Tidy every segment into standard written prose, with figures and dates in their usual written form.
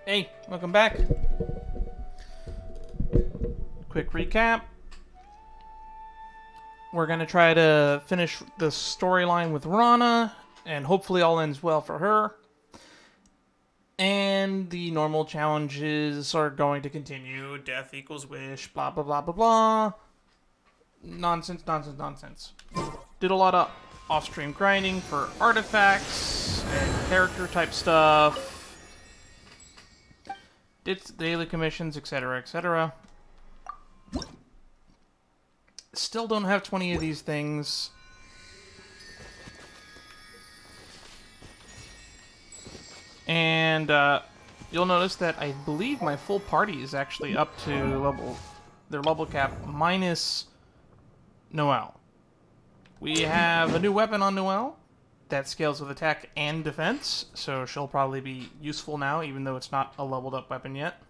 Hey, welcome back. Quick recap. We're going to try to finish the storyline with Rana, and hopefully all ends well for her. And the normal challenges are going to continue. Death equals wish, blah, blah, blah, blah, blah. Nonsense, nonsense, nonsense. Did a lot of off-stream grinding for artifacts and character type stuff. Did daily commissions, etc., etc. Still don't have 20 of these things. And you'll notice that I believe my full party is actually up to their level cap minus Noelle. We have a new weapon on Noelle that scales with attack and defense, so she'll probably be useful now, even though it's not a leveled up weapon yet.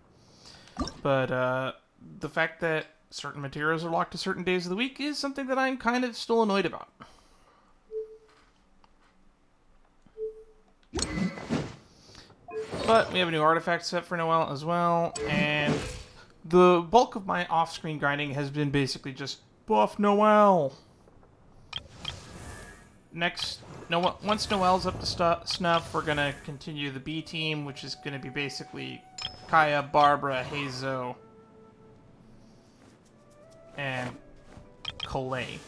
But the fact that certain materials are locked to certain days of the week is something that I'm kind of still annoyed about. But we have a new artifact set for Noelle as well, and the bulk of my off-screen grinding has been basically just buff Noelle. Once Noelle's up to snuff, we're going to continue the B team, which is going to be basically Kaya, Barbara, Hazo, and Colette.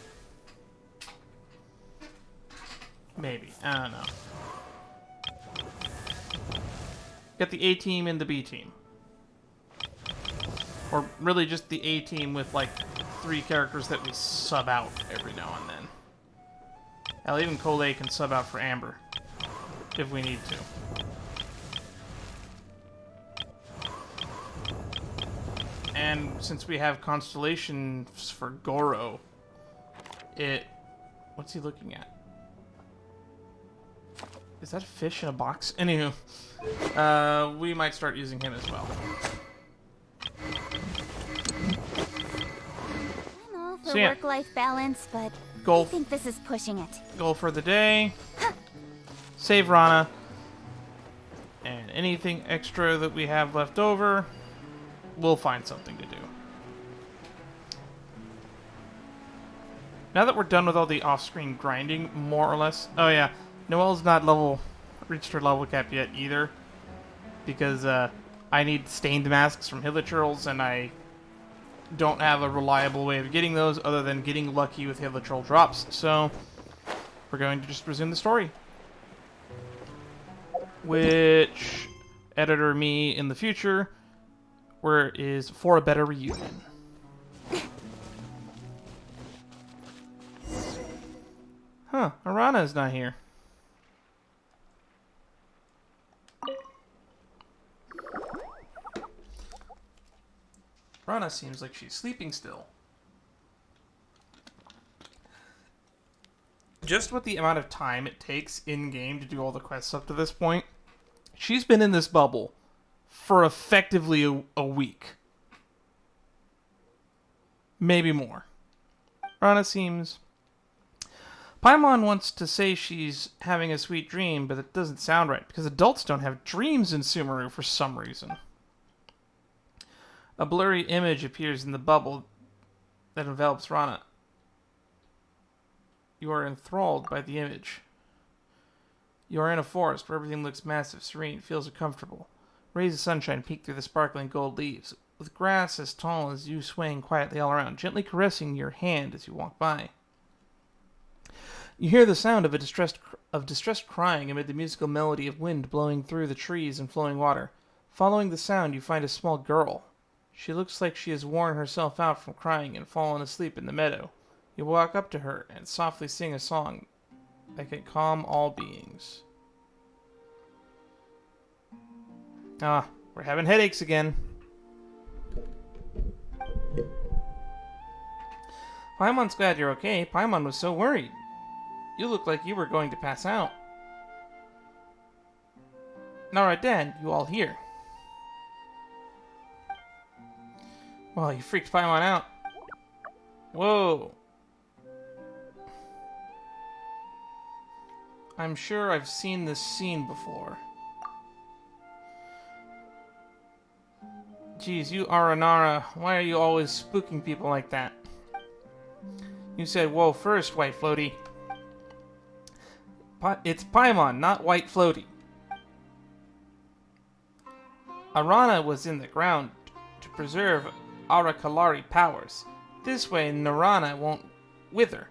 Maybe. I don't know. Got the A team and the B team. Or really just the A team with like 3 characters that we sub out every now and then. Hell, even Colette can sub out for Amber if we need to. And since we have constellations for Goro, what's he looking at? Is that a fish in a box? Anywho, we might start using him as well. I know for work-life balance, but I think this is pushing it. Goal for the day. Save Rana. And anything extra that we have left over, we'll find something to do. Now that we're done with all the off-screen grinding, more or less. Oh yeah, Noelle's not reached her level cap yet either, because I need stained masks from Hilichurls, and I don't have a reliable way of getting those other than getting lucky with Hilichurl drops. So we're going to just resume the story, which editor me in the future, where is for a better reunion. Huh, Arana is not here. Rana seems like she's sleeping still. Just with the amount of time it takes in-game to do all the quests up to this point, she's been in this bubble for effectively a week. Maybe more. Rana seems... Paimon wants to say she's having a sweet dream, but it doesn't sound right, because adults don't have dreams in Sumeru for some reason. A blurry image appears in the bubble that envelops Rana. You are enthralled by the image. You are in a forest where everything looks massive, serene, feels comfortable. Rays of sunshine peek through the sparkling gold leaves, with grass as tall as you swaying quietly all around, gently caressing your hand as you walk by. You hear the sound of distressed crying amid the musical melody of wind blowing through the trees and flowing water. Following the sound, you find a small girl. She looks like she has worn herself out from crying and fallen asleep in the meadow. You walk up to her and softly sing a song that can calm all beings. Ah, we're having headaches again. Paimon's glad you're okay. Paimon was so worried. You look like you were going to pass out. Alright then, you all here. Well, you freaked Paimon out. Whoa. I'm sure I've seen this scene before. Geez, you Aranara, why are you always spooking people like that? You said whoa first, White Floaty. It's Paimon, not White Floaty. Arana was in the ground to preserve Arakalari powers. This way Narana won't wither.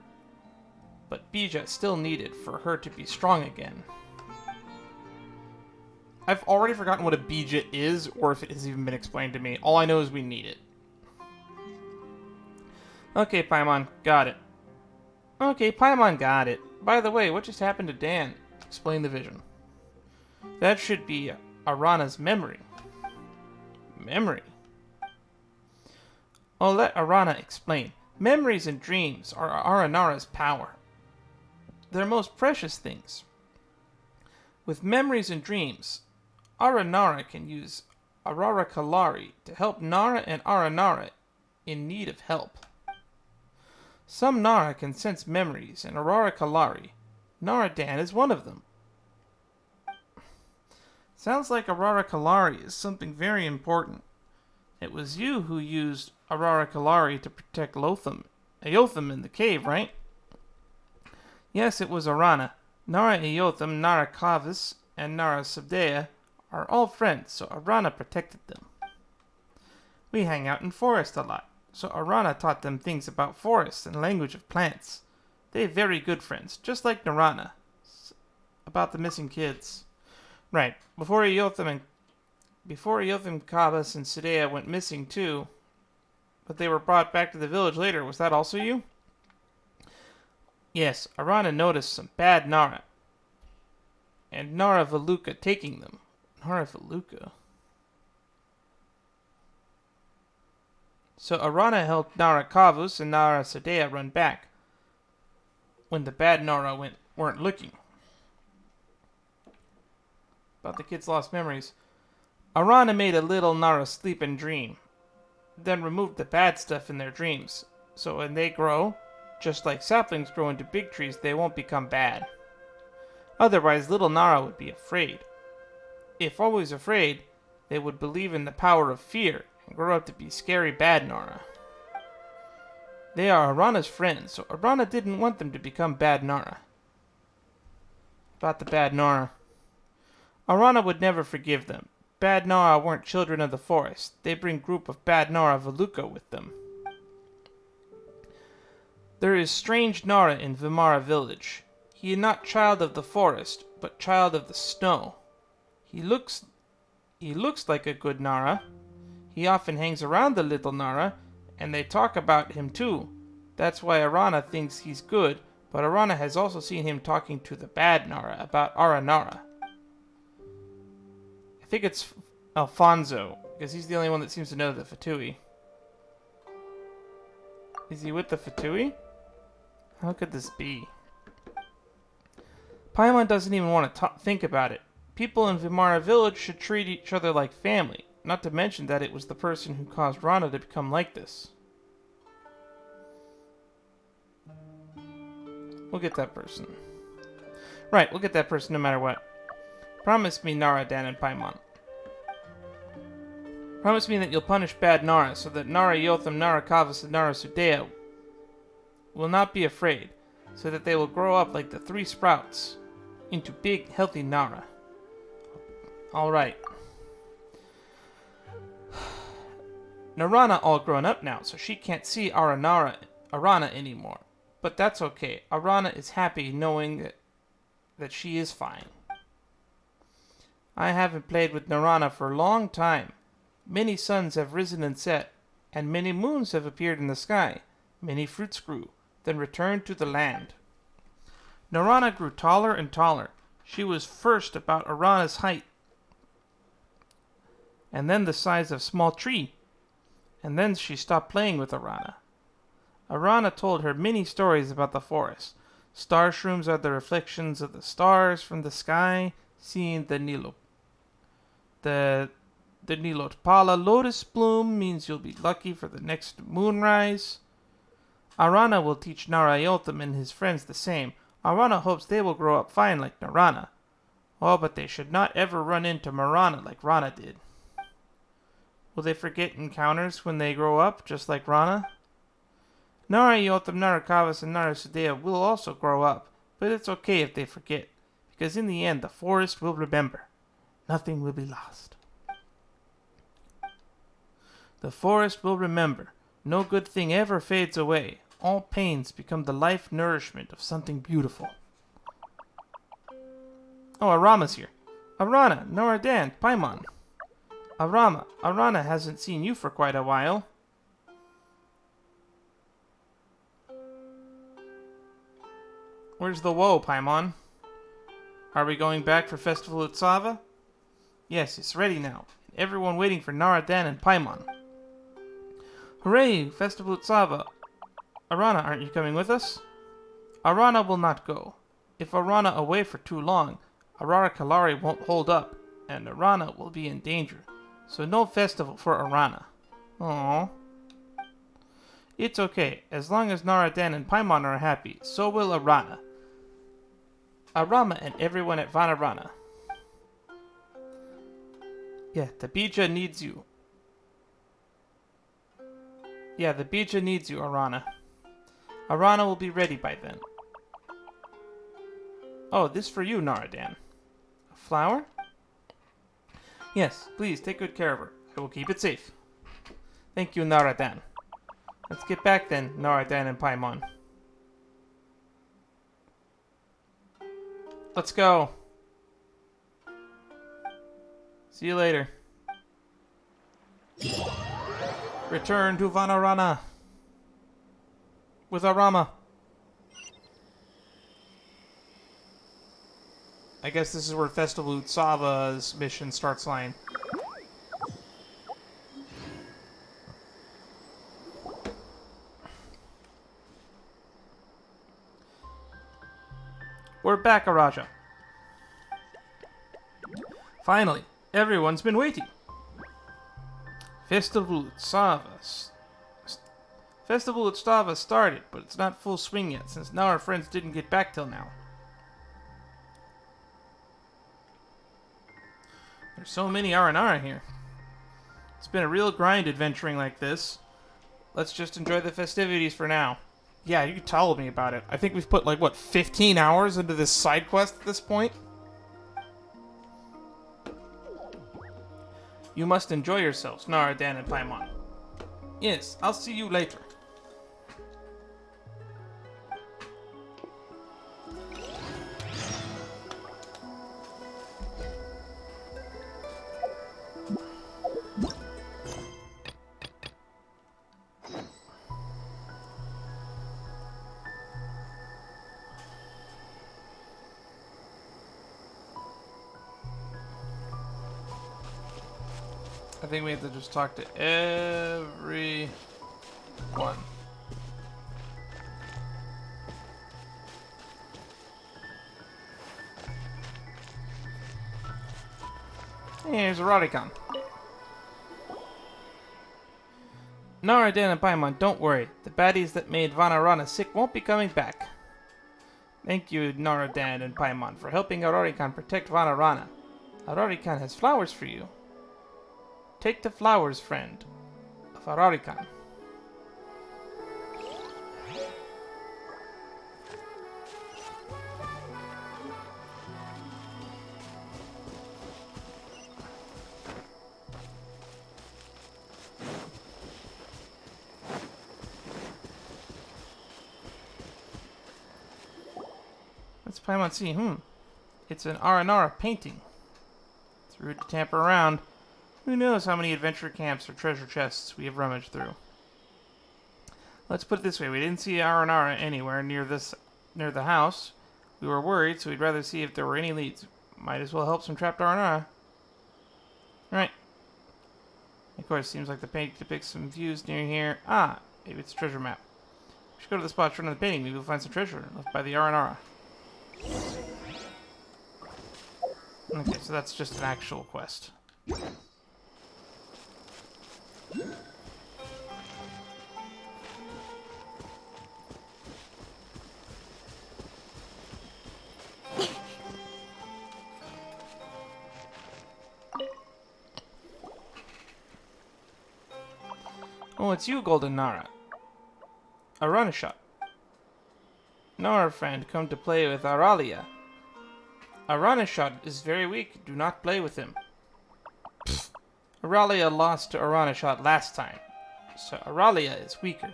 But Bija still needed for her to be strong again. I've already forgotten what a Bija is, or if it has even been explained to me. All I know is we need it. Okay, Paimon, got it. Okay, Paimon got it. By the way, what just happened to Dan? Explain the vision. That should be Arana's memory. Memory? Oh, let Arana explain. Memories and dreams are Aranara's power. They're most precious things. With memories and dreams, Aranara can use Arakalari to help Nara and Aranara in need of help. Some Nara can sense memories and Arakalari. Naradan is one of them. Sounds like Arakalari is something very important. It was you who used Arakalari to protect Eotham in the cave, right? Yes, it was Arana. Nara Eotham, Nara Kavis, and Nara Subdea are all friends, so Arana protected them. We hang out in forest a lot, so Arana taught them things about forests and language of plants. They're very good friends, just like Narana. About the missing kids. Right, before Eotham, Kavis, and Sudea went missing too, but they were brought back to the village later. Was that also you? Yes, Arana noticed some bad Nara, and Nara Valuka taking them. Nara Valuka? So Arana helped Nara Kavus and Nara Sadea run back when the bad Nara weren't looking. About the kids' lost memories. Arana made a little Nara sleep and dream, then removed the bad stuff in their dreams, so when they grow, just like saplings grow into big trees, they won't become bad. Otherwise, little Nara would be afraid. If always afraid, they would believe in the power of fear and grow up to be scary bad Nara. They are Arana's friends, so Arana didn't want them to become bad Nara. About the bad Nara. Arana would never forgive them. Bad Nara weren't children of the forest. They bring group of bad Nara Valuka with them. There is strange Nara in Vimara Village. He is not child of the forest, but child of the snow. He looks like a good Nara. He often hangs around the little Nara, and they talk about him too. That's why Arana thinks he's good, but Arana has also seen him talking to the bad Nara about Aranara. I think it's Alfonso, because he's the only one that seems to know the Fatui. Is he with the Fatui? How could this be? Paimon doesn't even want to think about it. People in Vimara Village should treat each other like family, not to mention that it was the person who caused Rana to become like this. We'll get that person. Right, we'll get that person no matter what. Promise me, Nara, Dan, and Paimon. Promise me that you'll punish bad Nara, so that Nara Yotham, Nara Kavas, and Nara Sudea will not be afraid, so that they will grow up like the three sprouts into big, healthy Nara. Alright. Narana all grown up now, so she can't see Arana anymore. But that's okay. Arana is happy knowing that she is fine. I haven't played with Narana for a long time. Many suns have risen and set, and many moons have appeared in the sky. Many fruits grew, then returned to the land. Narana grew taller and taller. She was first about Arana's height, and then the size of a small tree. And then she stopped playing with Arana. Arana told her many stories about the forest. Star shrooms are the reflections of the stars from the sky, seeing the Nilotpala lotus bloom means you'll be lucky for the next moonrise. Arana will teach Narayotham and his friends the same. Arana hopes they will grow up fine like Narana. Oh, but they should not ever run into Marana like Rana did. Will they forget encounters when they grow up, just like Rana? Nara Yotam Narakavas and Narasudea will also grow up, but it's okay if they forget, because in the end the forest will remember. Nothing will be lost. The forest will remember. No good thing ever fades away. All pains become the life nourishment of something beautiful. Oh, Arama's here. Arana, Noradan, Paimon. Arana hasn't seen you for quite a while. Where's the woe, Paimon? Are we going back for Festival Utsava? Yes, it's ready now. Everyone waiting for Naradan and Paimon. Hooray, Festival Utsava. Arana, aren't you coming with us? Arana will not go. If Arana away for too long, Arara Kalari won't hold up, and Arana will be in danger. So no festival for Arana. Aww. It's okay. As long as Naradan and Paimon are happy, so will Arana. Arama and everyone at Vanarana. Yeah, the Bija needs you. Yeah, the Bija needs you, Arana. Arana will be ready by then. Oh, this for you, Naradan. A flower? Yes, please take good care of her. I will keep it safe. Thank you, Naradan. Let's get back then, Naradan and Paimon. Let's go. See you later. Return to Vanarana. With Arama. I guess this is where Festival Utsava's mission starts line. We're back, Araja. Finally, everyone's been waiting. Festival Utsava started, but it's not full swing yet, since now our friends didn't get back till now. There's so many Aranara here. It's been a real grind adventuring like this. Let's just enjoy the festivities for now. Yeah, you told me about it. I think we've put, like, what, 15 hours into this side quest at this point? You must enjoy yourselves, Naradan and Paimon. Yes, I'll see you later. I think we have to just talk to everyone. Here's Eroticon. Naradan and Paimon, don't worry. The baddies that made Vanarana sick won't be coming back. Thank you, Naradan and Paimon, for helping Aroricon protect Vanarana. Aroricon has flowers for you. Take the flowers, friend, of Aroricon. What's Paimon see? It's an Aranara painting. It's rude to tamper around. Who knows how many adventure camps or treasure chests we have rummaged through. Let's put it this way, we didn't see Aranara anywhere near the house. We were worried, so we'd rather see if there were any leads. Might as well help some trapped Aranara. Right. Of course, seems like the painting depicts some views near here. Ah, maybe it's a treasure map. We should go to the spot shown on the painting. Maybe we'll find some treasure left by the Aranara. Okay, so that's just an actual quest. Oh, it's you, Golden Nara. Aranara. Nara, friend, come to play with Aralia. Aranara is very weak. Do not play with him. Aralia lost to Aranara last time, so Aralia is weaker.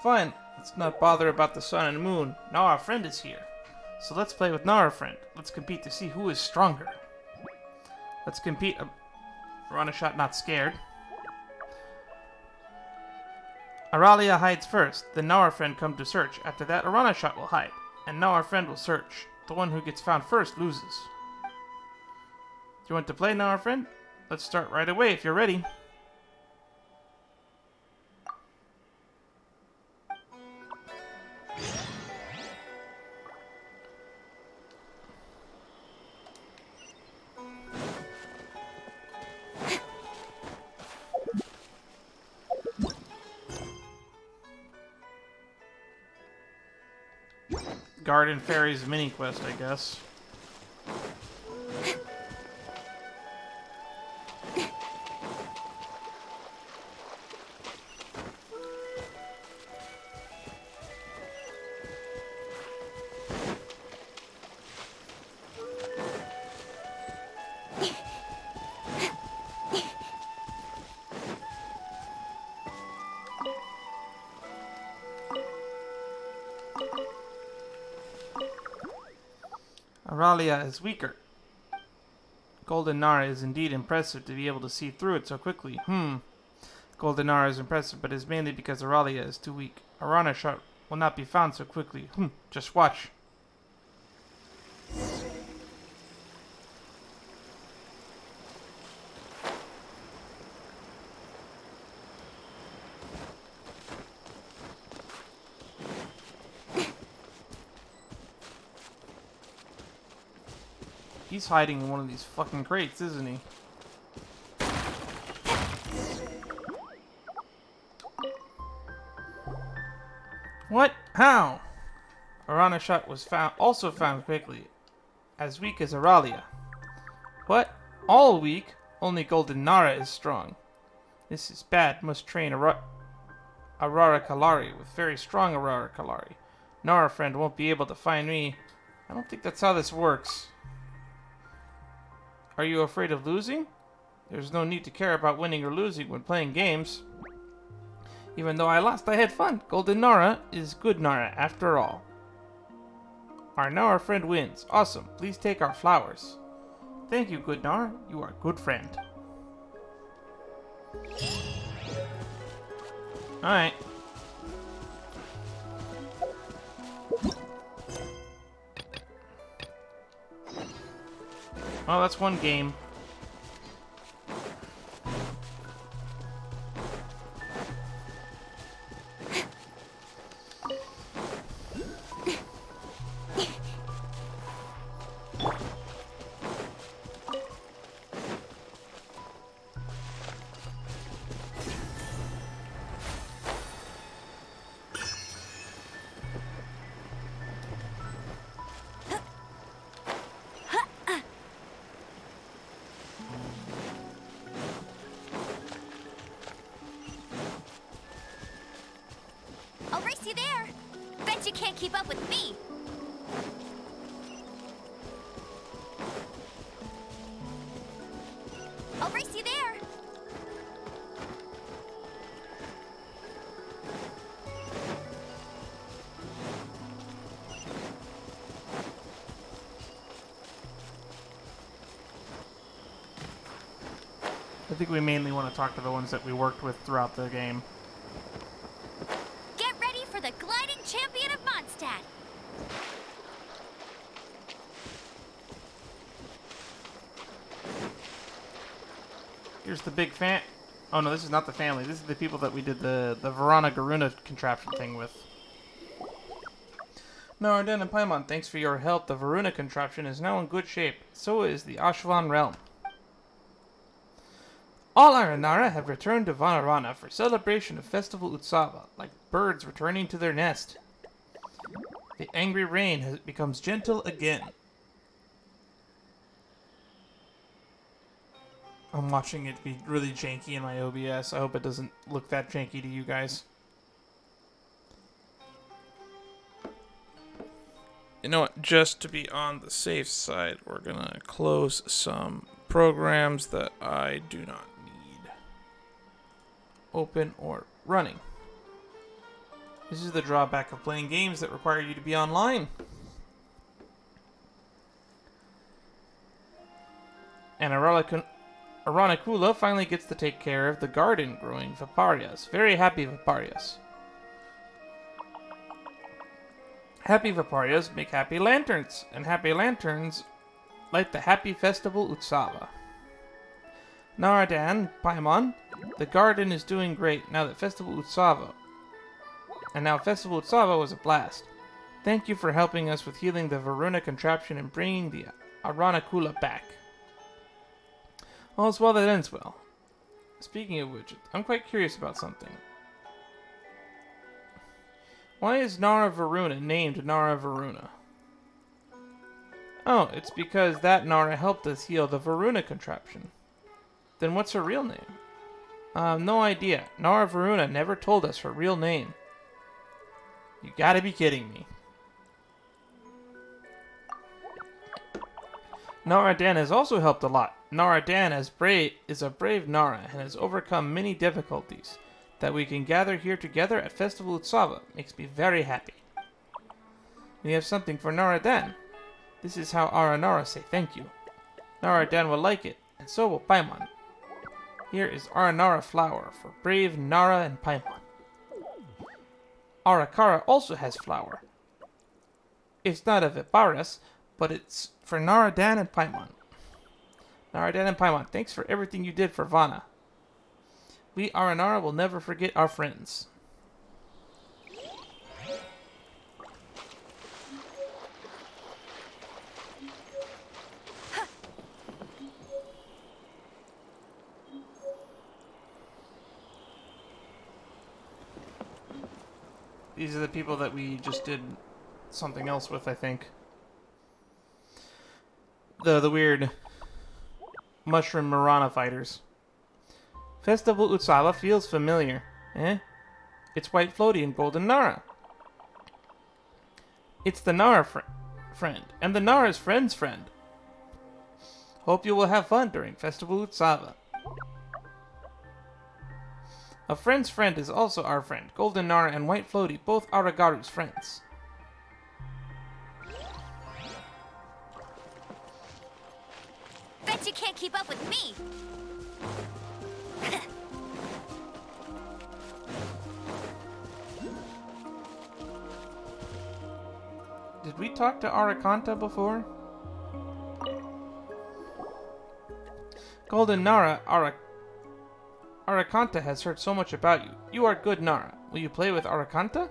Fine, let's not bother about the sun and moon. Now our friend is here. So let's play with Nara, friend. Let's compete to see who is stronger. Let's compete. Aranara not scared. Aralia hides first, then now our friend come to search. After that, Aranara will hide, and now our friend will search. The one who gets found first loses. Do you want to play now, our friend? Let's start right away if you're ready. Garden Fairies mini quest, I guess. Aralia is weaker. Golden Nara is indeed impressive to be able to see through it so quickly. Golden Nara is impressive, but it is mainly because Aralia is too weak. Aranara will not be found so quickly. Just watch. He's hiding in one of these fucking crates, isn't he? What? How? Aranara was also found quickly. As weak as Aralia. What? All weak? Only Golden Nara is strong. This is bad. Must train Arara Kalari with very strong Arara Kalari. Nara friend won't be able to find me. I don't think that's how this works. Are you afraid of losing? There's no need to care about winning or losing when playing games. Even though I lost, I had fun. Golden Nara is good Nara after all. Our Nara friend wins. Awesome. Please take our flowers. Thank you, good Nara. You are a good friend. Alright. Well, that's one game. I'll race you there. Bet you can't keep up with me. I'll race you there. I think we mainly want to talk to the ones that we worked with throughout the game. Get ready for the gliding champion of Mondstadt. Here's the big fan. Oh no, this is not the family. This is the people that we did the Verona Garuna contraption thing with. No, Arden and Paimon, thanks for your help. The Verona contraption is now in good shape. So is the Ashwan realm. All Aranara have returned to Rana for celebration of Festival Utsava, like birds returning to their nest. The angry rain becomes gentle again. I'm watching it be really janky in my OBS. I hope it doesn't look that janky to you guys. You know what? Just to be on the safe side, we're gonna close some programs that I do not need. Open or running. This is the drawback of playing games that require you to be online. And Aranakula finally gets to take care of the garden growing Viparias. Very happy Viparias. Happy Viparias make happy lanterns, and happy lanterns light the happy festival Utsava. Naradan, Paimon, the garden is doing great now that Festival Utsava. And now Festival Utsava was a blast. Thank you for helping us with healing the Varuna contraption and bringing the Aranakula back. All's well that ends well. Speaking of which, I'm quite curious about something. Why is Nara Varuna named Nara Varuna? Oh, it's because that Nara helped us heal the Varuna contraption. Then what's her real name? No idea. Nara Varuna never told us her real name. You gotta be kidding me. Naradan has also helped a lot. Naradan is a brave Nara and has overcome many difficulties. That we can gather here together at Festival Utsava makes me very happy. We have something for Naradan. This is how Aranara say thank you. Naradan will like it, and so will Paimon. Here is Aranara flower for brave Nara and Paimon. Arakara also has flower. It's not a Viparas, but it's for Naradan and Paimon. Naradan and Paimon, thanks for everything you did for Vana. We Aranara will never forget our friends. These are the people that we just did something else with, I think. The weird mushroom Marana fighters. Festival Utsava feels familiar. Eh? It's White Floaty and Golden Nara. It's the Nara friend, and the Nara's friend's friend. Hope you will have fun during Festival Utsava. A friend's friend is also our friend. Golden Nara and White Floaty, both Aragaru's friends. Bet you can't keep up with me! Did we talk to Arakanta before? Golden Nara, Arakanta has heard so much about you. You are good, Nara. Will you play with Arakanta?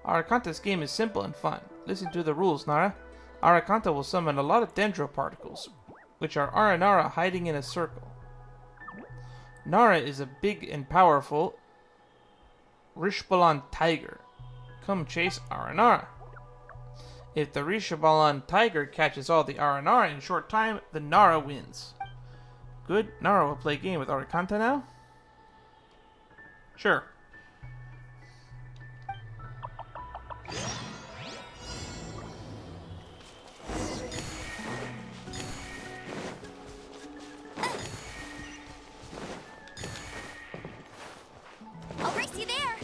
Arakanta's game is simple and fun. Listen to the rules, Nara. Arakanta will summon a lot of dendro particles, which are Aranara hiding in a circle. Nara is a big and powerful Rishboland tiger. Come chase Aranara. If the Rishboland tiger catches all the Aranara in a short time, the Nara wins. Good. Nara will play a game with Arakanta now? Sure. I'll race you there!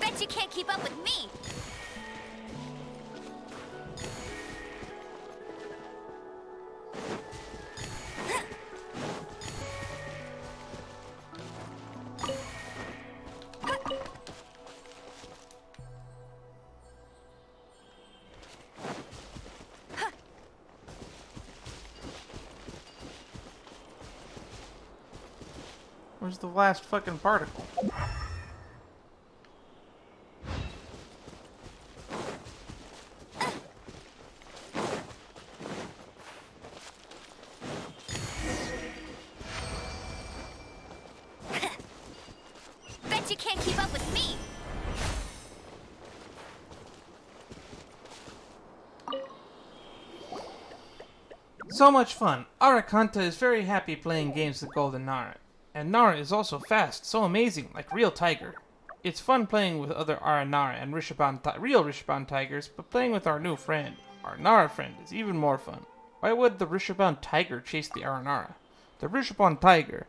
Bet you can't keep up with me! Where's the last fucking particle? Bet you can't keep up with me! So much fun. Arakanta is very happy playing games with Golden Nara. And Nara is also fast, so amazing, like real tiger. It's fun playing with other Aranara and real Rishboland tigers, but playing with our new friend, our Nara friend, is even more fun. Why would the Rishboland tiger chase the Aranara? The Rishboland tiger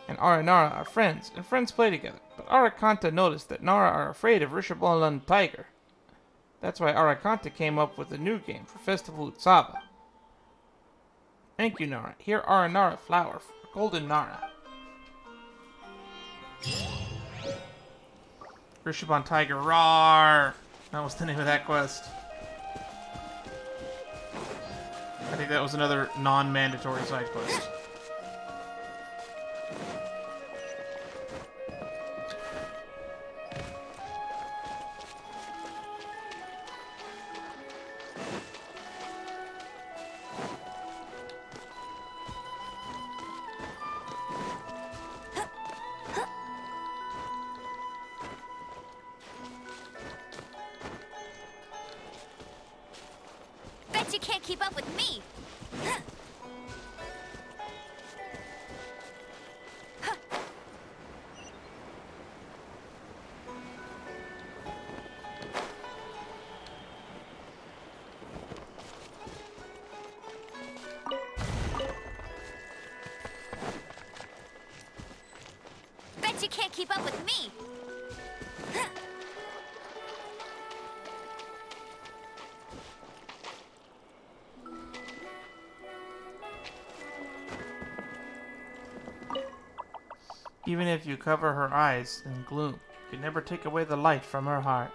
and Aranara are friends, and friends play together. But Arakanta noticed that Nara are afraid of Rishboland tiger. That's why Arakanta came up with a new game for Festival Utsava. Thank you, Nara. Here Aranara flower for Golden Nara. Rishboland tiger, Roaaar! That was the name of that quest. I think that was another non-mandatory side quest. Bet you can't keep up with me! Bet you can't keep up with me! Even if you cover her eyes in gloom, you can never take away the light from her heart.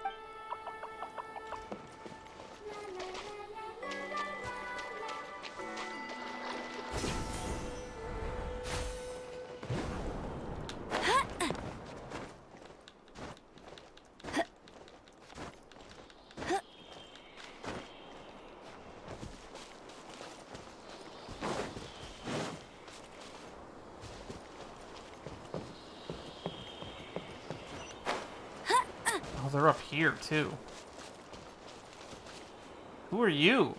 Oh, they're up here, too. Who are you?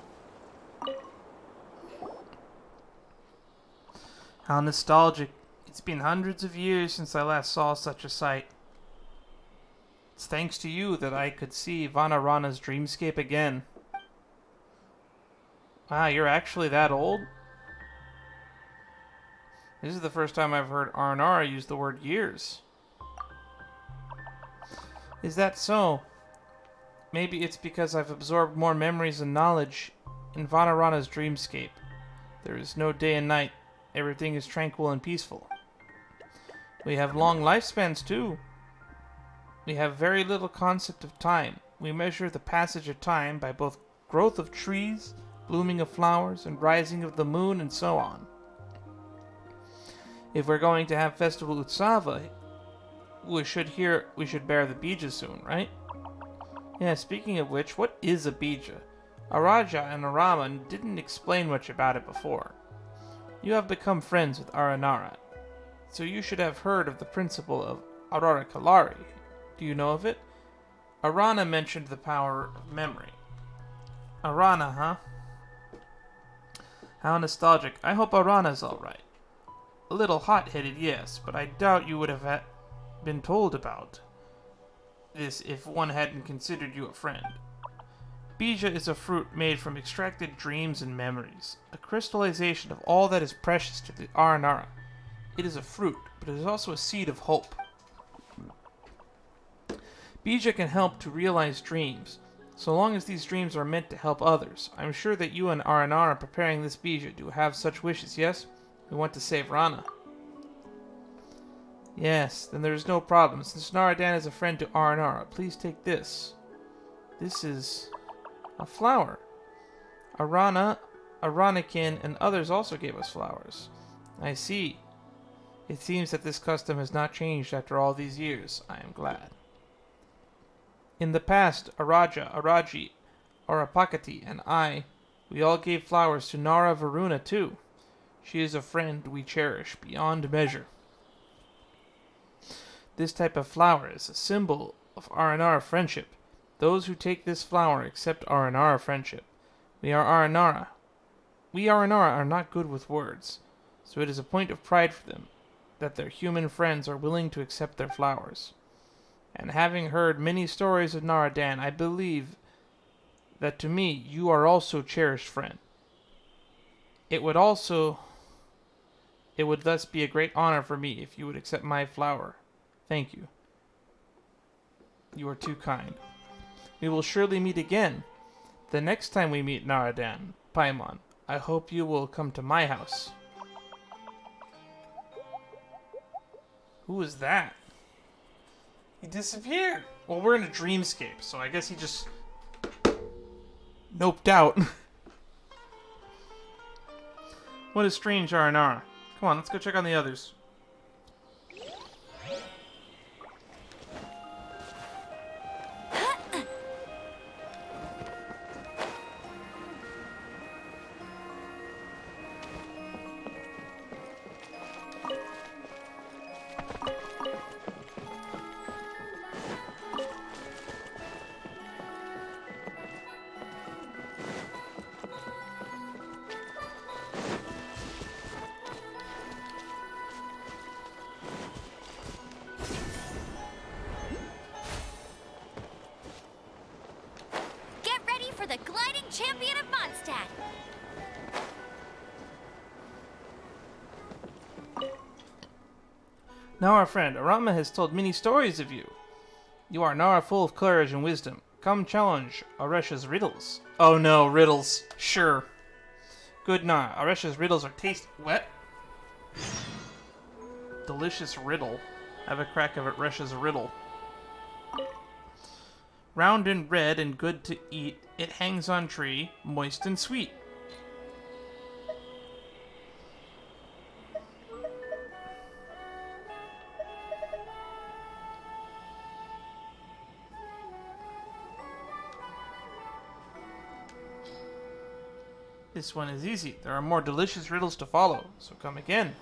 How nostalgic. It's been hundreds of years since I last saw such a sight. It's thanks to you that I could see Rana's dreamscape again. Wow, you're actually that old? This is the first time I've heard Aranara use the word years. Is that so? Maybe it's because I've absorbed more memories and knowledge in Vanarana's dreamscape. There is no day and night. Everything is tranquil and peaceful. We have long lifespans too. We have very little concept of time. We measure the passage of time by both growth of trees, blooming of flowers, and rising of the moon, and so on. If we're going to have Festival Utsava, we should bear the bija soon, right? Yeah, speaking of which, what is a bija? Araja and Araman didn't explain much about it before. You have become friends with Aranara, so you should have heard of the principle of Aurora Kalari. Do you know of it? Arana mentioned the power of memory. Arana, huh? How nostalgic. I hope Arana's alright. A little hot-headed, yes, but I doubt you would have been told about this if one hadn't considered you a friend. Bija is a fruit made from extracted dreams and memories, a crystallization of all that is precious to the Aranara. It is a fruit, but it is also a seed of hope. Bija can help to realize dreams, so long as these dreams are meant to help others. I'm sure that you and Aranara preparing this Bija do have such wishes, yes? We want to save Rana. Yes, then there is no problem. Since Naradan is a friend to Aranara, please take this. This is a flower. Arana, Aranakin, and others also gave us flowers. I see. It seems that this custom has not changed after all these years. I am glad. In the past, Araja, Araji, Arapakati, and I, we all gave flowers to Nara Varuna too. She is a friend we cherish beyond measure. This type of flower is a symbol of Aranara friendship. Those who take this flower accept Aranara friendship. We are Aranara. We Aranara are not good with words, so it is a point of pride for them that their human friends are willing to accept their flowers. And having heard many stories of Naradan, I believe that to me you are also cherished friend. It would thus be a great honor for me if you would accept my flower. Thank you. You are too kind. We will surely meet again. The next time we meet Naradan, Paimon, I hope you will come to my house. Who was that? He disappeared. Well, we're in a dreamscape, so I guess he just noped out. What a strange Aranara. Come on, let's go check on the others. The gliding champion of Mondstadt. Now our friend Arama has told many stories of you. You are Nara full of courage and wisdom. Come challenge Aresha's riddles. Oh no, riddles. Sure. Good Nara. Aresha's riddles are tasty. What? Delicious riddle. Have a crack of Aresha's riddle. Round and red and good to eat, it hangs on tree, moist and sweet. This one is easy. There are more delicious riddles to follow, so come again.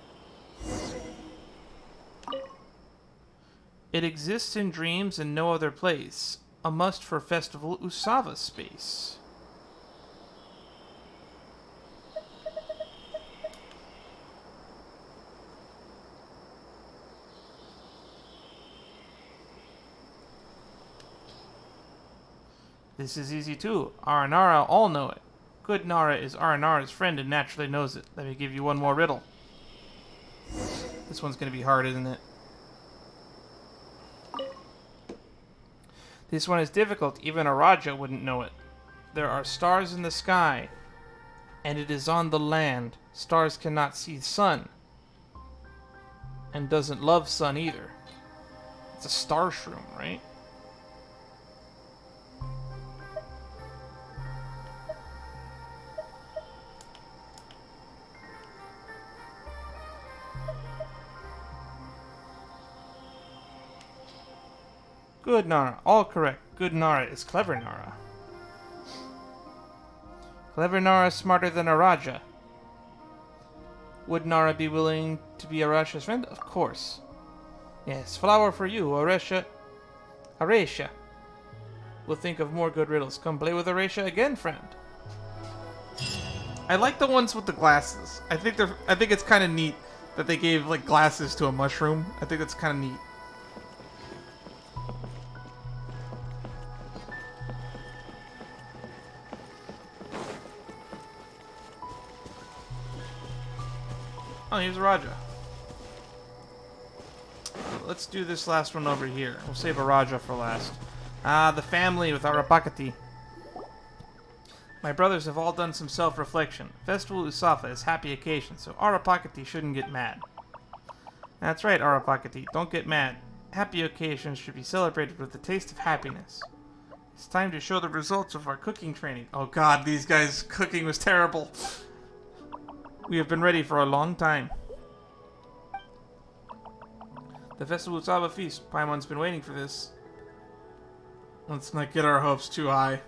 It exists in dreams and no other place. A must for festival Utsava space. This is easy too. Aranara all know it. Good Nara is Aranara's friend and naturally knows it. Let me give you one more riddle. This one's going to be hard, isn't it? This one is difficult. Even a Raja wouldn't know it. There are stars in the sky, and it is on the land. Stars cannot see sun, and doesn't love sun either. It's a star shroom, right? Good Nara, all correct. Good Nara is clever Nara. Clever Nara is smarter than a Raja. Would Nara be willing to be Aresha's friend? Of course. Yes, flower for you, Aresha. Aresha. We'll think of more good riddles. Come play with Aresha again, friend. I like the ones with the glasses. I think it's kind of neat that they gave like glasses to a mushroom. I think that's kind of neat. Oh, here's Raja. Let's do this last one over here. We'll save a Raja for last. The family with Arapakati. My brothers have all done some self-reflection. Festival Utsava is happy occasion, so Arapakati shouldn't get mad. That's right, Arapakati. Don't get mad. Happy occasions should be celebrated with the taste of happiness. It's time to show the results of our cooking training. Oh god, these guys' cooking was terrible. We have been ready for a long time. The Festival Utsava feast. Paimon's been waiting for this. Let's not get our hopes too high.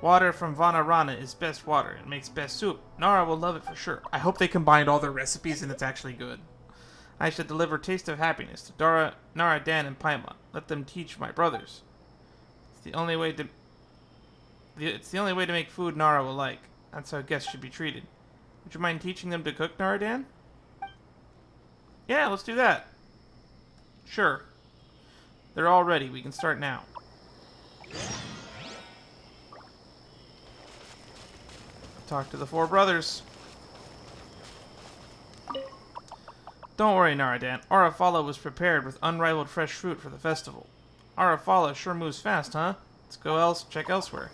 Water from Rana is best water. It makes best soup. Nara will love it for sure. I hope they combined all their recipes and it's actually good. I should deliver taste of happiness to Nara, Dan, and Paimon. Let them teach my brothers. It's the only way to make food Nara will like. That's how guests should be treated. Would you mind teaching them to cook, Naradan? Yeah, let's do that. Sure. They're all ready. We can start now. Talk to the four brothers. Don't worry, Naradan. Arafala was prepared with unrivaled fresh fruit for the festival. Arafala sure moves fast, huh? Let's go check elsewhere.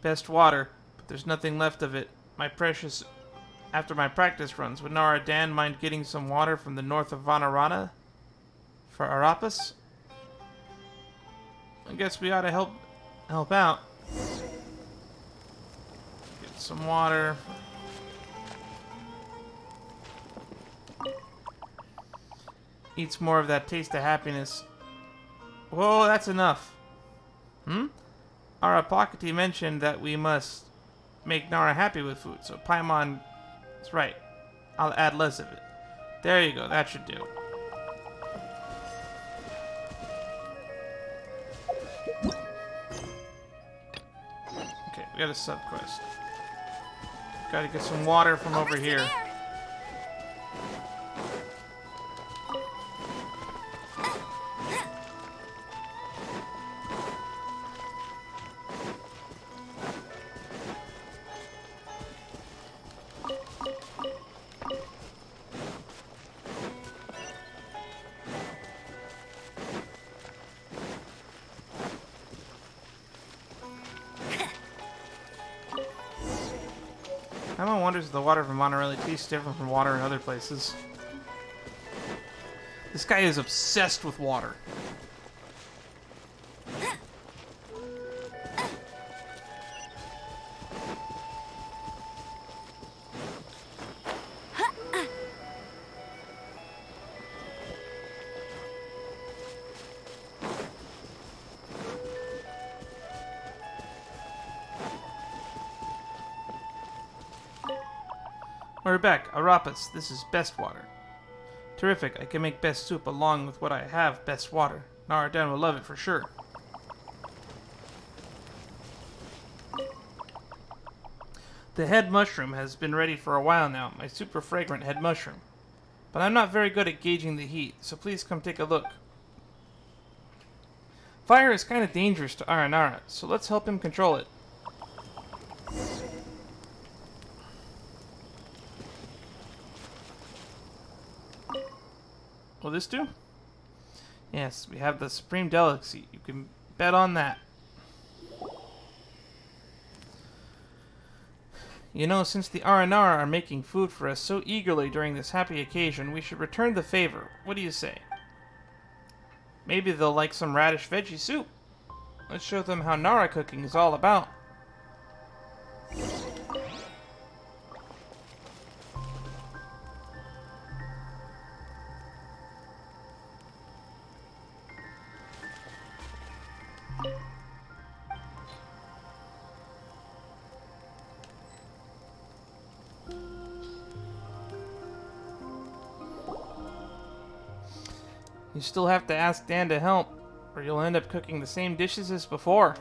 Best water, but there's nothing left of it. My precious... After my practice runs, would Naradan mind getting some water from the north of Rana for Arapas? I guess we ought to help out. Get some water. Eats more of that taste of happiness. Whoa, that's enough. Arapakati mentioned that we must make Nara happy with food, so Paimon is right. I'll add less of it. There you go, that should do. Okay, we got a sub-quest. Gotta get some water from over here. Emma wonders if the water from Monterey tastes different from water in other places. This guy is obsessed with water. We're back. Arapas, this is best water. Terrific. I can make best soup along with what I have, best water. Naradan will love it for sure. The head mushroom has been ready for a while now, my super fragrant head mushroom. But I'm not very good at gauging the heat, so please come take a look. Fire is kind of dangerous to Aranara, so let's help him control it. Will this do? Yes, we have the supreme delicacy. You can bet on that. You know, since the Aranara are making food for us so eagerly during this happy occasion, we should return the favor. What do you say? Maybe they'll like some radish veggie soup. Let's show them how Nara cooking is all about. You still have to ask Dan to help, or you'll end up cooking the same dishes as before.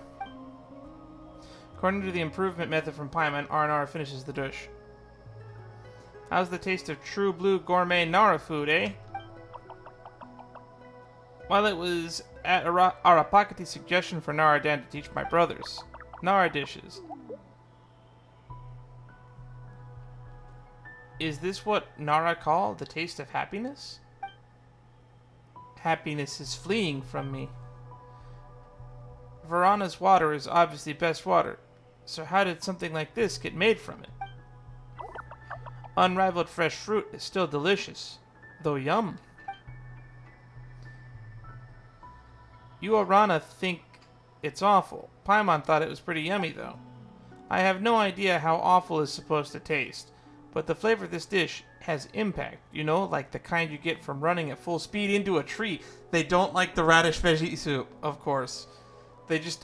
According to the improvement method from Paimon, Aranara finishes the dish. How's the taste of true blue gourmet Nara food, eh? Well, it was at Arapakati's suggestion for Naradan to teach my brothers. Nara dishes. Is this what Nara call the taste of happiness? Happiness is fleeing from me. Varana's water is obviously best water, so how did something like this get made from it? Unrivaled fresh fruit is still delicious, though yum. You Rana think it's awful. Paimon thought it was pretty yummy, though. I have no idea how awful is supposed to taste, but the flavor of this dish has impact, you know, like the kind you get from running at full speed into a tree. They don't like the radish veggie soup, of course.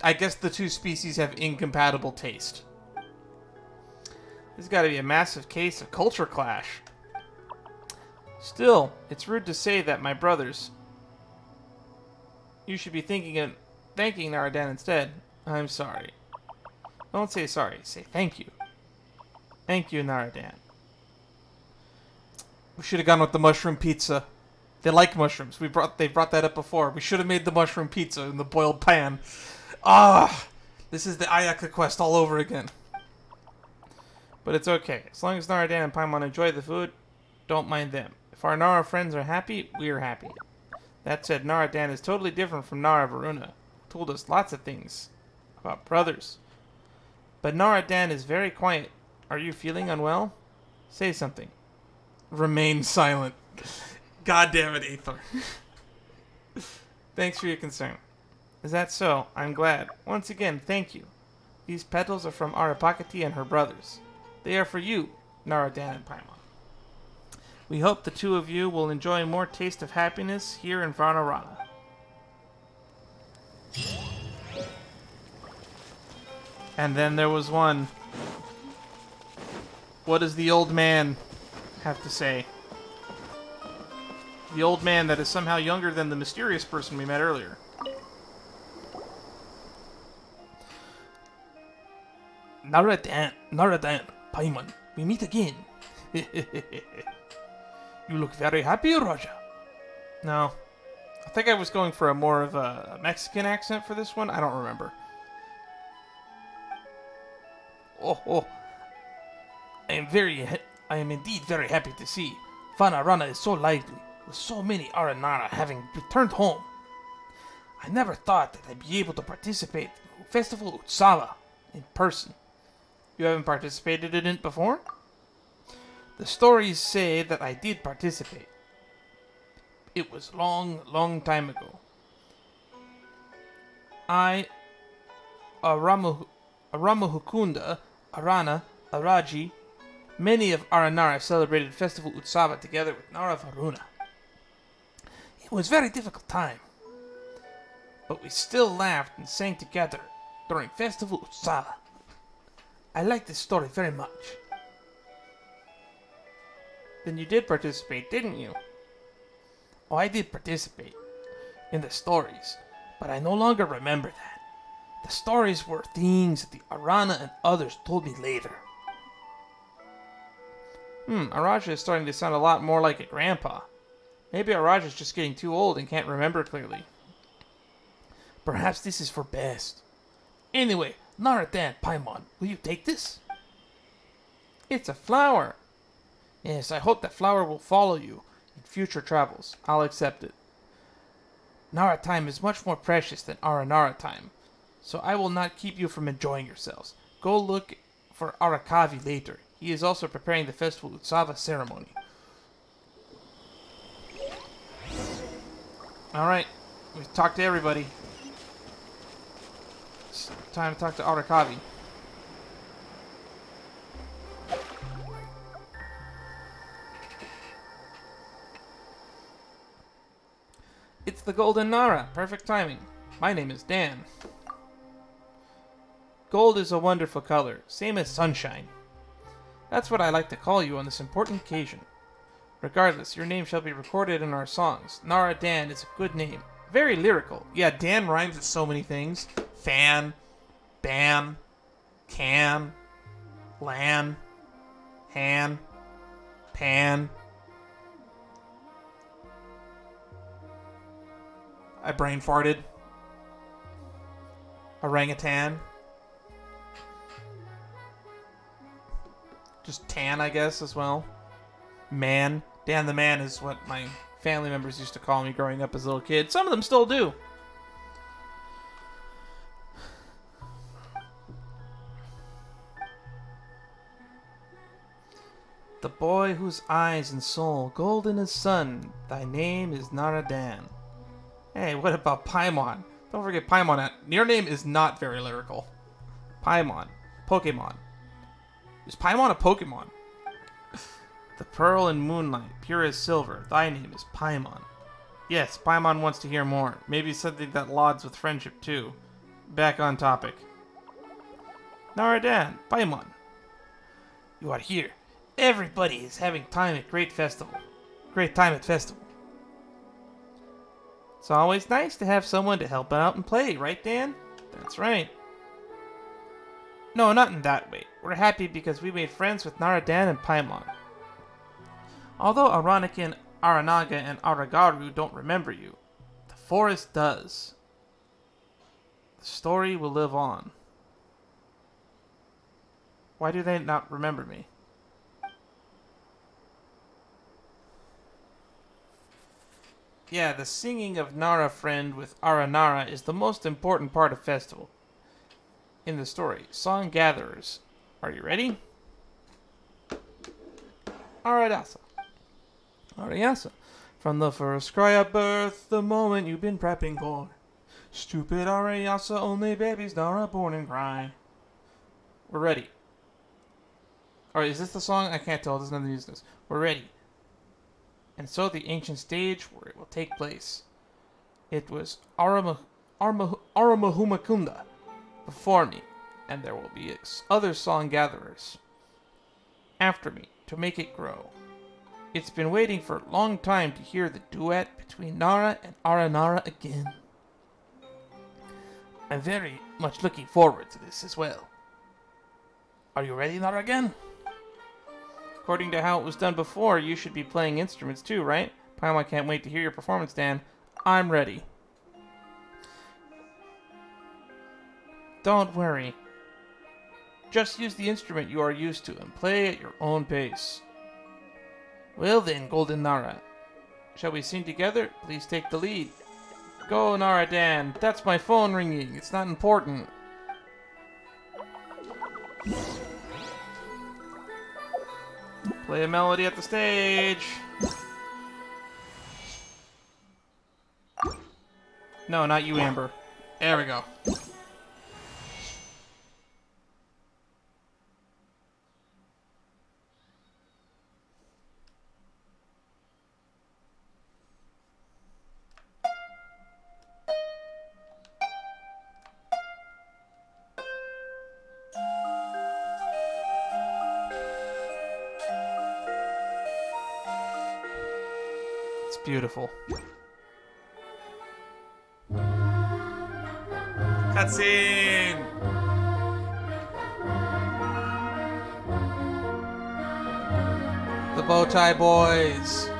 I guess the two species have incompatible taste. This has got to be a massive case of culture clash. Still, it's rude to say that, my brothers. You should be thinking thanking Naradan instead. I'm sorry. Don't say sorry. Say thank you. Thank you, Naradan. We should have gone with the mushroom pizza. They like mushrooms. They brought that up before. We should have made the mushroom pizza in the boiled pan. Ah, this is the Ayaka quest all over again. But it's okay. As long as Naradan and Paimon enjoy the food, don't mind them. If our Nara friends are happy, we're happy. That said, Naradan is totally different from Nara Varuna, who told us lots of things about brothers. But Naradan is very quiet. Are you feeling unwell? Say something. Remain silent. God damn it, Aethor. Thanks for your concern. Is that so? I'm glad. Once again, thank you. These petals are from Arapakati and her brothers. They are for you, Naradan and Paimon. We hope the two of you will enjoy more taste of happiness here in Rana. And then there was one. What does the old man have to say? The old man that is somehow younger than the mysterious person we met earlier. Naradan, Paimon, we meet again. You look very happy, Raja. No. I think I was going for a more of a Mexican accent for this one. I don't remember. Oh. I am indeed very happy to see. Rana is so lively, with so many Aranara having returned home. I never thought that I'd be able to participate in Festival Utsava in person. You haven't participated in it before? The stories say that I did participate. It was long time ago. Aramahukunda, Arana, Araji, many of Aranara celebrated Festival Utsava together with Nara Varuna. It was a very difficult time, but we still laughed and sang together during Festival Utsava. I like this story very much. Then you did participate, didn't you? Oh, I did participate in the stories, but I no longer remember that. The stories were things that the Arana and others told me later. Araja is starting to sound a lot more like a grandpa. Maybe Araja is just getting too old and can't remember clearly. Perhaps this is for best. Anyway, Naradan, Paimon, will you take this? It's a flower. Yes, I hope that flower will follow you in future travels. I'll accept it. Nara time is much more precious than Aranara time, so I will not keep you from enjoying yourselves. Go look for Arakavi later. He is also preparing the festival Utsava ceremony. Alright, we've talked to everybody. It's time to talk to Arakavi. It's the Golden Nara. Perfect timing. My name is Dan. Gold is a wonderful color, same as sunshine. That's what I like to call you on this important occasion. Regardless, your name shall be recorded in our songs. Nara Dan is a good name. Very lyrical. Yeah, Dan rhymes with so many things. Fan, ban, can, lan, han, pan. I brain farted. Orangutan. Just tan, I guess, as well. Man. Dan the Man is what my family members used to call me growing up as a little kid. Some of them still do. The boy whose eyes and soul golden as sun, thy name is Naradan. Hey, what about Paimon? Don't forget Paimon. Your name is not very lyrical. Paimon. Pokemon. Is Paimon a Pokemon? The pearl and moonlight, pure as silver. Thy name is Paimon. Yes, Paimon wants to hear more. Maybe something that lauds with friendship, too. Back on topic. Naradan, Paimon. You are here. Everybody is having time at great time at festival. It's always nice to have someone to help out and play, right, Dan? That's right. No, not in that way. We're happy because we made friends with Naradan and Paimon. Although Aranaka, Aranaga, and Aragaru don't remember you, the forest does. The story will live on. Why do they not remember me? Yeah, the singing of Nara Friend with Aranara is the most important part of festival. In the story, Song Gatherers. Are you ready? Aradasa. Ariasa. From the first cry of birth, the moment you've been prepping for. Stupid Ariasa, only babies Nara born and cry. We're ready. Alright, is this the song? I can't tell. There's nothing to use this. We're ready. And so the ancient stage where it will take place. It was Aramahumakunda before me, and there will be other song gatherers after me to make it grow. It's been waiting for a long time to hear the duet between Nara and Aranara again. I'm very much looking forward to this as well. Are you ready, Nara, again? According to how it was done before, you should be playing instruments too, right? Paimon can't wait to hear your performance, Dan. I'm ready. Don't worry. Just use the instrument you are used to and play at your own pace. Well then, Golden Nara. Shall we sing together? Please take the lead. Go, Nara Dan. That's my phone ringing. It's not important. Play a melody at the stage. No, not you, Amber. There we go. Beautiful. Cutscene! The Bowtie Boys.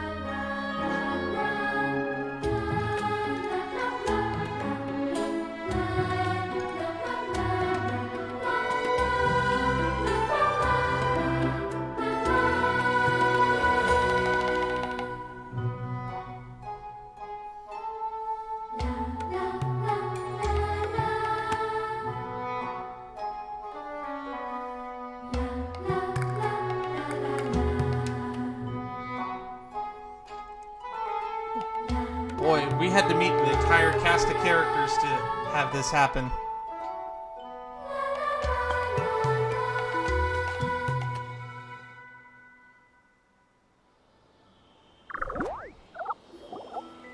Boy, we had to meet the entire cast of characters to have this happen.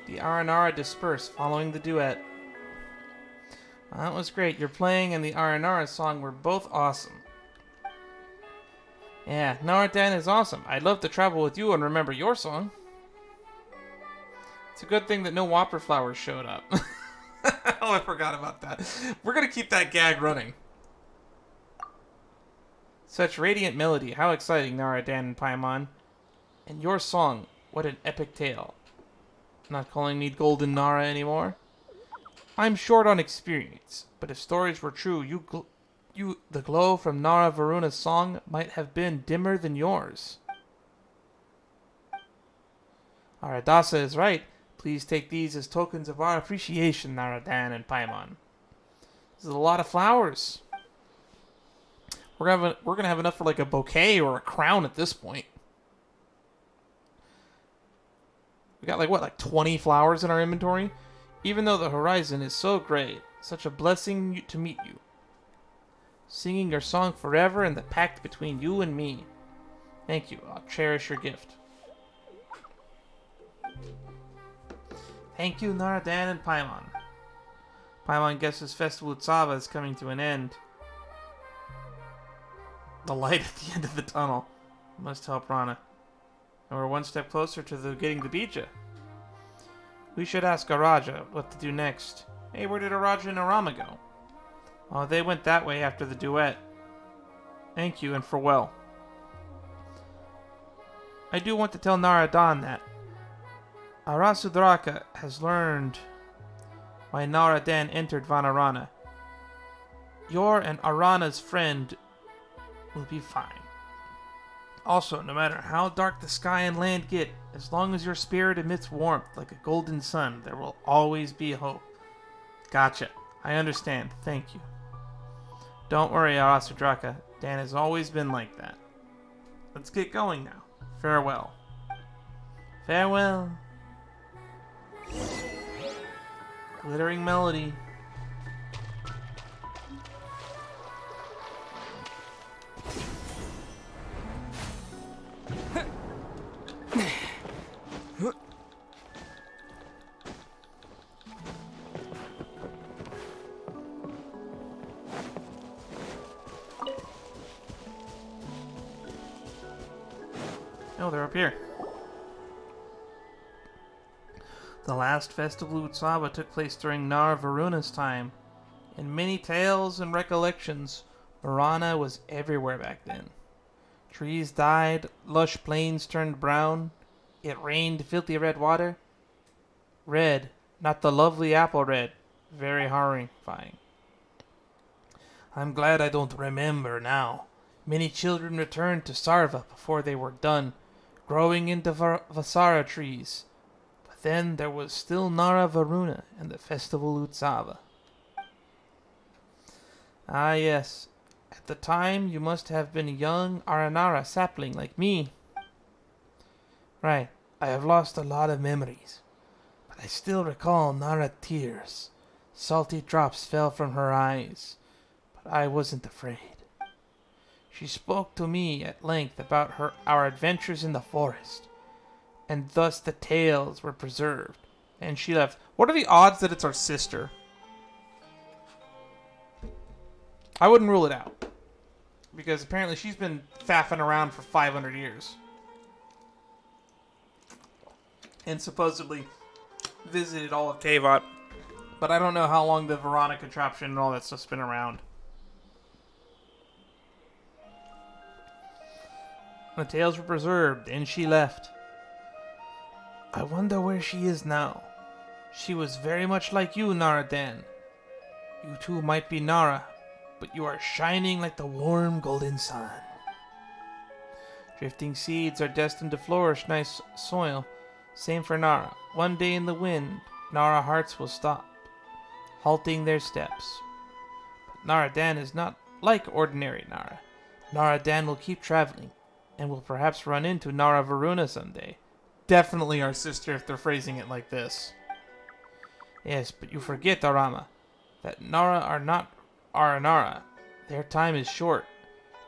The Aranara disperse following the duet. Well, that was great. Your playing and the Aranara song were both awesome. Yeah, Naradan is awesome. I'd love to travel with you and remember your song. It's a good thing that no Whopper flowers showed up. Oh, I forgot about that. We're going to keep that gag running. Such radiant melody. How exciting, Naradan and Paimon. And your song. What an epic tale. Not calling me Golden Nara anymore. I'm short on experience, but if stories were true, the glow from Nara Varuna's song might have been dimmer than yours. Aradasa is right. Please take these as tokens of our appreciation, Naradan and Paimon. This is a lot of flowers. We're gonna have enough for like a bouquet or a crown at this point. We got like 20 flowers in our inventory? Even though the horizon is so great, such a blessing to meet you. Singing your song forever and the pact between you and me. Thank you. I'll cherish your gift. Thank you, Naradan and Paimon. Paimon guesses Festival Utsava is coming to an end. The light at the end of the tunnel must help Rana. And we're one step closer to getting the Bija. We should ask Araja what to do next. Hey, where did Araja and Arama go? Oh, they went that way after the duet. Thank you, and farewell. I do want to tell Naradan that Arasudraka has learned why Naradan entered Vanarana. Your and Arana's friend will be fine. Also, no matter how dark the sky and land get, as long as your spirit emits warmth like a golden sun, there will always be hope. Gotcha. I understand. Thank you. Don't worry, Arasudraka. Dan has always been like that. Let's get going now. Farewell. Farewell. Glittering melody. Oh, they're up here. The last festival Utsava took place during Nar Varuna's time. In many tales and recollections, Rana was everywhere back then. Trees died, lush plains turned brown, it rained filthy red water. Red, not the lovely apple red, very horrifying. I'm glad I don't remember now. Many children returned to Sarva before they were done, growing into Vasara trees. But then there was still Nara Varuna and the festival Utsava. Ah yes, at the time you must have been a young Aranara sapling like me. Right, I have lost a lot of memories, but I still recall Nara tears. Salty drops fell from her eyes, but I wasn't afraid. She spoke to me at length about our adventures in the forest, and thus the tales were preserved. And she left. What are the odds that it's our sister? I wouldn't rule it out, because apparently she's been faffing around for 500 years. And supposedly visited all of Teyvat. But I don't know how long the Verona contraption and all that stuff's been around. The tales were preserved, and she left. I wonder where she is now. She was very much like you, Naradan. You too might be Nara, but you are shining like the warm golden sun. Drifting seeds are destined to flourish nice soil. Same for Nara. One day in the wind, Nara hearts will stop, halting their steps. But Naradan is not like ordinary Nara. Naradan will keep traveling, and will perhaps run into Nara Varuna someday. Definitely our sister if they're phrasing it like this. Yes, but you forget, Arama, that Nara are not Aranara. Their time is short.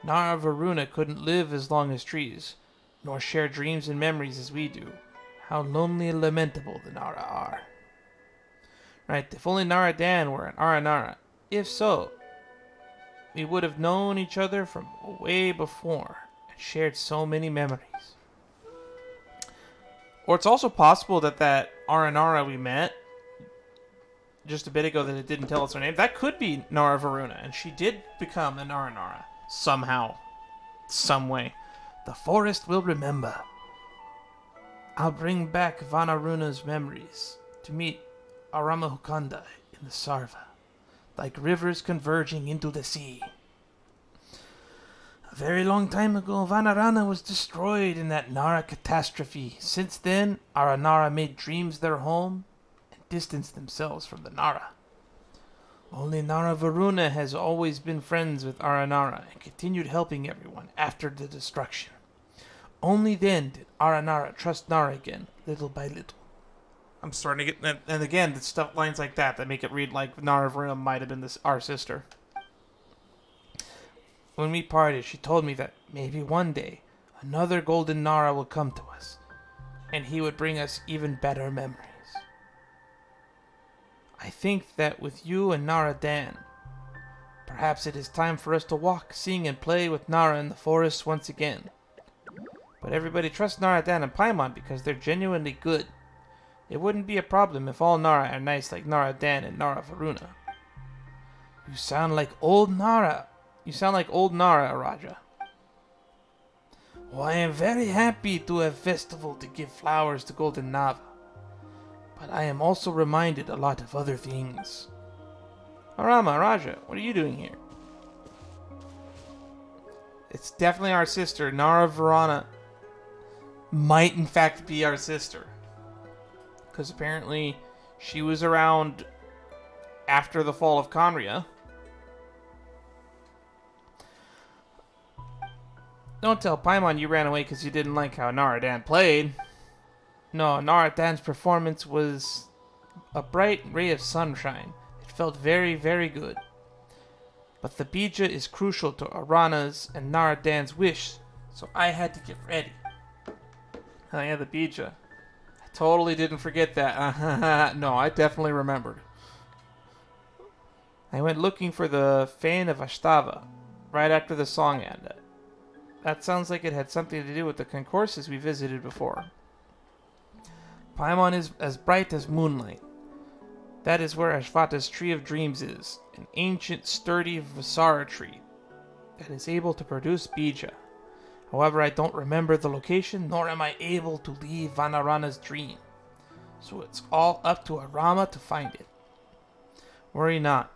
Nara Varuna couldn't live as long as trees, nor share dreams and memories as we do. How lonely and lamentable the Nara are. Right, if only Naradan were an Aranara. If so, we would have known each other from way before and shared so many memories. Or it's also possible that Aranara we met just a bit ago that it didn't tell us her name, that could be Nara Varuna, and she did become an Aranara. Somehow. Some way. The forest will remember. I'll bring back Vanaruna's memories to meet Aramahukanda in the Sarva, like rivers converging into the sea. A very long time ago, Vanarana was destroyed in that Nara catastrophe. Since then, Aranara made dreams their home and distanced themselves from the Nara. Only Nara Varuna has always been friends with Aranara and continued helping everyone after the destruction. Only then did Aranara trust Nara again, little by little. I'm starting to get... And again, the lines like that make it read like Nara Varuna might have been our sister. When we parted, she told me that maybe one day, another golden Nara will come to us, and he would bring us even better memories. I think that with you and Naradan, perhaps it is time for us to walk, sing, and play with Nara in the forest once again. But everybody trusts Naradan and Paimon because they're genuinely good. It wouldn't be a problem if all Nara are nice like Nara Dan and Nara Varuna. You sound like old Nara. You sound like old Nara, Raja. Oh, I am very happy to have festival to give flowers to Golden Nava. But I am also reminded a lot of other things. Arama, Raja, what are you doing here? It's definitely our sister. Nara Varana might in fact be our sister. Because apparently she was around after the fall of Conria. Don't tell Paimon you ran away because you didn't like how Naradan played. No, Naradan's performance was a bright ray of sunshine. It felt very, very good. But the bija is crucial to Arana's and Naradan's wish, so I had to get ready. Oh yeah, the bija. I totally didn't forget that. No, I definitely remembered. I went looking for the Fane of Ashtava right after the song ended. That sounds like it had something to do with the concourses we visited before. Paimon is as bright as moonlight. That is where Ashvata's Tree of Dreams is, an ancient, sturdy Visara tree that is able to produce bija. However, I don't remember the location, nor am I able to leave Vanarana's dream. So it's all up to Arama to find it. Worry not.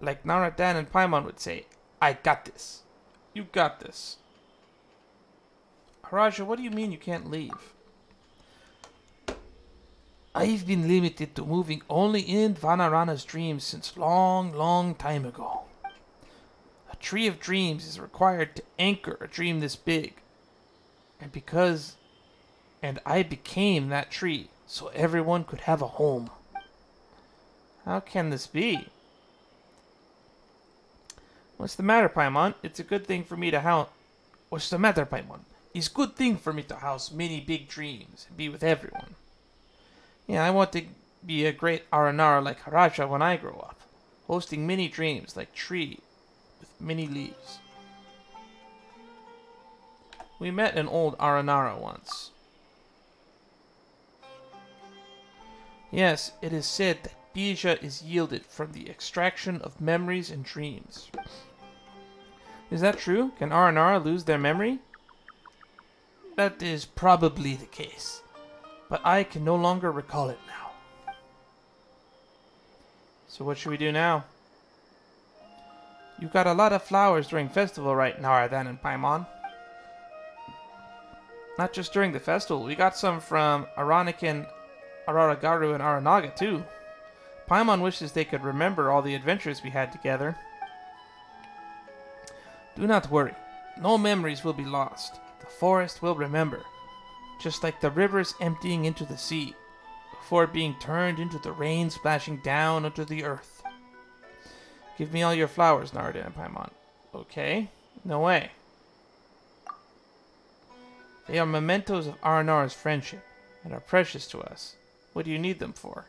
Like Naradan and Paimon would say, I got this. You got this. Raja, what do you mean you can't leave? I've been limited to moving only in Vanarana's dreams since long time ago. A Tree of Dreams is required to anchor a dream this big. And I became that tree, so everyone could have a home. How can this be? What's the matter, Paimon? It's a good thing for me to house... What's the matter, Paimon? It's a good thing for me to house many big dreams and be with everyone. Yeah, I want to be a great Aranara like Haraja when I grow up, hosting many dreams like tree with many leaves. We met an old Aranara once. Yes, it is said that bija is yielded from the extraction of memories and dreams. Is that true? Can Aranara lose their memory? That is probably the case, but I can no longer recall it now. So what should we do now? You got a lot of flowers during festival, right, Naradan and Paimon? Not just during the festival, we got some from Aranaga, Aranaga Group and Aranaga too. Paimon wishes they could remember all the adventures we had together. Do not worry, no memories will be lost. The forest will remember, just like the rivers emptying into the sea, before being turned into the rain splashing down onto the earth. Give me all your flowers, Naradan and Paimon. Okay, no way. They are mementos of Aranara's friendship, and are precious to us. What do you need them for?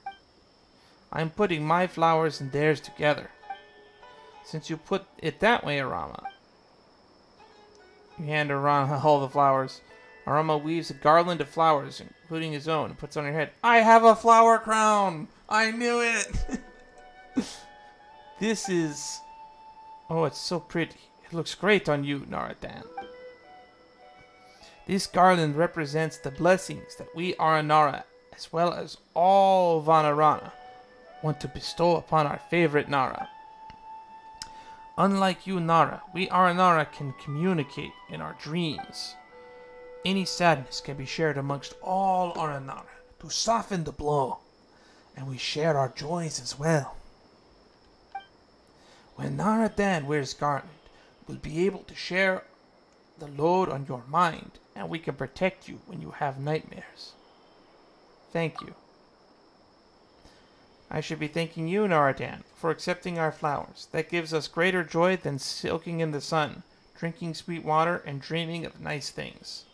I'm putting my flowers and theirs together. Since you put it that way, Arama. You hand Arama all the flowers. Arama weaves a garland of flowers, including his own, and puts on her head. I have a flower crown! I knew it! This is... Oh, it's so pretty. It looks great on you, Naradan. This garland represents the blessings that we Aranara, as well as all Vanarana, want to bestow upon our favorite Nara. Unlike you, Nara, we Aranara can communicate in our dreams. Any sadness can be shared amongst all Aranara to soften the blow, and we share our joys as well. When Naradan wears garland, we'll be able to share the load on your mind, and we can protect you when you have nightmares. Thank you. I should be thanking you, Naradan, for accepting our flowers. That gives us greater joy than soaking in the sun, drinking sweet water, and dreaming of nice things.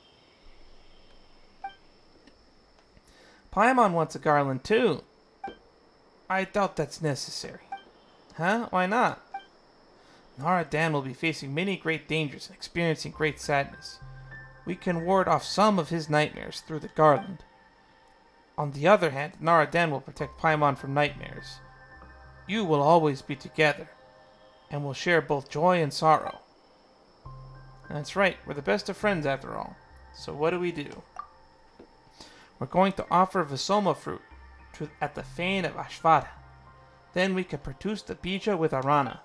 Paimon wants a garland too. I doubt that's necessary. Huh? Why not? Naradan will be facing many great dangers and experiencing great sadness. We can ward off some of his nightmares through the garland. On the other hand, Naradan will protect Paimon from nightmares. You will always be together, and will share both joy and sorrow. That's right, we're the best of friends after all. So what do? We're going to offer Visoma fruit at the fane of Ashvada. Then we can produce the bija with Arana.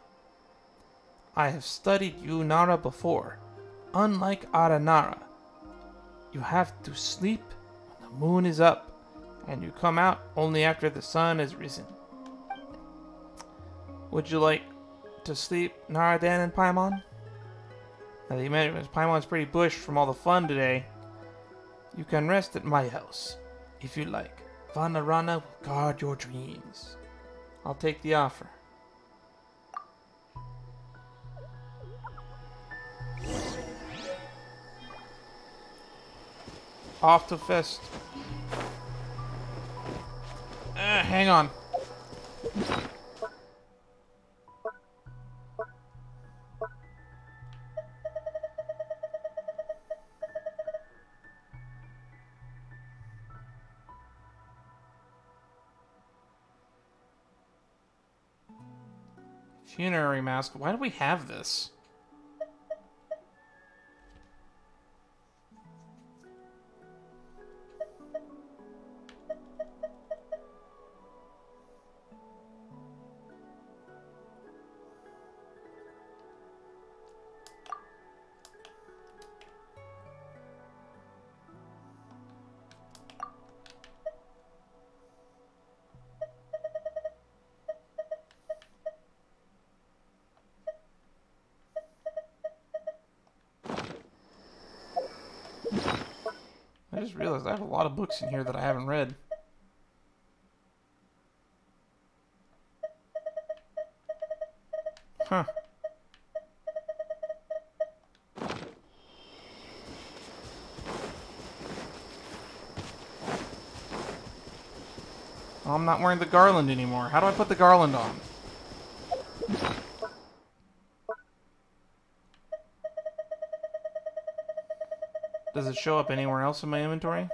I have studied you, Nara, before. Unlike Aranara, you have to sleep when the moon is up, and you come out only after the sun has risen. Would you like to sleep, Naradan and Paimon? Now that you mentioned Paimon's pretty bushed from all the fun today, you can rest at my house, if you like. Rana will guard your dreams. I'll take the offer. Off to Fest. Hang on. Funerary mask. Why do we have this? I just realized I have a lot of books in here that I haven't read. Huh. Oh, I'm not wearing the garland anymore. How do I put the garland on? Does it show up anywhere else in my inventory?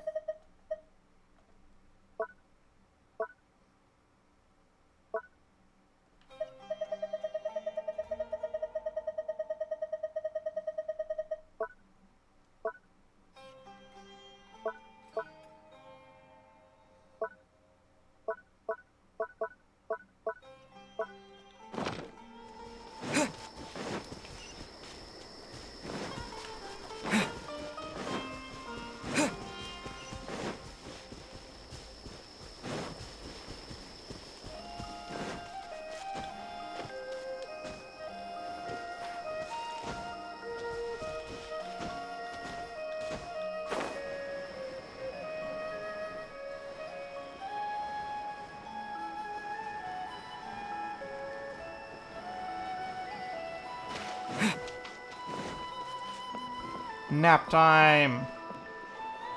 Nap time!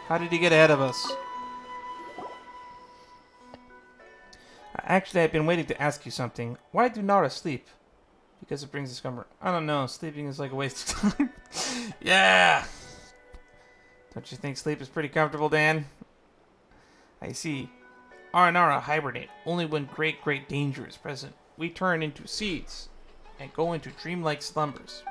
How did he get ahead of us? Actually, I've been waiting to ask you something. Why do Nara sleep? Because it brings discomfort. I don't know. Sleeping is like a waste of time. Yeah! Don't you think sleep is pretty comfortable, Dan? I see. Aranara hibernate only when great danger is present. We turn into seeds and go into dreamlike slumbers.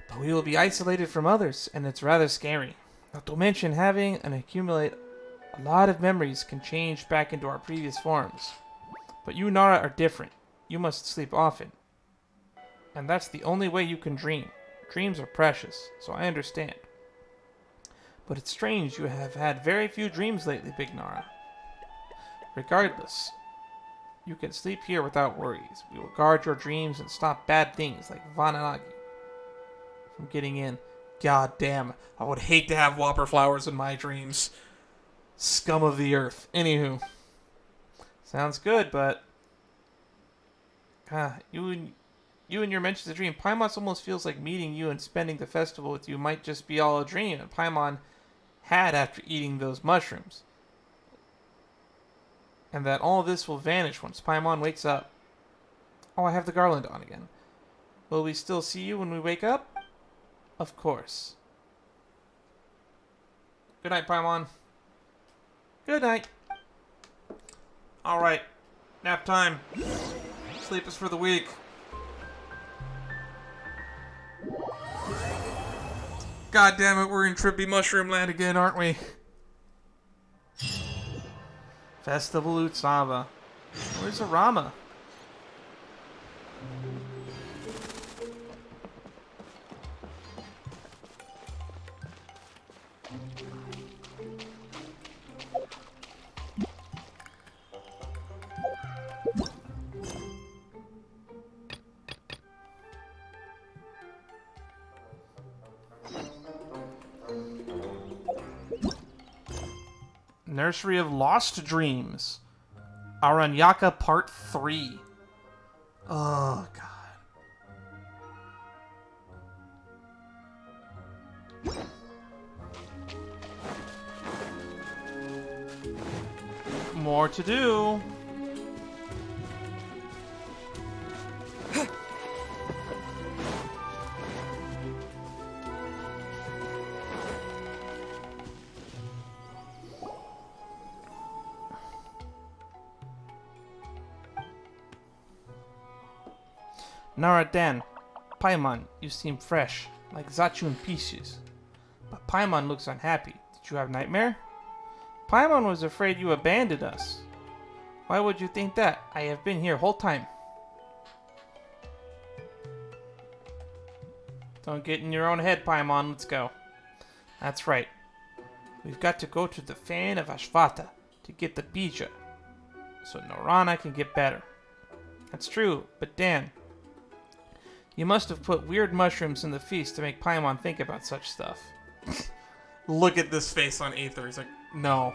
But we will be isolated from others, and it's rather scary. Not to mention having and accumulate a lot of memories can change back into our previous forms. But you, Nara, are different. You must sleep often. And that's the only way you can dream. Dreams are precious, so I understand. But it's strange you have had very few dreams lately, Big Nara. Regardless, you can sleep here without worries. We will guard your dreams and stop bad things like Vananagi from getting in. God damn, I would hate to have whopper flowers in my dreams. Scum of the earth. Anywho. Sounds good, but... you and your mentions of dream. Paimon almost feels like meeting you and spending the festival with you might just be all a dream that Paimon had after eating those mushrooms. And that all this will vanish once Paimon wakes up. Oh, I have the garland on again. Will we still see you when we wake up? Of course. Good night, Paimon. Good night. Alright. Nap time. Sleep is for the weak. God damn it, we're in Trippy Mushroom Land again, aren't we? Festival Utsava. Where's Arama? Nursery of Lost Dreams. Aranyaka Part 3. Oh, God. More to do. Naradan, Paimon, you seem fresh, like Zachu in pieces. But Paimon looks unhappy. Did you have nightmare? Paimon was afraid you abandoned us. Why would you think that? I have been here whole time. Don't get in your own head, Paimon. Let's go. That's right. We've got to go to the fan of Ashvata to get the bija, so Norana can get better. That's true, but Dan, you must have put weird mushrooms in the feast to make Paimon think about such stuff. Look at this face on Aether. He's like, no.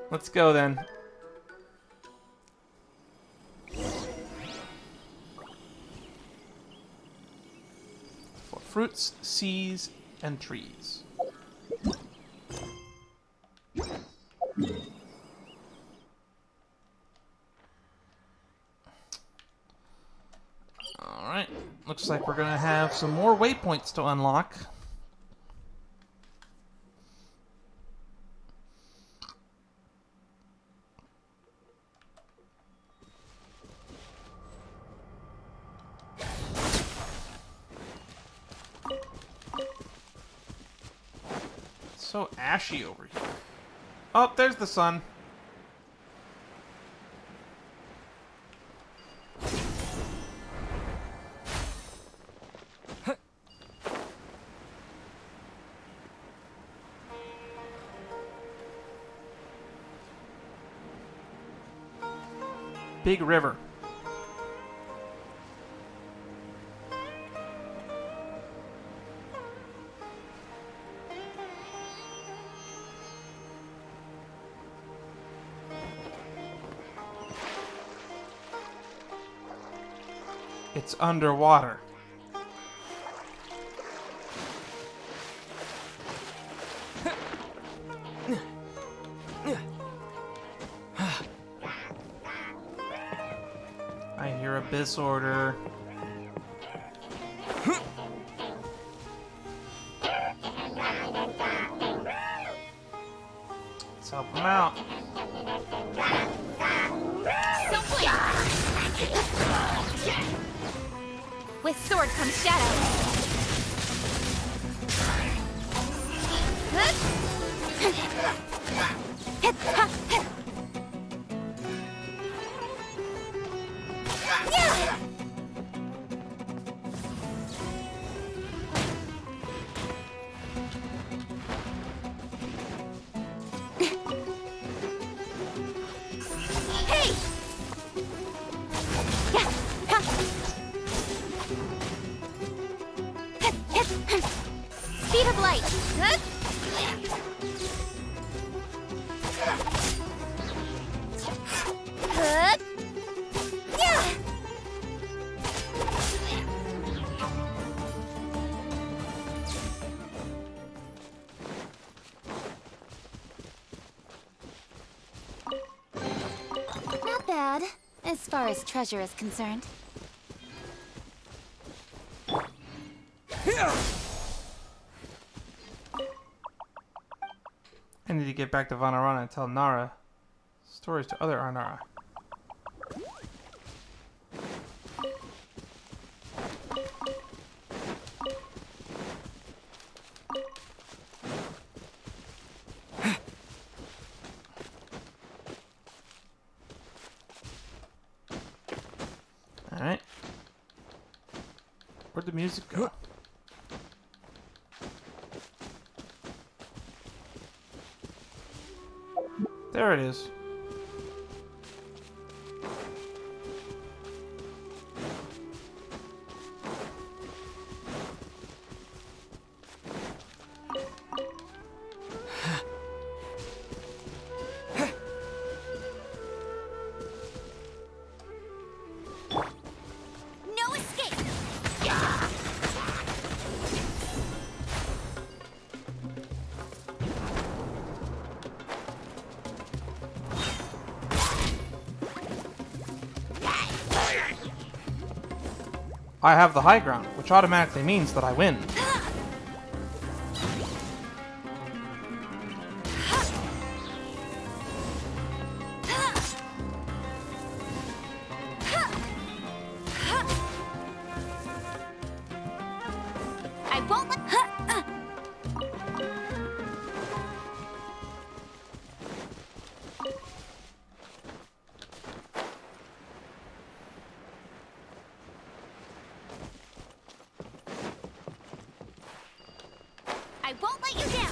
Let's go then. For fruits, seas, and trees. Alright, looks like we're going to have some more waypoints to unlock. It's so ashy over here. Oh, there's the sun. Big river. It's underwater. I hear Abyss Order. Let's help him out. With sword comes shadow. Speed of light. Not bad, as far as treasure is concerned. I need to get back to Vanarana and tell Nara stories to other Aranara. Alright. Where'd the music go? There it is. No escape. I have the high ground, which automatically means that I win. I won't let. I won't let you down.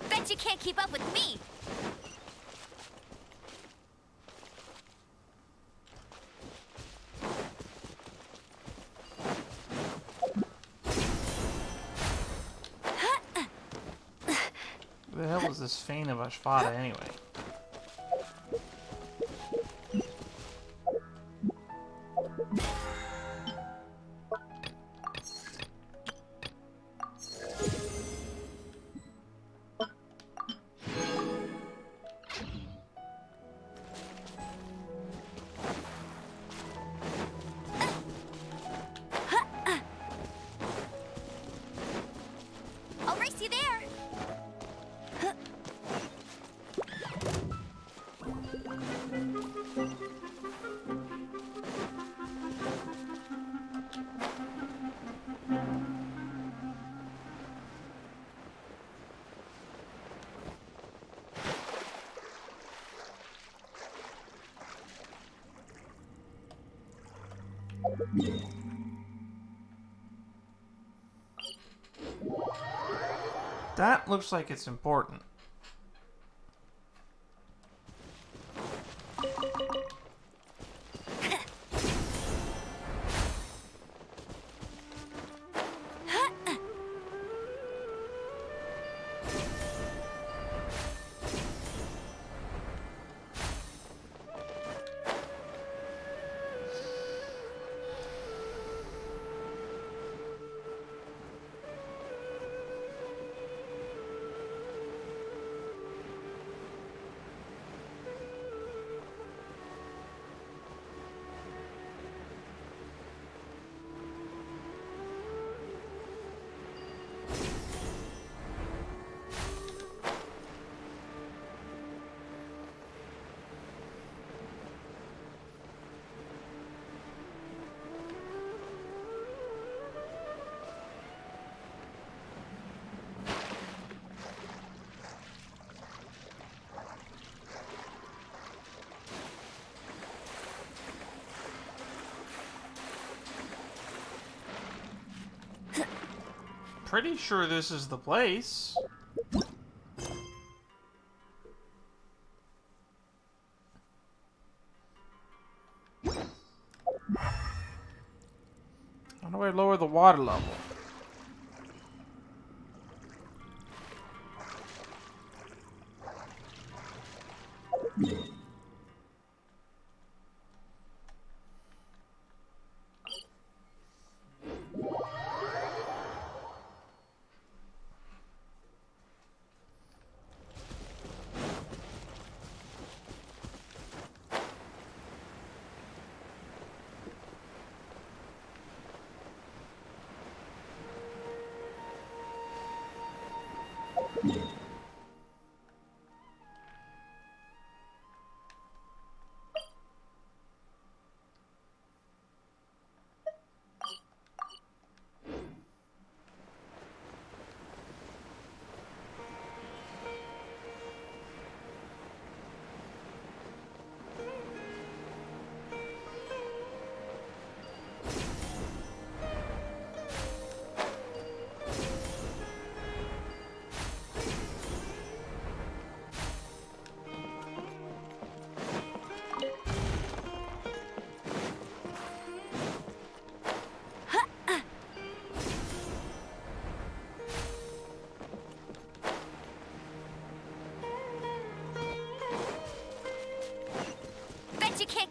Bet you can't keep up with me. Who the hell was this Fane of Ashvada anyway? I'll race you there. That looks like it's important. Pretty sure this is the place. How do I lower the water level?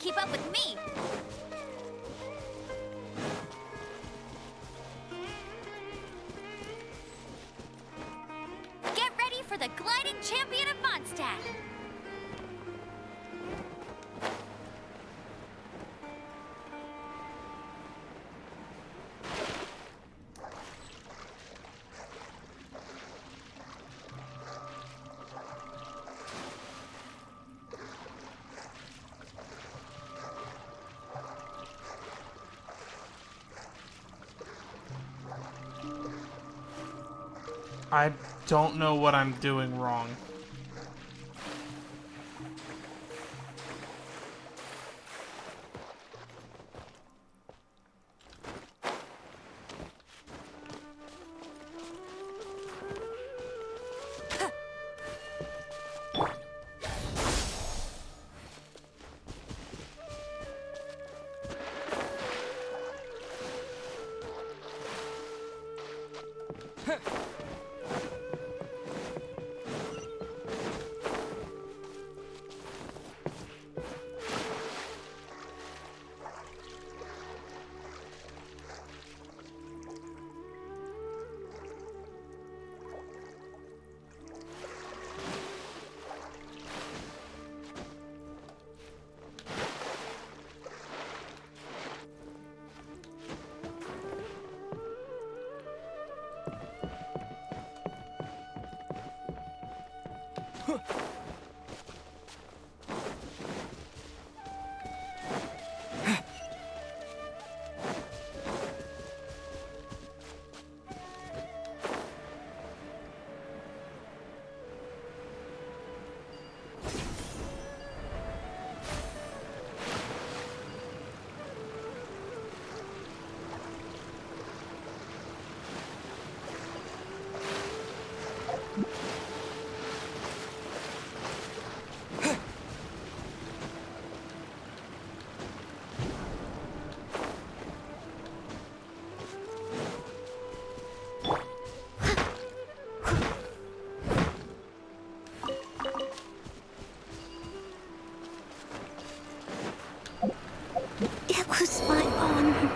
keep up with me. Get ready for the gliding champion of Mondstadt. I don't know what I'm doing wrong.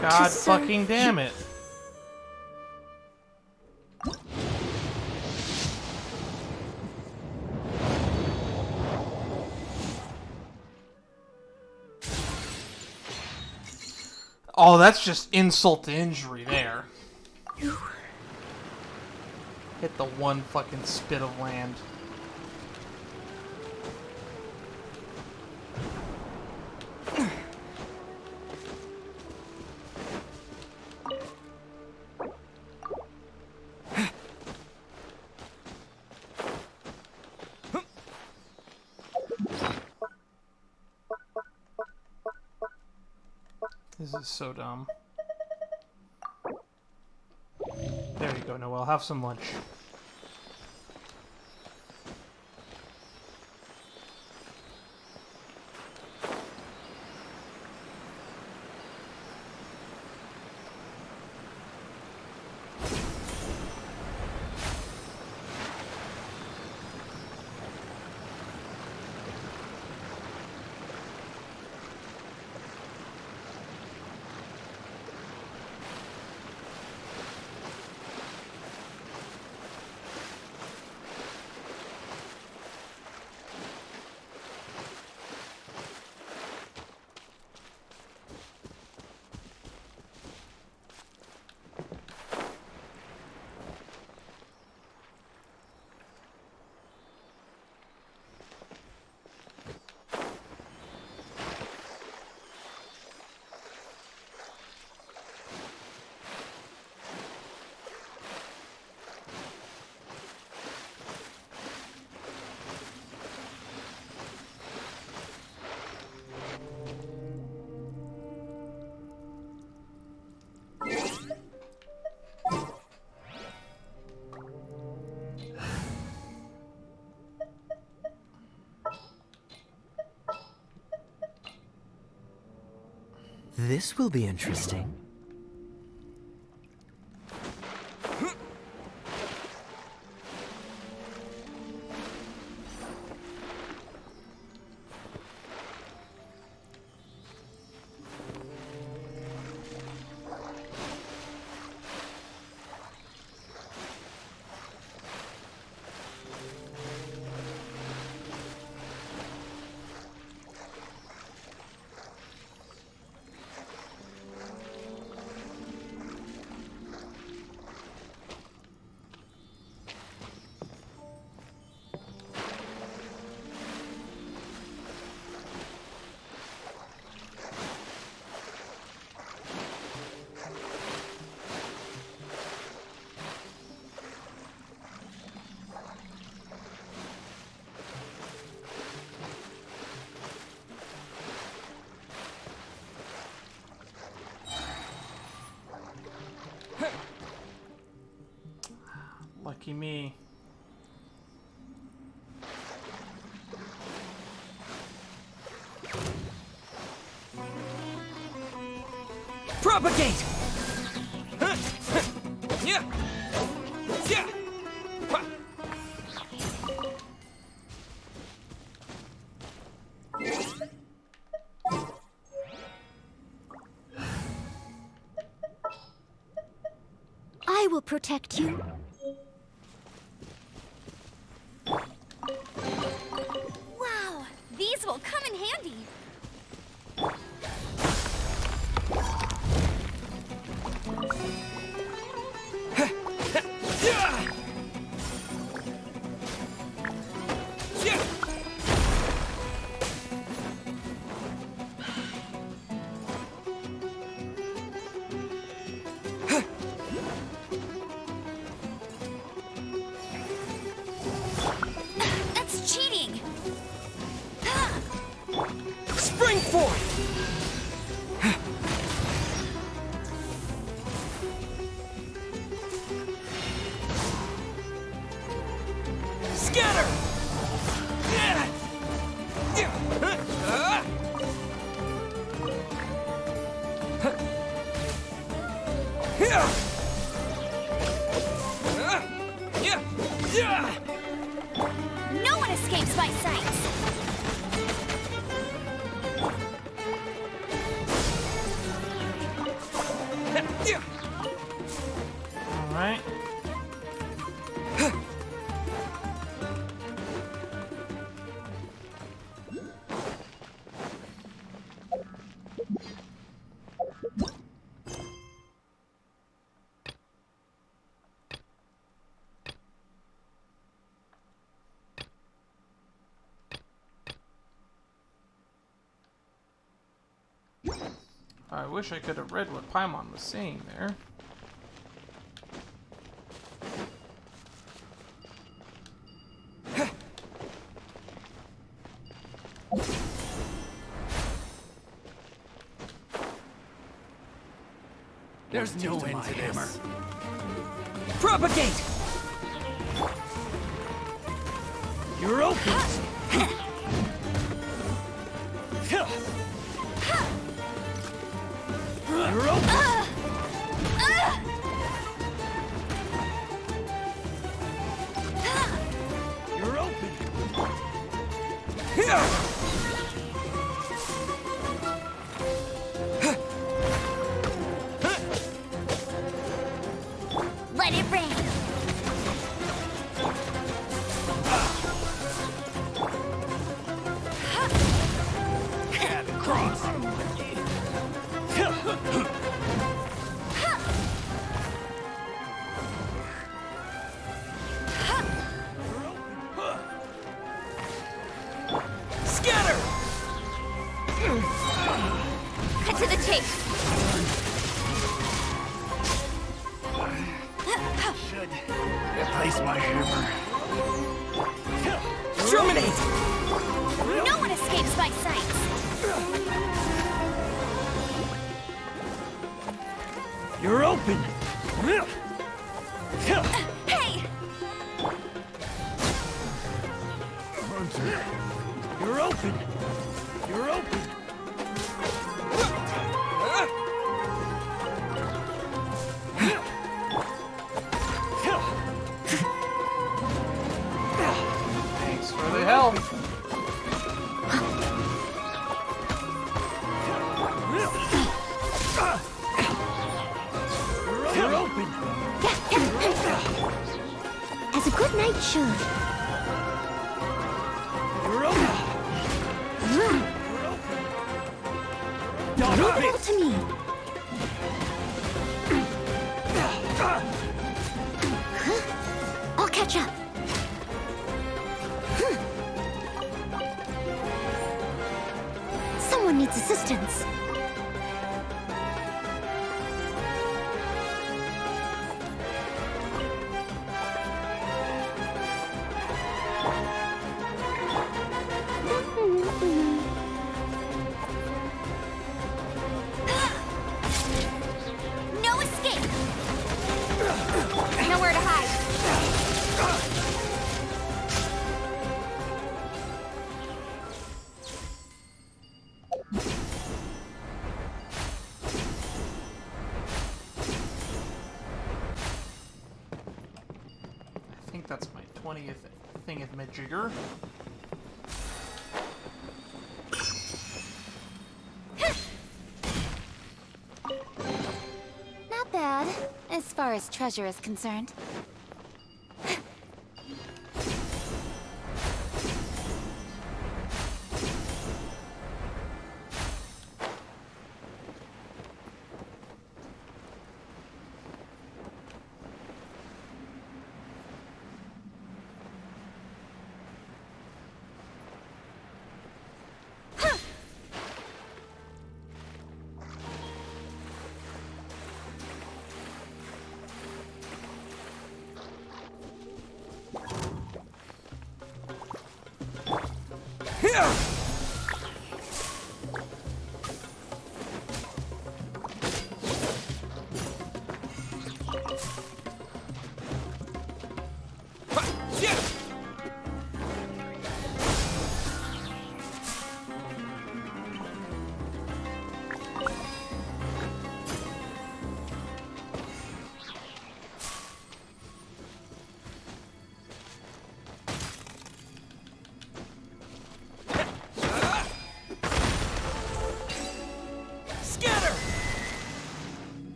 God fucking damn it. Oh, that's just insult to injury there. Hit the one fucking spit of land. This is so dumb. There you go, Noelle. Have some lunch. This will be interesting. Lucky me. Propagate! Yeah! Yeah! I will protect you. Wow, these will come in handy. That's cheating. Spring forth! Scatter! No one escapes my sights. Alright. I wish I could have read what Paimon was saying there. There's no end to this. Propagate! You're open! You're open! You're open! Let it rain. Cross! Scatter! Cut to the chase. Should replace my hammer. Terminate! No one escapes my sights. You're open! Hey! Hunter! You're open! You're open! Thanks for the help. You're open! As a good knight should. You're open! Leave it all to me. I'll catch up. Someone needs assistance. No escape. Nowhere to hide. 20th thing at Majigger. Not bad, as far as treasure is concerned.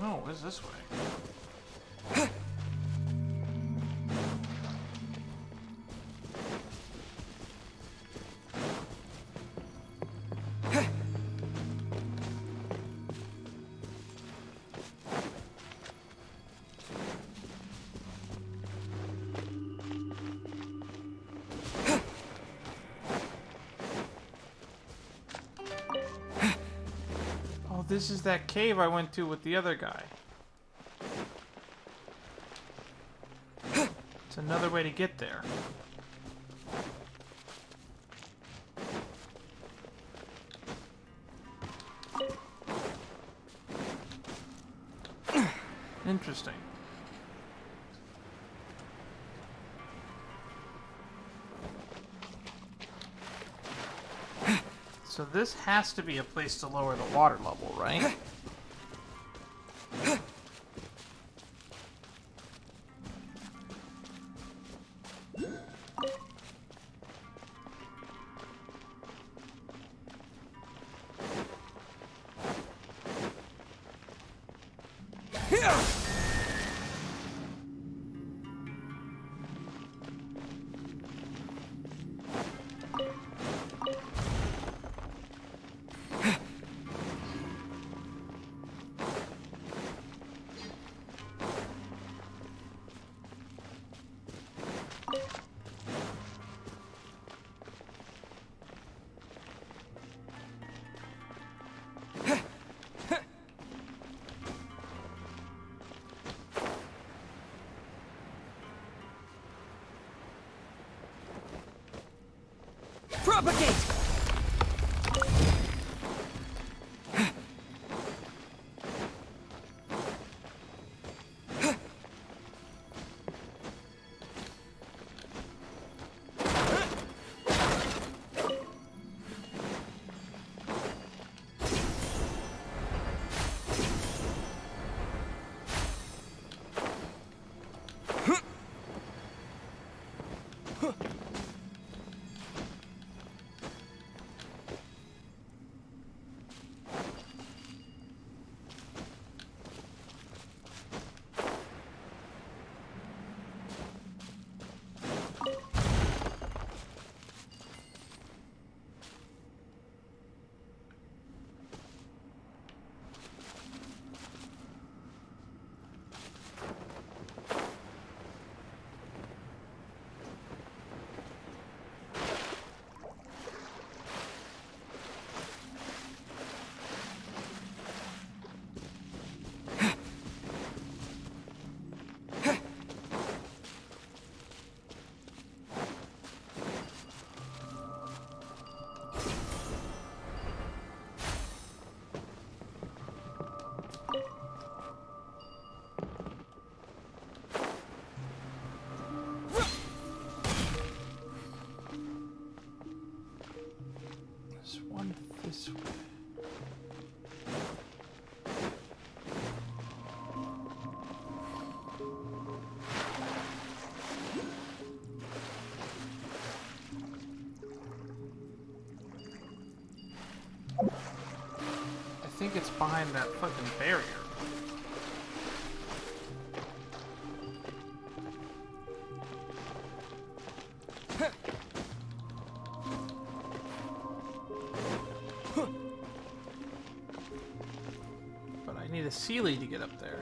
Oh, what is this way? Oh, this is that cave I went to with the other guy. It's another way to get there. Interesting. So this has to be a place to lower the water level, right? Propagate! There's one this way. I think it's behind that fucking barrier. But I need a Sealy to get up there.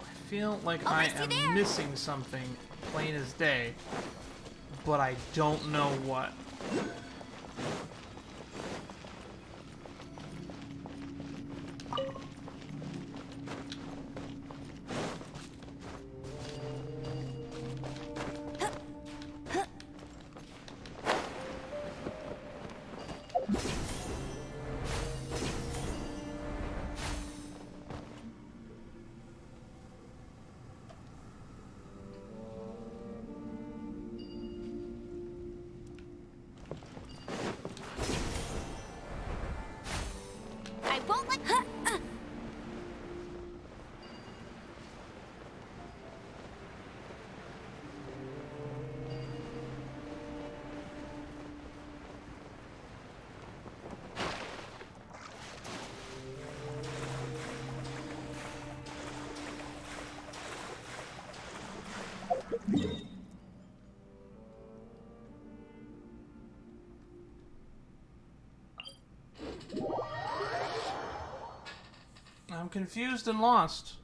I feel like I am missing something, plain as day, but I don't know what. I'm confused and lost.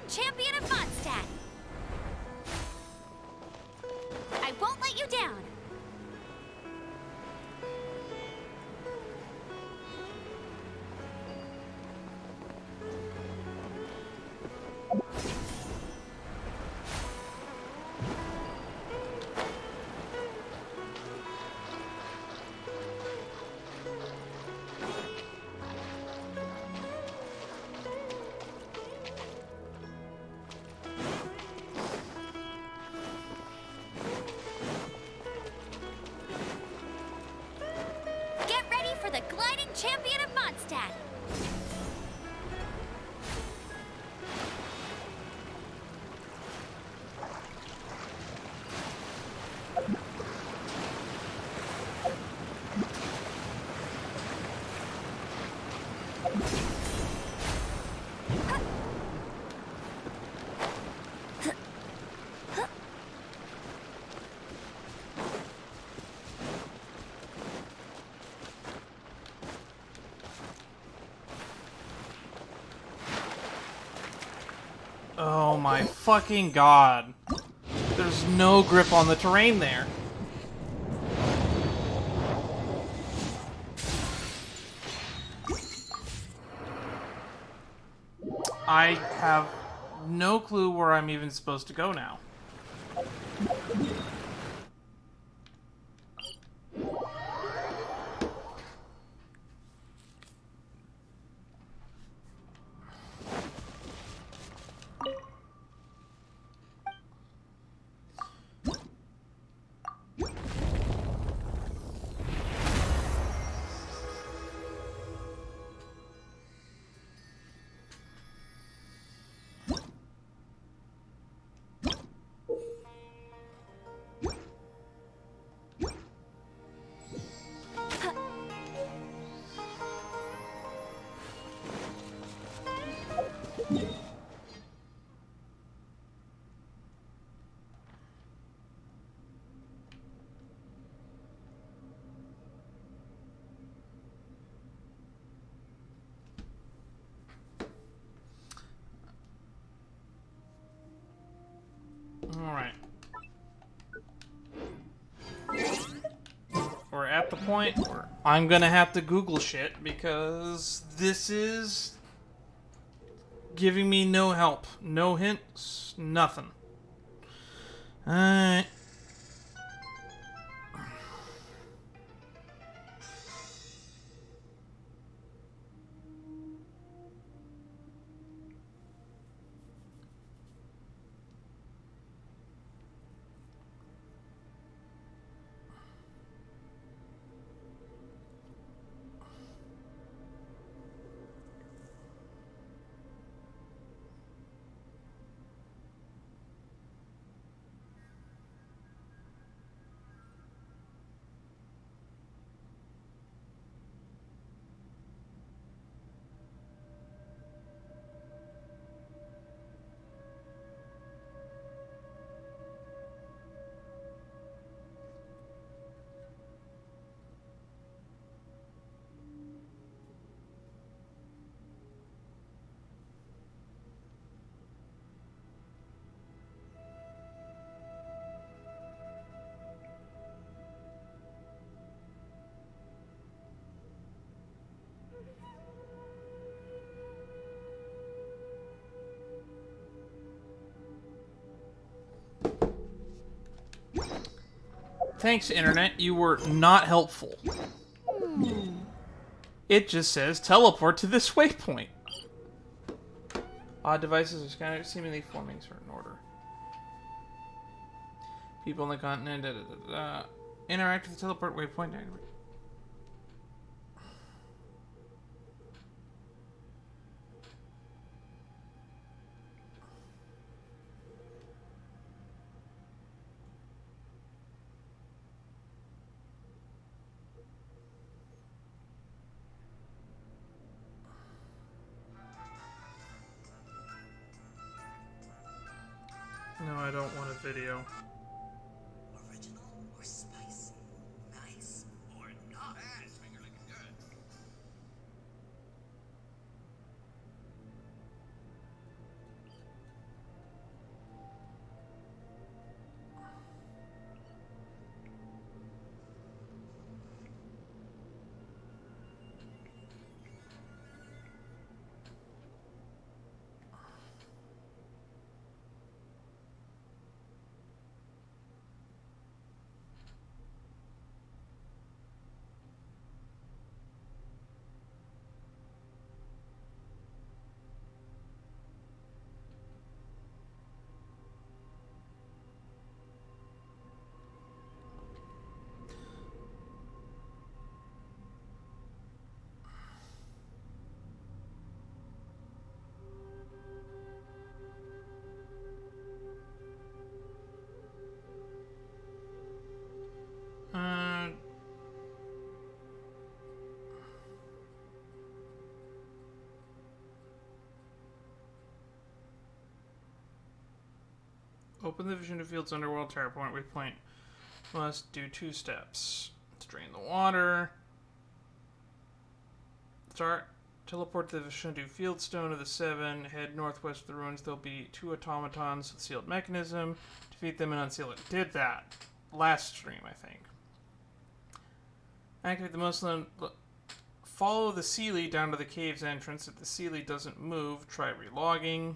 Champion of Mondstadt! I won't let you down! Oh my fucking god. There's no grip on the terrain there. I have no clue where I'm even supposed to go now. Alright. We're at the point where I'm gonna have to Google shit because this is giving me no help. No hints, nothing. Alright. Thanks, Internet. You were not helpful. It just says teleport to this waypoint. Odd devices are kind of seemingly forming certain order. People on the continent. Interact with the teleport waypoint. No, I don't want a video. Original or spicy? Nice or not? That's finger looking good. Open the Vissudha Field's underworld tower point. Waypoint must do 2 steps. To drain the water. Start Teleport to the Vissudha Field Stone of the Seven. Head northwest of the ruins. There'll be 2 automatons with sealed mechanism. Defeat them and unseal it. Did that last stream, I think. Activate the Muslim. Follow the Sealy down to the cave's entrance. If the Sealy doesn't move, try relogging.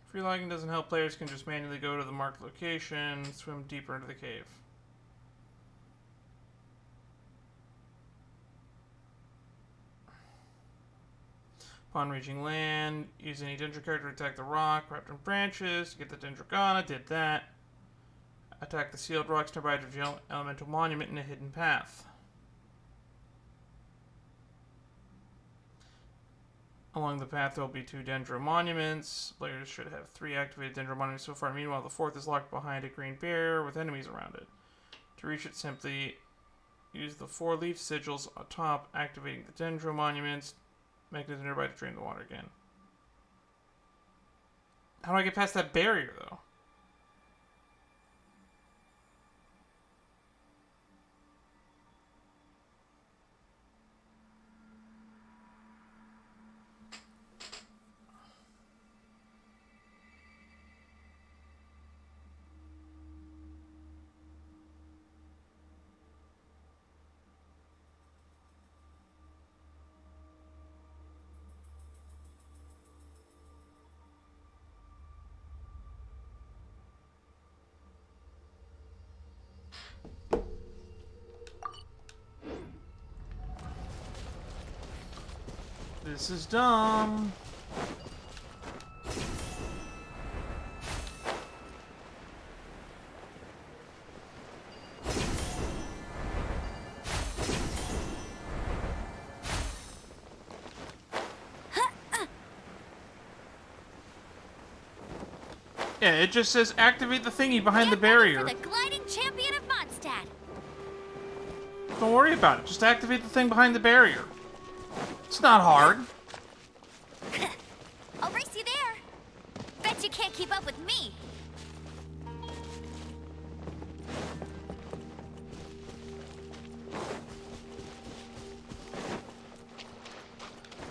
If relogging doesn't help, players can just manually go to the marked location, swim deeper into the cave. Upon reaching land, use any Dendro character to attack the rock wrapped in branches to get the Dendrogana. Did that. Attack the sealed rocks nearby to reveal elemental monument in a hidden path. Along the path, there will be 2 Dendro monuments. Players should have 3 activated Dendro monuments so far. Meanwhile, the 4th is locked behind a green barrier with enemies around it. To reach it, simply use the 4-leaf sigils atop, activating the Dendro monuments. Make it nearby to drain the water again. How do I get past that barrier, though? This is dumb. Yeah, it just says activate the thingy behind the barrier. For the gliding champion of Mondstadt. Don't worry about it. Just activate the thing behind the barrier. It's not hard. I'll race you there. Bet you can't keep up with me.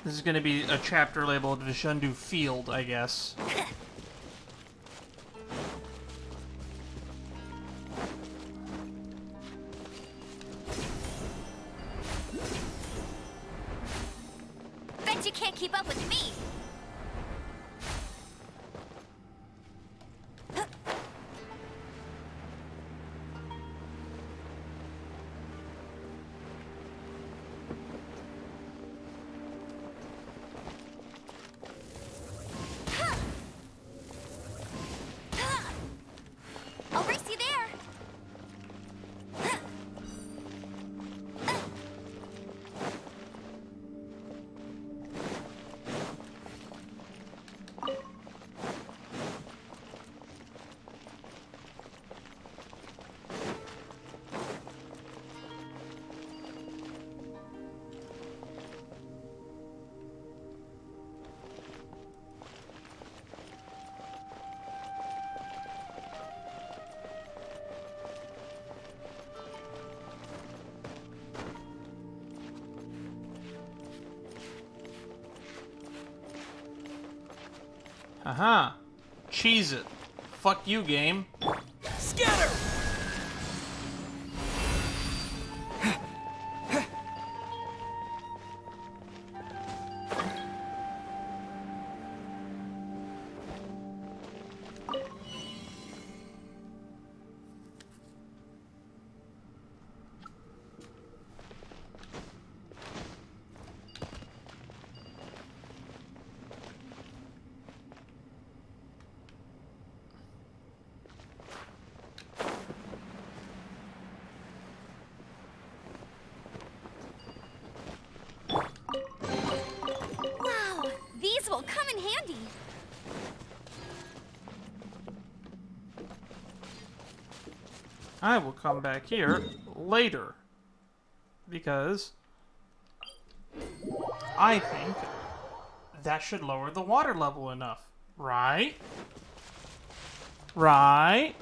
This is going to be a chapter labeled Vissudha Field, I guess. Bet you can't keep up with me. I'll race you there. Aha. Cheese it. Fuck you, game. Scatter! Wow, these will come in handy. I will come back here later. Because I think that should lower the water level enough. Right? Right?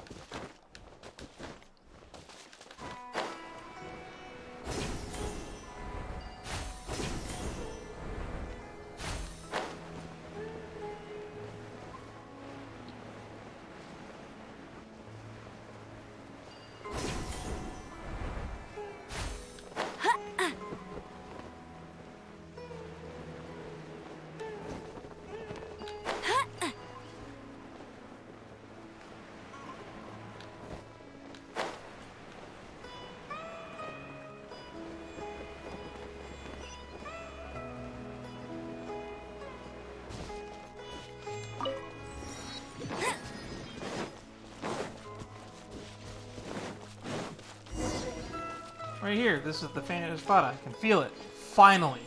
Right here. This is the Fan Ashvada. I can feel it. Finally.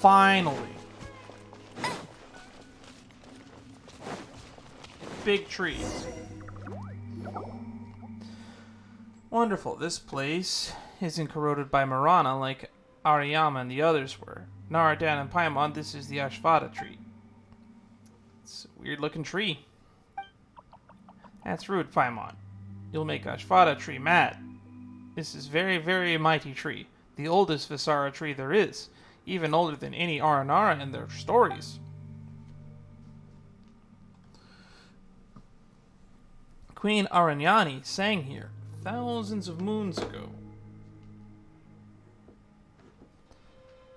Finally. Big trees. Wonderful. This place isn't corroded by Marana like Ariyama and the others were. Naradan and Paimon, this is the Ashvada tree. It's a weird looking tree. That's rude, Paimon. You'll make Ashvada tree mad. This is very, very mighty tree. The oldest Vissara tree there is. Even older than any Aranara in their stories. Queen Aranyani sang here thousands of moons ago.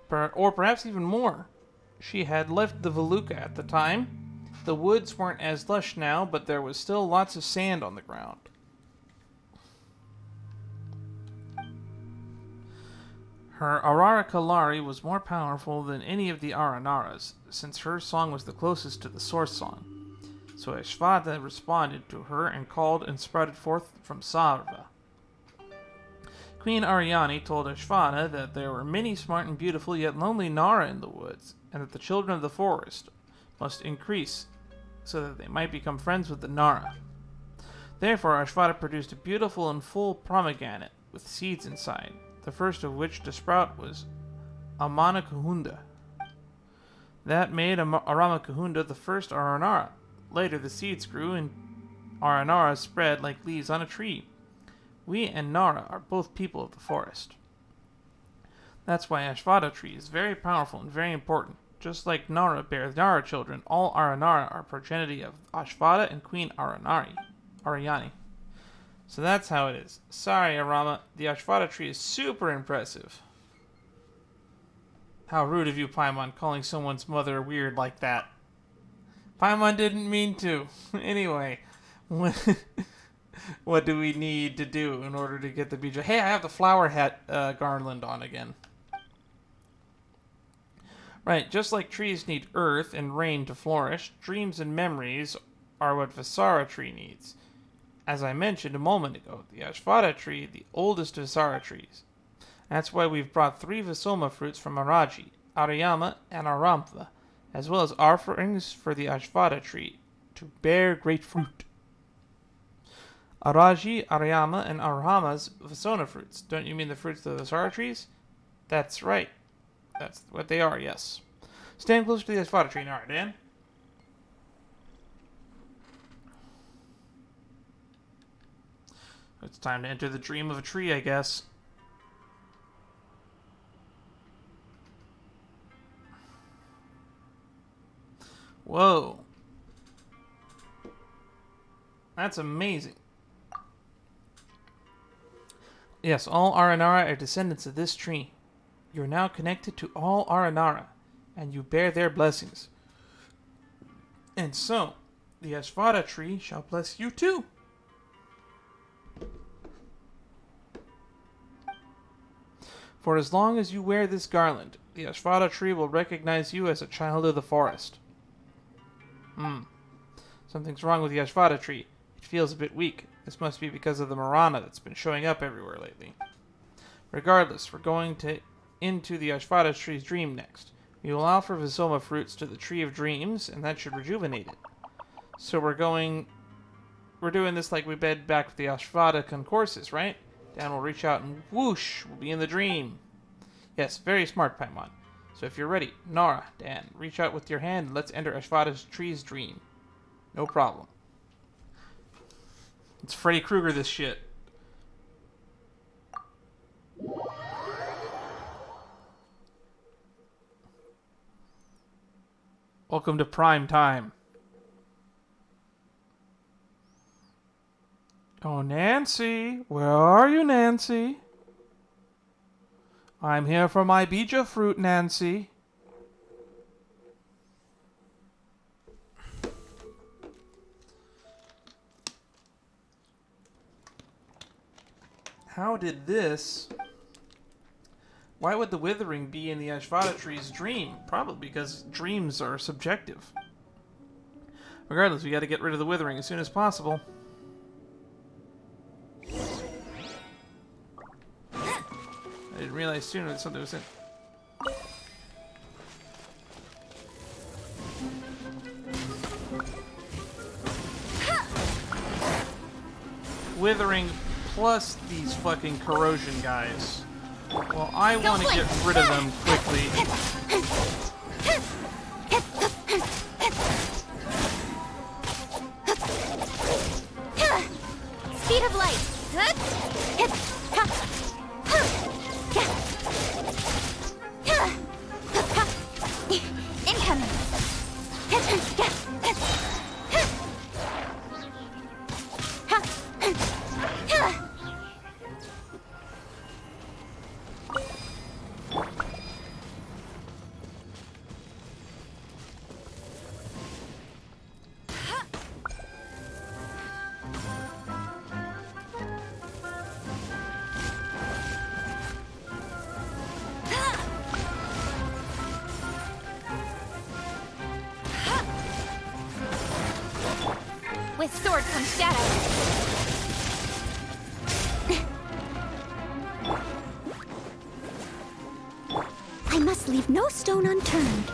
Or perhaps even more. She had left the Veluca at the time. The woods weren't as lush now, but there was still lots of sand on the ground. Her Arara Kalari was more powerful than any of the Aranaras, since her song was the closest to the source song. So Ashvada responded to her and called and sprouted forth from Sarva. Queen Ariani told Ashvada that there were many smart and beautiful yet lonely Nara in the woods, and that the children of the forest must increase so that they might become friends with the Nara. Therefore Ashvada produced a beautiful and full pomegranate with seeds inside, the first of which to sprout was Amana Kahunda. That made Arama Kahunda the first Aranara. Later the seeds grew and Aranara spread like leaves on a tree. We and Nara are both people of the forest. That's why Ashvada tree is very powerful and very important. Just like Nara bears Nara children, all Aranara are progeny of Ashvada and Queen Ariani. So that's how it is. Sorry, Arama, the Ashvada tree is super impressive. How rude of you, Paimon, calling someone's mother weird like that. Paimon didn't mean to. Anyway, what do we need to do in order to get the bija? Hey, I have the flower hat garland on again. Right, just like trees need earth and rain to flourish, dreams and memories are what Vissara tree needs. As I mentioned a moment ago, the Ashvada tree, the oldest Vissara trees. That's why we've brought 3 Visoma fruits from Araji, Ariyama, and Aramtha, as well as offerings for the Ashvada tree to bear great fruit. Araji, Ariyama, and Arama's Visona fruits. Don't you mean the fruits of the Vissara trees? That's right. That's what they are, yes. Stand closer to the Ashvada tree now, Dan. It's time to enter the dream of a tree, I guess. Whoa. That's amazing. Yes, all Aranara are descendants of this tree. You are now connected to all Aranara, and you bear their blessings. And so, the Ashvada tree shall bless you too. For as long as you wear this garland, the Ashvada tree will recognize you as a child of the forest. Something's wrong with the Ashvada tree. It feels a bit weak. This must be because of the Marana that's been showing up everywhere lately. Regardless, we're going into the Ashvada tree's dream next. We will offer Visoma fruits to the Tree of Dreams, and that should rejuvenate it. So we're doing this like we bed back with the Ashvada concourses, right? Dan will reach out and whoosh, we'll be in the dream. Yes, very smart, Paimon. So if you're ready, Nara, Dan, reach out with your hand and let's enter Ashvada's tree's dream. No problem. It's Freddy Krueger, this shit. Welcome to prime time. Oh, Nancy. Where are you, Nancy? I'm here for my bija fruit, Nancy. How did this... Why would the withering be in the Ashvada tree's dream? Probably because dreams are subjective. Regardless, we gotta get rid of the withering as soon as possible. realize sooner that something was in. Withering plus these fucking corrosion guys. Well, I want to get rid of them quickly. Speed of light. Incoming. With sword comes shadow. I must leave no stone unturned.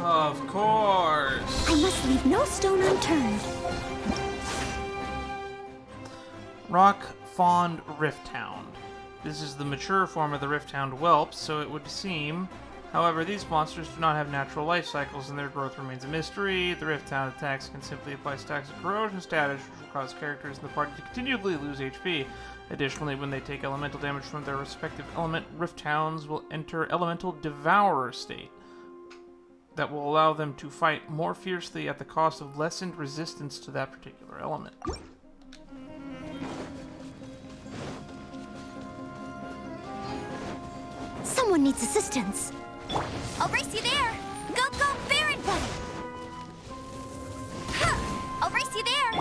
Of course. I must leave no stone unturned. Rock Fawned Rifthound. This is the mature form of the Rifthound whelp, so it would seem. However, these monsters do not have natural life cycles and their growth remains a mystery. The Rifthound attacks can simply apply stacks of corrosion status, which will cause characters in the party to continually lose HP. Additionally, when they take elemental damage from their respective element, Rifthounds will enter Elemental Devourer state. That will allow them to fight more fiercely at the cost of lessened resistance to that particular element. Someone needs assistance. I'll race you there. Go, go, Baron Buddy. I'll race you there.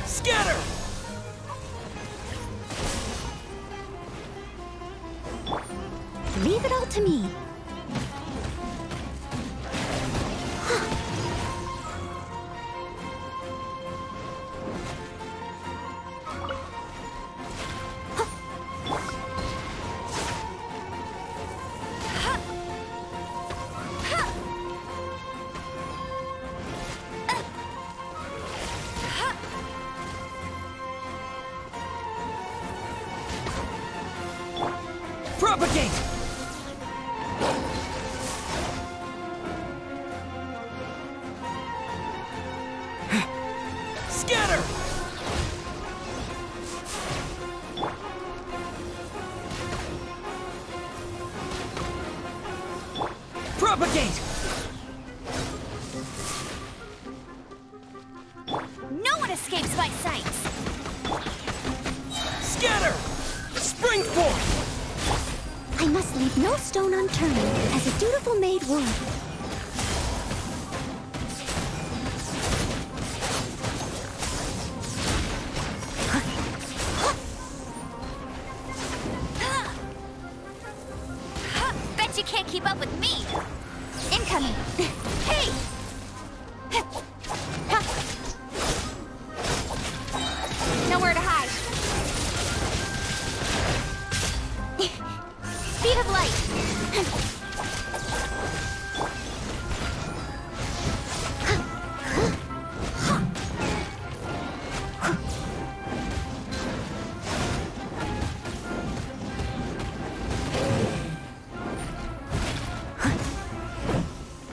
Scatter! Leave it all to me. Propagate! Scatter! Propagate! No one escapes my sight. Scatter! Spring forth! I must leave no stone unturned, as a dutiful maid would. Bet you can't keep up with me. Incoming. Hey! Speed of light!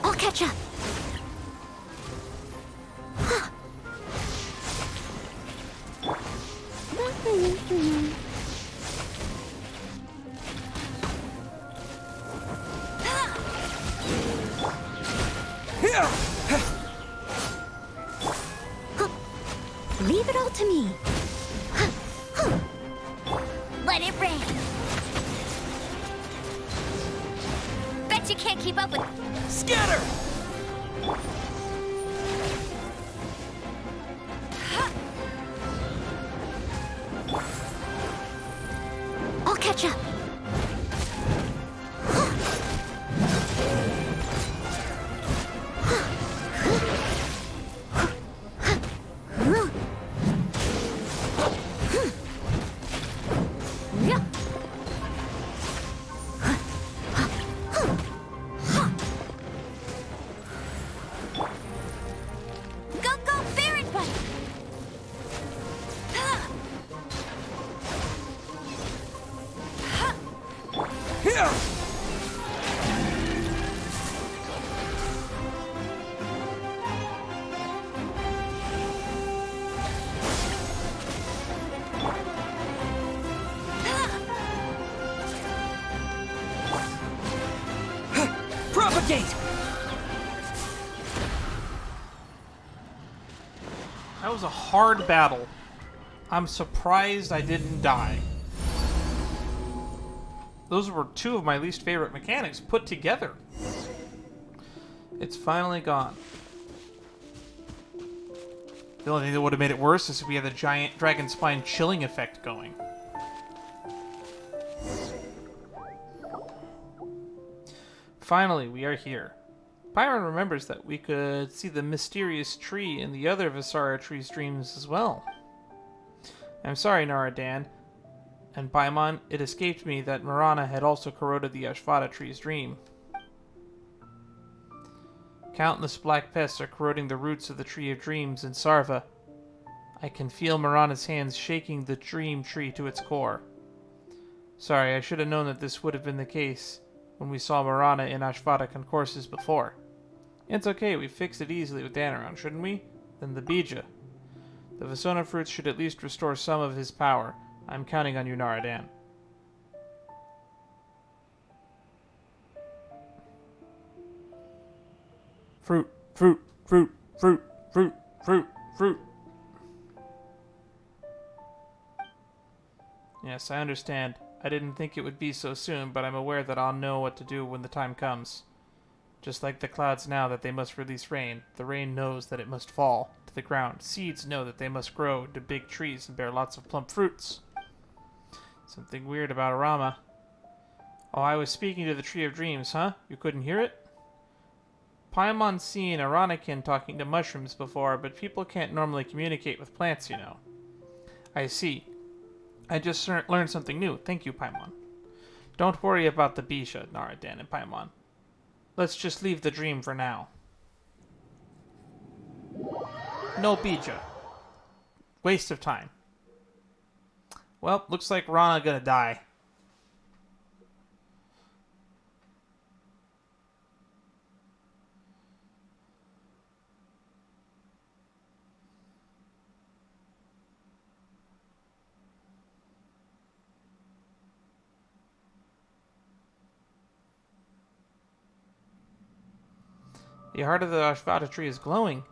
I'll catch up. Leave it all to me. Let it rain. Bet you can't keep up with... Scatter! I'll catch up. Propagate! That was a hard battle. I'm surprised I didn't die. Those were two of my least favorite mechanics put together. It's finally gone. The only thing that would have made it worse is if we had the giant dragon spine chilling effect going. Finally, we are here. Byron remembers that we could see the mysterious tree in the other Vissara tree's dreams as well. I'm sorry, Naradan and Paimon, it escaped me that Marana had also corroded the Ashvata tree's dream. Countless black pests are corroding the roots of the Tree of Dreams in Sarva. I can feel Marana's hands shaking the dream tree to its core. Sorry, I should have known that this would have been the case when we saw Marana in Ashvata concourses before. It's okay, we fixed it easily with Danaron, shouldn't we? Then the Bija. The Visona fruits should at least restore some of his power. I'm counting on you, Naradan. Fruit, fruit, fruit, fruit, fruit, fruit, fruit. Yes, I understand. I didn't think it would be so soon, but I'm aware that I'll know what to do when the time comes. Just like the clouds now that they must release rain, the rain knows that it must fall to the ground. Seeds know that they must grow to big trees and bear lots of plump fruits. Something weird about Arama. Oh, I was speaking to the Tree of Dreams, huh? You couldn't hear it? Paimon's seen Aranakin talking to mushrooms before, but people can't normally communicate with plants, you know. I see. I just learned something new. Thank you, Paimon. Don't worry about the Bisha, Naradan and Paimon. Let's just leave the dream for now. No Bija. Waste of time. Well, looks like Rana gonna die. The heart of the Ashvata tree is glowing.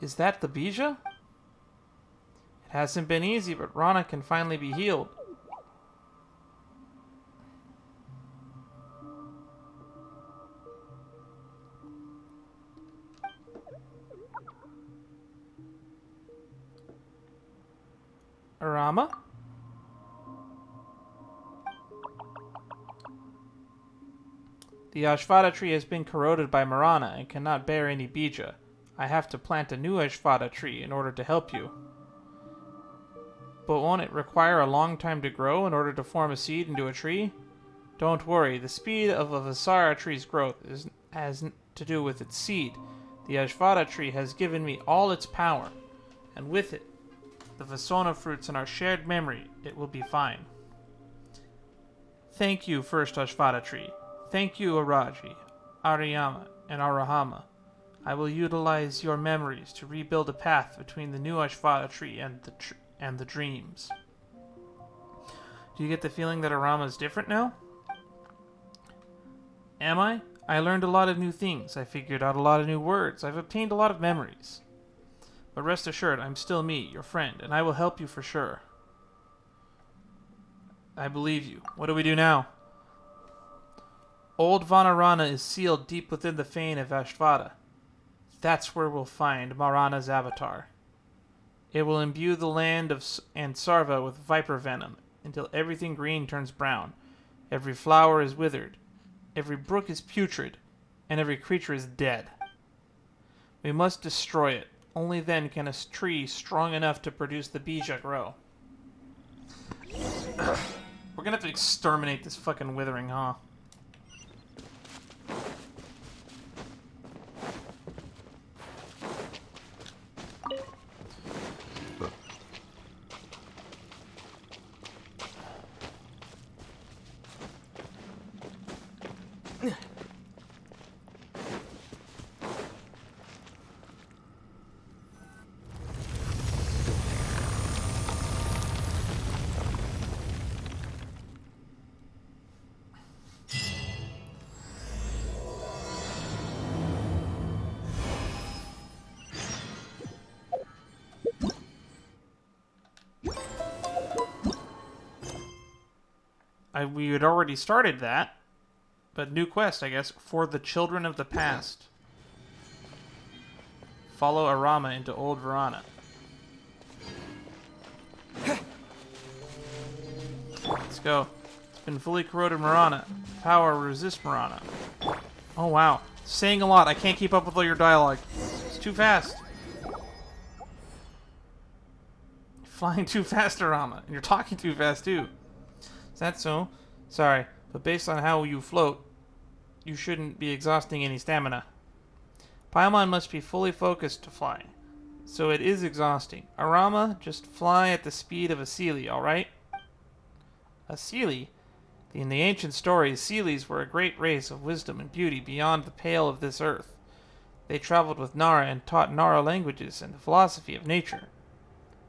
Is that the Bija? It hasn't been easy, but Rana can finally be healed. Arama? The Ashvata tree has been corroded by Marana and cannot bear any Bija. I have to plant a new Ashvata tree in order to help you. But won't it require a long time to grow in order to form a seed into a tree? Don't worry, the speed of a Vissara tree's growth has to do with its seed. The Ashvada tree has given me all its power, and with it, the Vasona fruits and our shared memory, it will be fine. Thank you, first Ashvada tree. Thank you, Araji, Ariyama, and Arahama. I will utilize your memories to rebuild a path between the new Ashvada tree and the dreams. Do you get the feeling that Arama is different now? Am I? I learned a lot of new things. I figured out a lot of new words. I've obtained a lot of memories. But rest assured, I'm still me, your friend, and I will help you for sure. I believe you. What do we do now? Old Vanarana is sealed deep within the fane of Ashvada. That's where we'll find Marana's avatar. It will imbue the land and Sarva with viper venom until everything green turns brown, every flower is withered, every brook is putrid, and every creature is dead. We must destroy it. Only then can a tree strong enough to produce the Bija grow. We're gonna have to exterminate this fucking withering, huh? We had already started that, but new quest, I guess, for the children of the past. Follow Arama into Old Verona. Let's go. It's been fully corroded Marana. Power resist Marana. Oh wow, saying a lot. I can't keep up with all your dialogue. It's too fast. You're flying too fast, Arama, and you're talking too fast too. Is that so? Sorry, but based on how you float, you shouldn't be exhausting any stamina. Paimon must be fully focused to fly, so it is exhausting. Arama, just fly at the speed of a Seelie, alright? A Seelie? In the ancient stories, Seelies were a great race of wisdom and beauty beyond the pale of this earth. They traveled with Nara and taught Nara languages and the philosophy of nature.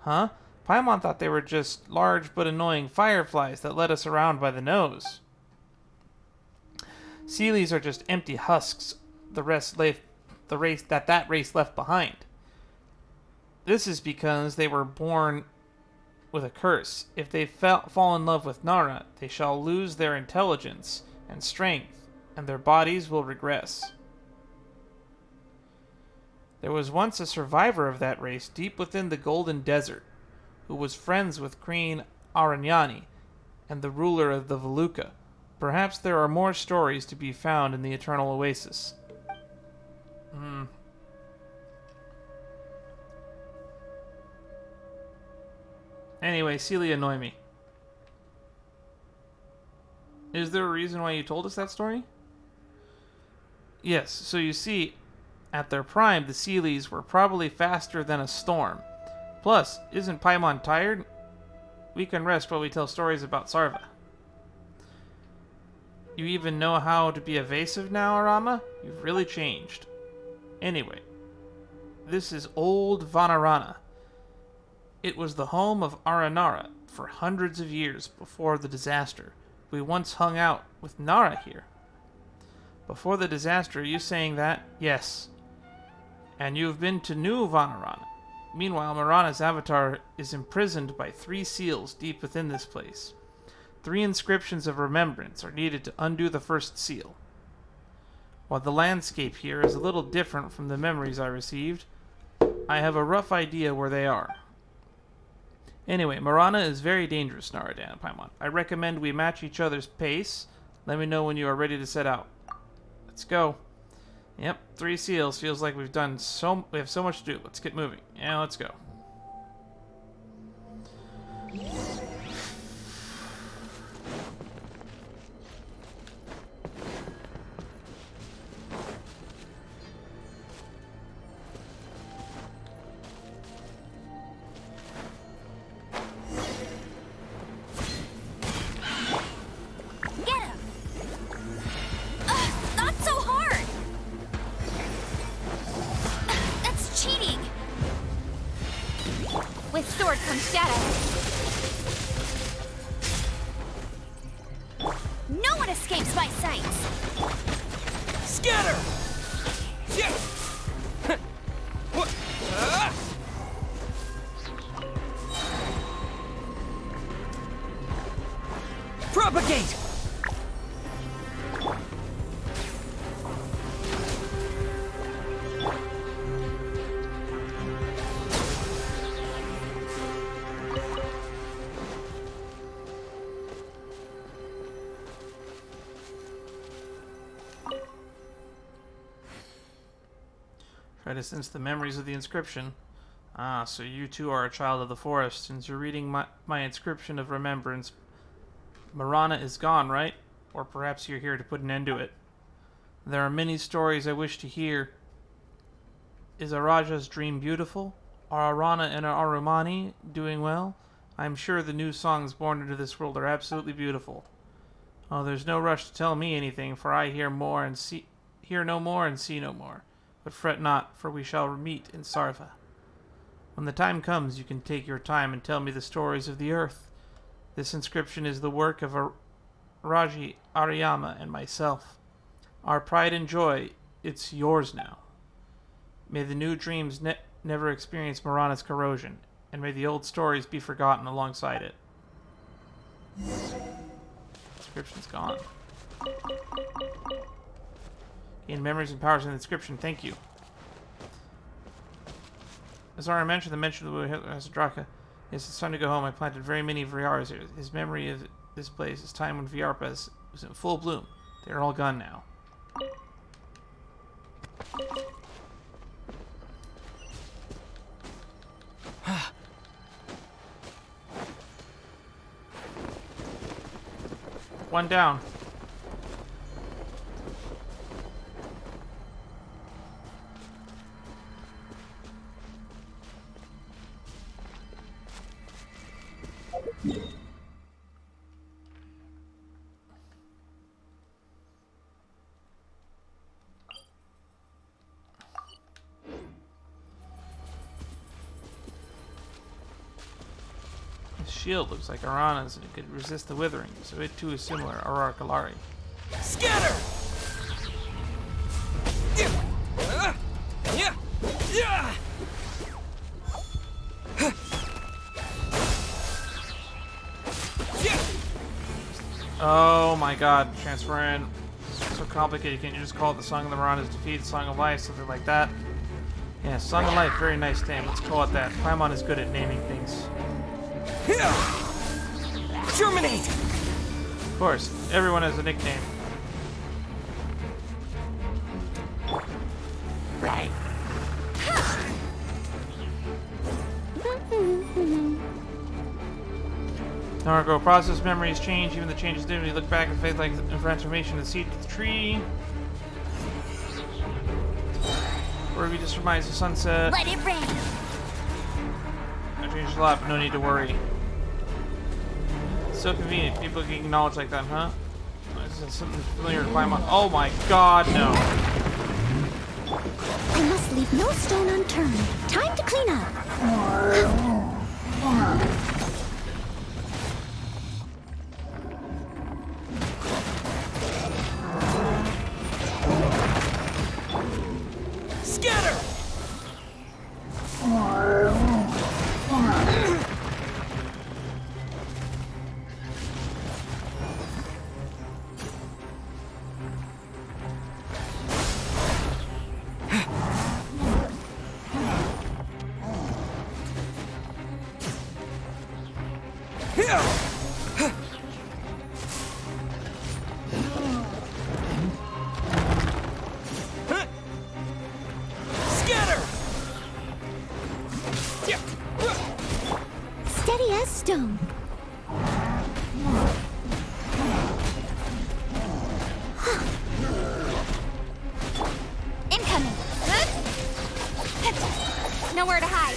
Huh? Paimon thought they were just large but annoying fireflies that led us around by the nose. Seelies are just empty husks that race left behind. This is because they were born with a curse. If they fall in love with Nara, they shall lose their intelligence and strength, and their bodies will regress. There was once a survivor of that race deep within the Golden Desert, who was friends with Queen Aranyani and the ruler of the Veluca. Perhaps there are more stories to be found in the Eternal Oasis. Anyway, Celia annoy me. Is there a reason why you told us that story? Yes, so you see, at their prime, the Seelies were probably faster than a storm. Plus, isn't Paimon tired? We can rest while we tell stories about Sarva. You even know how to be evasive now, Arama? You've really changed. Anyway, this is Old Vanarana. It was the home of Aranara for hundreds of years before the disaster. We once hung out with Nara here. Before the disaster, are you saying that? Yes. And you've been to New Vanarana. Meanwhile, Marana's avatar is imprisoned by 3 seals deep within this place. 3 inscriptions of remembrance are needed to undo the first seal. While the landscape here is a little different from the memories I received, I have a rough idea where they are. Anyway, Marana is very dangerous, Naradan and Paimon. I recommend we match each other's pace. Let me know when you are ready to set out. Let's go. Yep, 3 seals. Feels like we have so much to do. Let's get moving. Yeah, let's go. What escapes my sights? Scatter! Yeah. What? Propagate! Try to sense the memories of the inscription. Ah, so you too are a child of the forest. Since you're reading my inscription of remembrance, Rana is gone, right? Or perhaps you're here to put an end to it. There are many stories I wish to hear. Is Araja's dream beautiful? Are Rana and Arumani doing well? I'm sure the new songs born into this world are absolutely beautiful. Oh, there's no rush to tell me anything, for I hear no more and see no more. But fret not, for we shall meet in Sarva. When the time comes, you can take your time and tell me the stories of the earth. This inscription is the work of Raji, Ariyama, and myself. Our pride and joy, it's yours now. May the new dreams never experience Marana's corrosion, and may the old stories be forgotten alongside it. Inscription's gone. Gain memories and powers in the inscription. Thank you. As Zara mentioned, the mention of the Draka. Yes, it's time to go home. I planted very many Viaras here. His memory of this place is time when Viarpas was in full bloom. They're all gone now. One down. Shield looks like Arana's and it could resist the withering, so it too is similar to Arakalari. Scatter! Oh my god, transfer in. So complicated, can't you just call it the Song of the Marana's Defeat, Song of Life, something like that? Yeah, Song of Life, very nice name. Let's call it that. Paimon is good at naming things. Terminate! Of course, everyone has a nickname. Right. Nargo process memories change, even the changes do. You look back and faith like a transformation of the seed to the tree. Where we just reminds the sunset. Let it rain. I changed a lot, but no need to worry. So convenient. People can acknowledge like that, huh? This is something familiar to climb on. Oh my god, no. I must leave no stone unturned. Time to clean up. Scatter! Scatter! Steady as stone. Incoming. Nowhere to hide.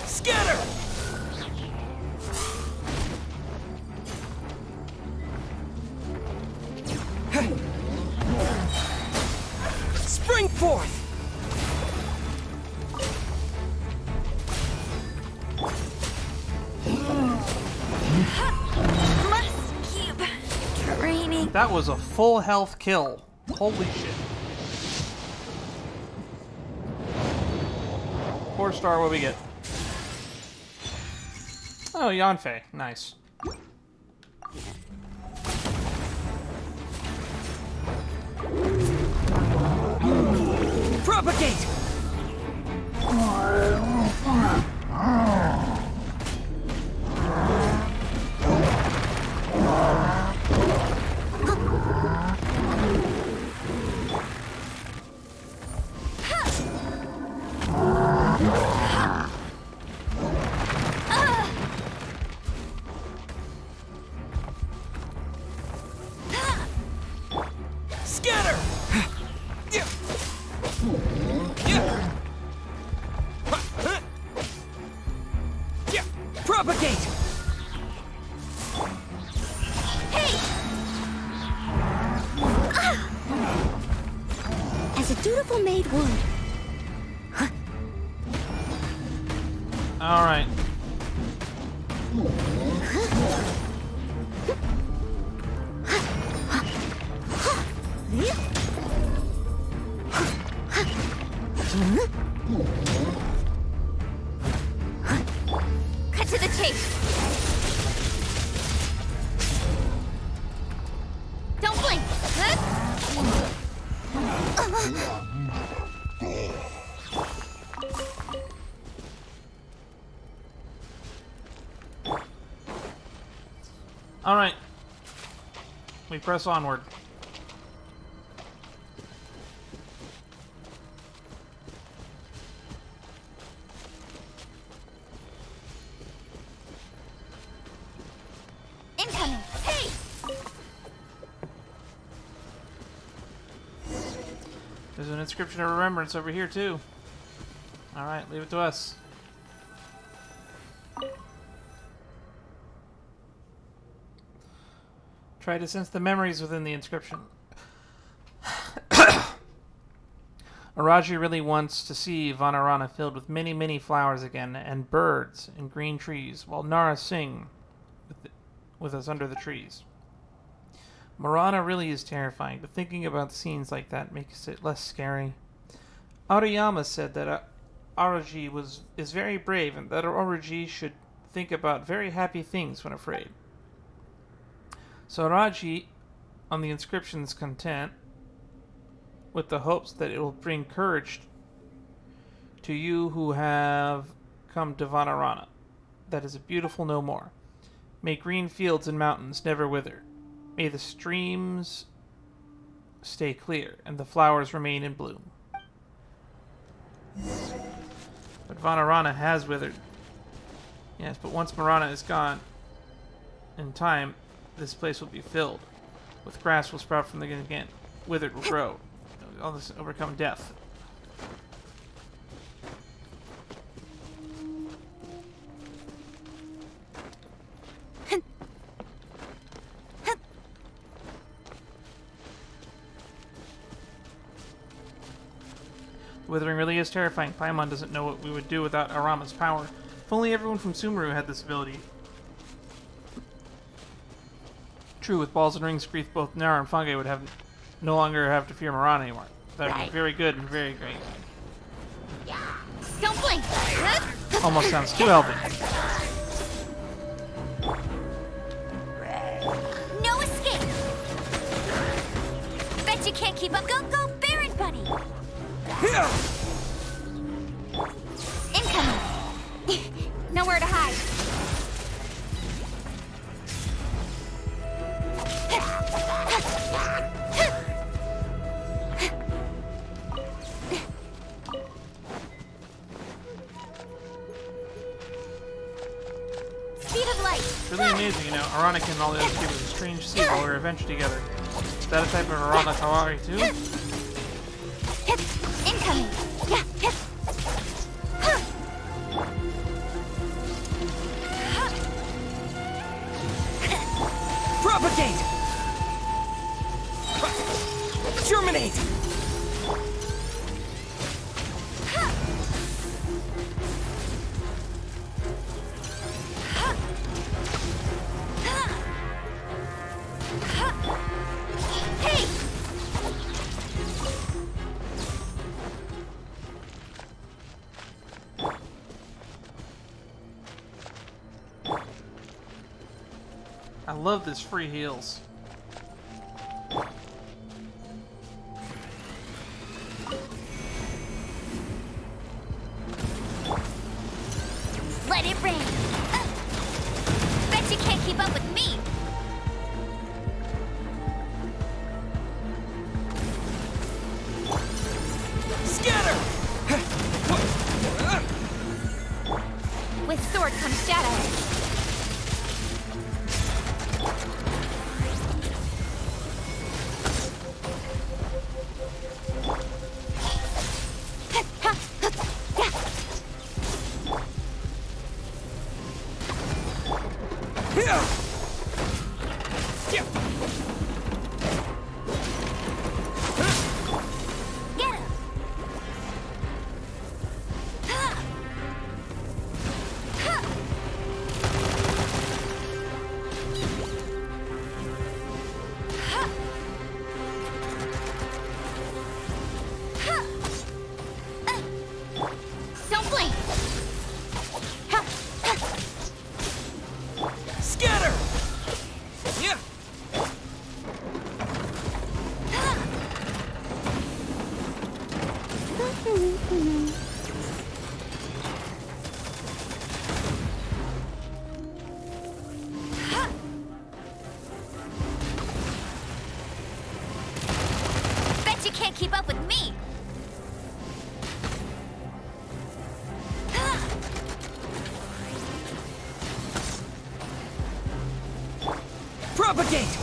Scatter! forth! Must keep training. That was a full health kill. Holy shit. 4-star, what we get? Oh, Yanfei. Nice. Propagate! Scatter! Propagate! Hey! As a dutiful maid would. All right. Cut to the chase. Don't blink. All right. We press onward. Incoming. Hey! There's an inscription of remembrance over here, too. All right, leave it to us. Try to sense the memories within the inscription. Araji really wants to see Vanarana filled with many, many flowers again, and birds and green trees, while Nara sing with us under the trees. Marana really is terrifying, but thinking about scenes like that makes it less scary. Arayama said that Araji is very brave, and that Araji should think about very happy things when afraid. So Araji, on the inscription, is content with the hopes that it will bring courage to you who have come to Vanarana. That is a beautiful no more. May green fields and mountains never wither. May the streams stay clear and the flowers remain in bloom. But Vanarana has withered. Yes, but once Marana is gone, in time, this place will be filled. With grass will sprout from the again. Withered will grow. All this overcome death. Withering really is terrifying. Paimon doesn't know what we would do without Arama's power. If only everyone from Sumeru had this ability. True, with balls and rings, Grief, both Nara and Fungi would no longer have to fear Marana anymore. That would be very good and very great. Don't blink. Almost sounds too helping. No escape. Bet you can't keep up. Go, Baron Bunny. Incoming. Nowhere to hide. Speed of light. It's really amazing, you know. Aranaka and all the other people was a strange sea while we were adventured together. Is that a type of Arana Kawari too? Incoming. Propagate! Germinate! love this free heals. Let it rain. Bet you can't keep up with me. Scatter! With sword comes shadow. Get him! Don't blink! Scatter! Yeah. Bet you can't keep up with me. Propagate!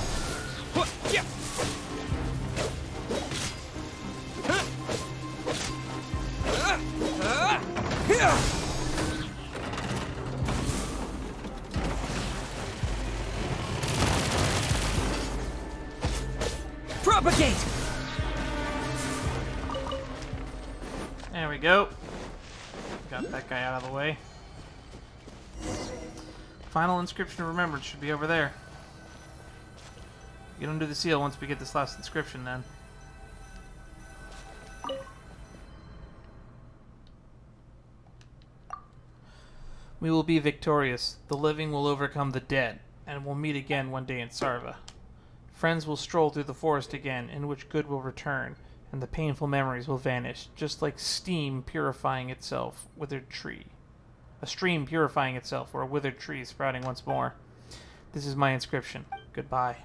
Yeah. Propagate! There we go. Got that guy out of the way. Final inscription of remembrance should be over there. Get under the seal once we get this last inscription, then. We will be victorious. The living will overcome the dead, and we'll meet again one day in Sarva. Friends will stroll through the forest again, in which good will return, and the painful memories will vanish, just like steam purifying itself, withered tree. A stream purifying itself, or a withered tree sprouting once more. This is my inscription. Goodbye.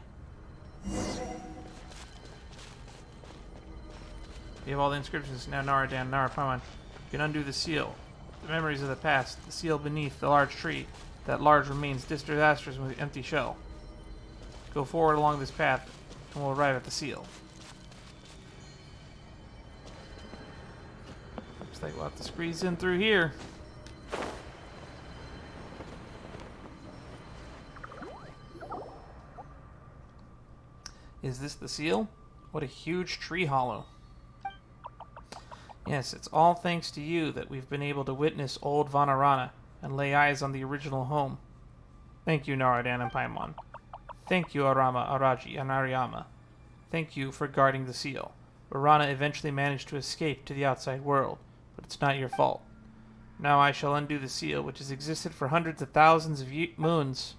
You have all the inscriptions now. Nara, Dan, Nara, Paimon. You can undo the seal. The memories of the past. The seal beneath the large tree. That large remains disastrous with the empty shell. Go forward along this path, and we'll arrive at the seal. Looks like we'll have to squeeze in through here. Is this the seal? What a huge tree hollow. Yes, it's all thanks to you that we've been able to witness old Vanarana and lay eyes on the original home. Thank you, Naradan and Paimon. Thank you, Arama, Araji, and Ariyama. Thank you for guarding the seal. Rana eventually managed to escape to the outside world, but it's not your fault. Now I shall undo the seal, which has existed for hundreds of thousands of moons.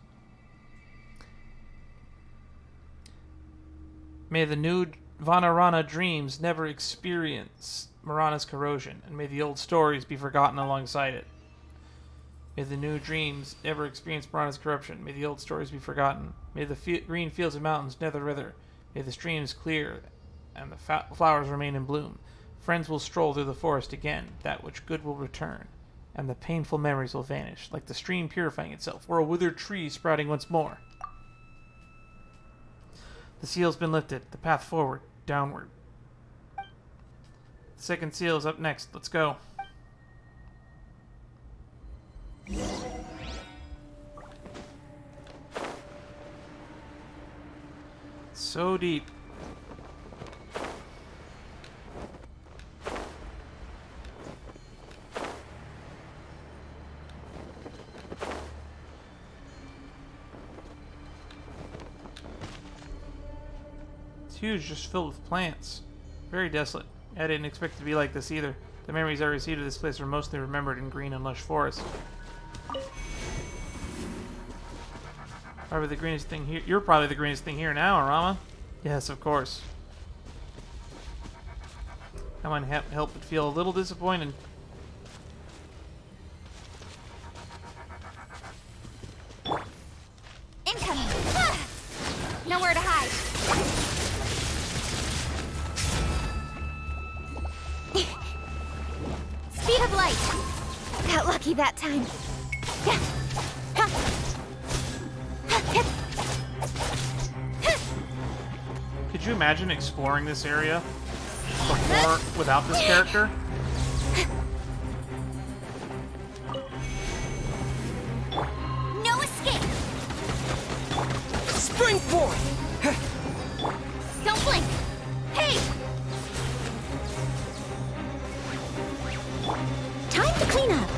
May the new Vanarana dreams never experience Marana's corrosion, and may the old stories be forgotten alongside it. May the new dreams never experience Marana's corruption. May the old stories be forgotten. May the green fields and mountains never wither. May the streams clear, and the flowers remain in bloom. Friends will stroll through the forest again, that which good will return, and the painful memories will vanish, like the stream purifying itself, or a withered tree sprouting once more. The seal's been lifted. The path forward, downward. The second seal is up next. Let's go. So deep. It's huge, just filled with plants. Very desolate. I didn't expect it to be like this either. The memories I received of this place are mostly remembered in green and lush forests. Probably the greenest thing here. You're probably the greenest thing here now, Arama. Yes, of course. I might help but feel a little disappointed. Incoming! Ah! Nowhere to hide. Speed of light. Got lucky that time. Could you imagine exploring this area before without this character? No escape. Spring forth! Don't blink. Hey! Time to clean up.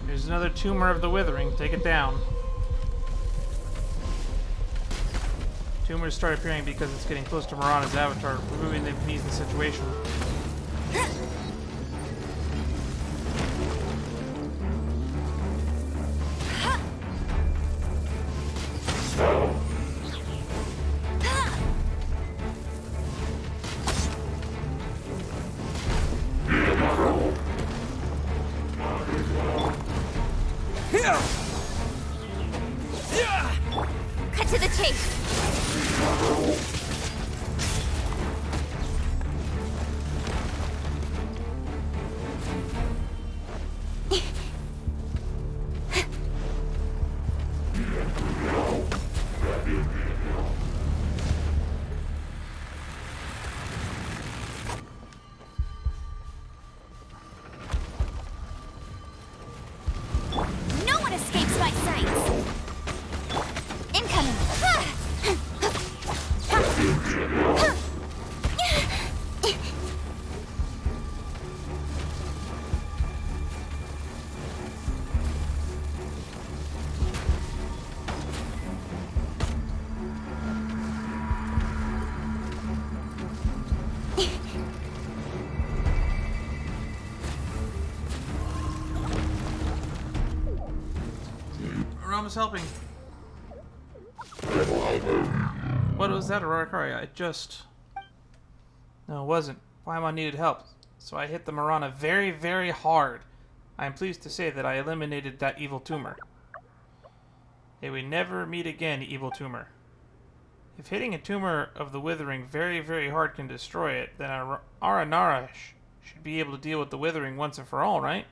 There's another tumor of the withering. Take it down. Tumors start appearing because it's getting close to Marana's avatar, proving they've eased the situation. Cut to the chase. No one escapes my sights. Incoming. Rama's helping. What was that, Roaaar? I just... No, it wasn't. Paimon needed help, so I hit the Marana very, very hard. I am pleased to say that I eliminated that evil tumor. May we never meet again, evil tumor. If hitting a tumor of the withering very, very hard can destroy it, then Aranara should be able to deal with the withering once and for all, right?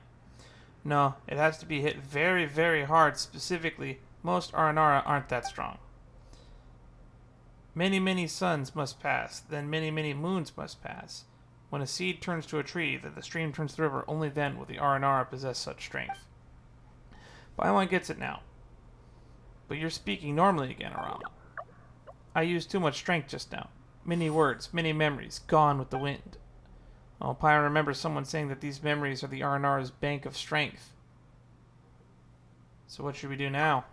No, it has to be hit very, very hard. Specifically, most Aranara aren't that strong. Many, many suns must pass, then many, many moons must pass. When a seed turns to a tree, then the stream turns to the river, only then will the Aranara possess such strength. Paimon gets it now. But you're speaking normally again, Arama. I used too much strength just now. Many words, many memories, gone with the wind. Oh, Paimon remembers someone saying that these memories are the Aranara's bank of strength. So what should we do now?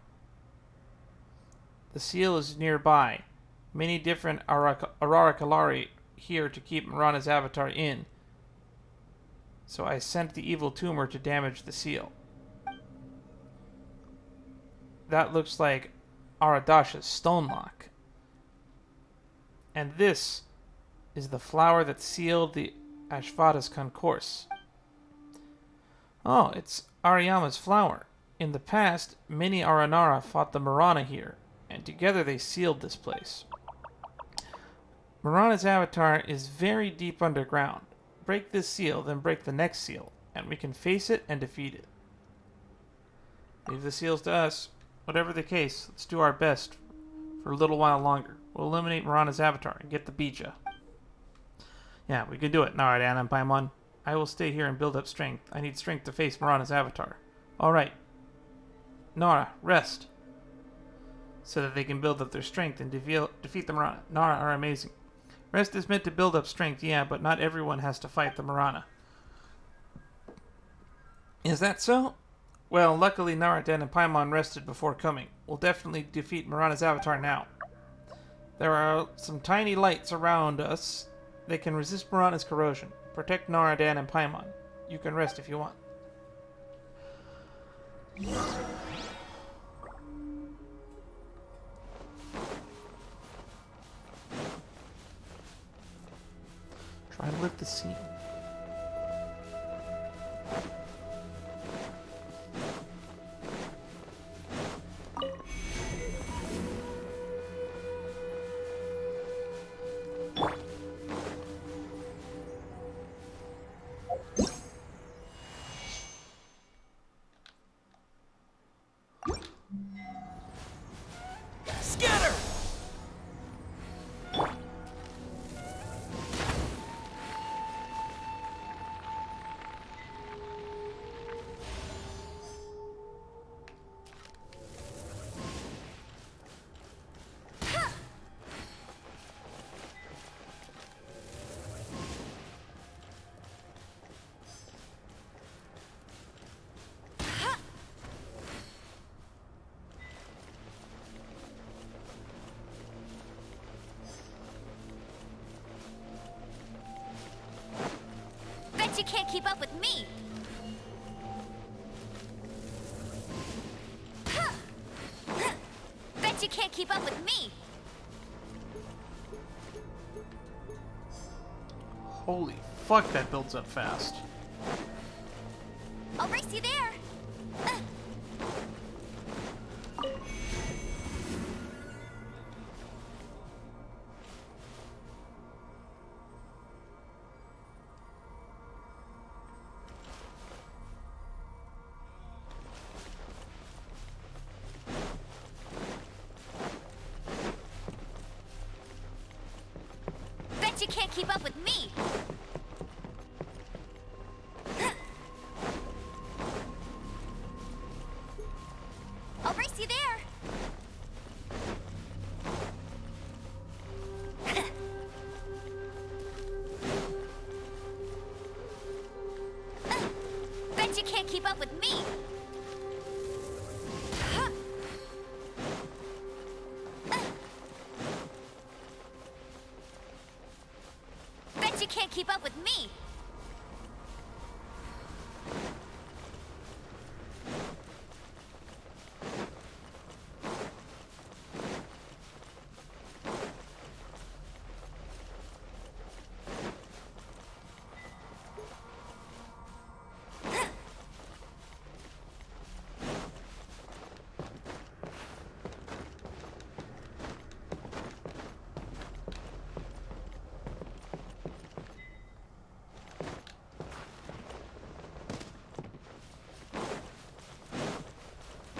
The seal is nearby. Many different Arakalari here to keep Marana's avatar in. So I sent the evil tumor to damage the seal. That looks like Aradasha's stone lock. And this is the flower that sealed the Ashvata's concourse. Oh, it's Ariyama's flower. In the past, many Aranara fought the Marana here, and together they sealed this place. Marana's avatar is very deep underground. Break this seal, then break the next seal, and we can face it and defeat it. Leave the seals to us. Whatever the case, let's do our best for a little while longer. We'll eliminate Marana's avatar and get the Bija. Yeah, we can do it. Alright, Anna and Paimon. I will stay here and build up strength. I need strength to face Marana's avatar. Alright. Nara, rest. So that they can build up their strength and defeat the Marana. Nara are amazing. Rest is meant to build up strength, yeah, but not everyone has to fight the Marana. Is that so? Well, luckily Naradan and Paimon rested before coming. We'll definitely defeat Marana's avatar now. There are some tiny lights around us. They can resist Marana's corrosion. Protect Naradan and Paimon. You can rest if you want. Try to lift the scene. Scatter! Bet you can't keep up with me. Bet you can't keep up with me. Holy fuck, that builds up fast. I'll race you there. Bet you can't keep up with me. I'll race you there. Bet you can't keep up with me. Bet you can't keep up with me.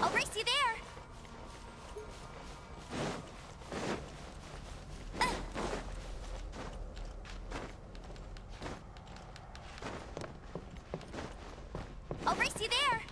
I'll race you there. I'll race you there.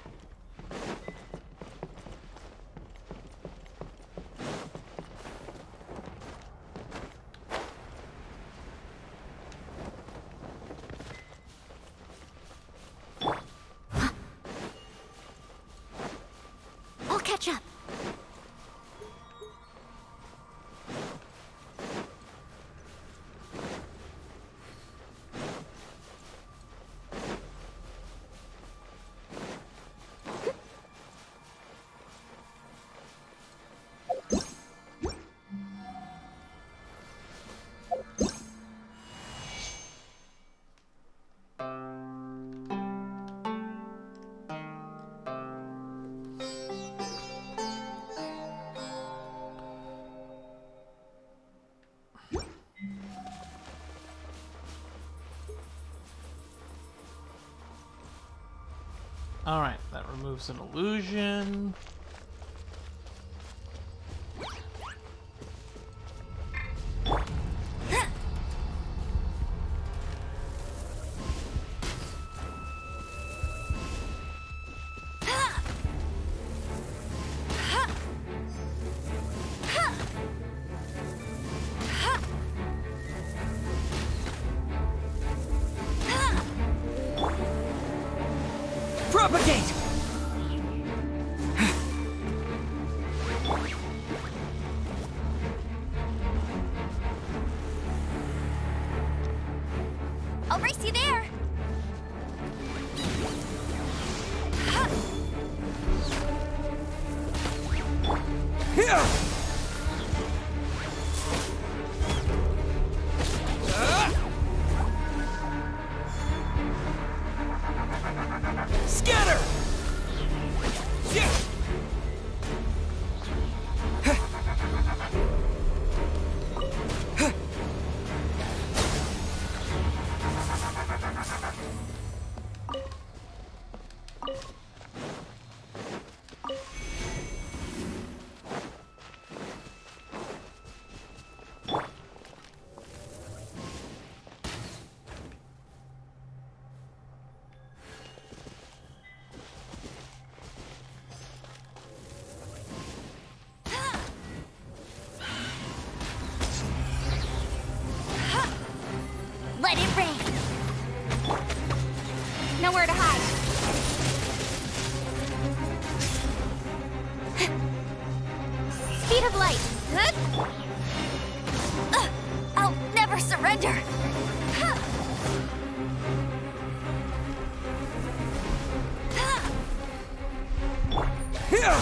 I'll catch up. Alright, that removes an illusion. Propagate! I'll race you there. Here! Scatter! Yeah! Let it rain. Nowhere to hide. Speed of light. I'll never surrender. Here!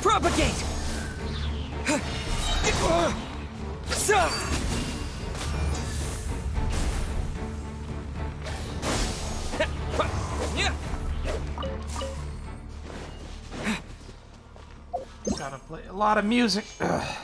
Propagate! Gotta play a lot of music. Ugh.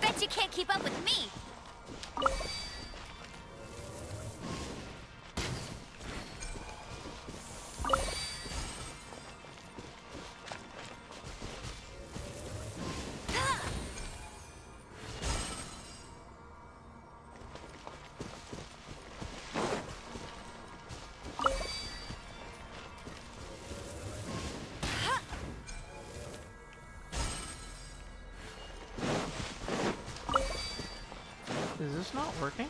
Bet you can't keep up with me. Is this not working?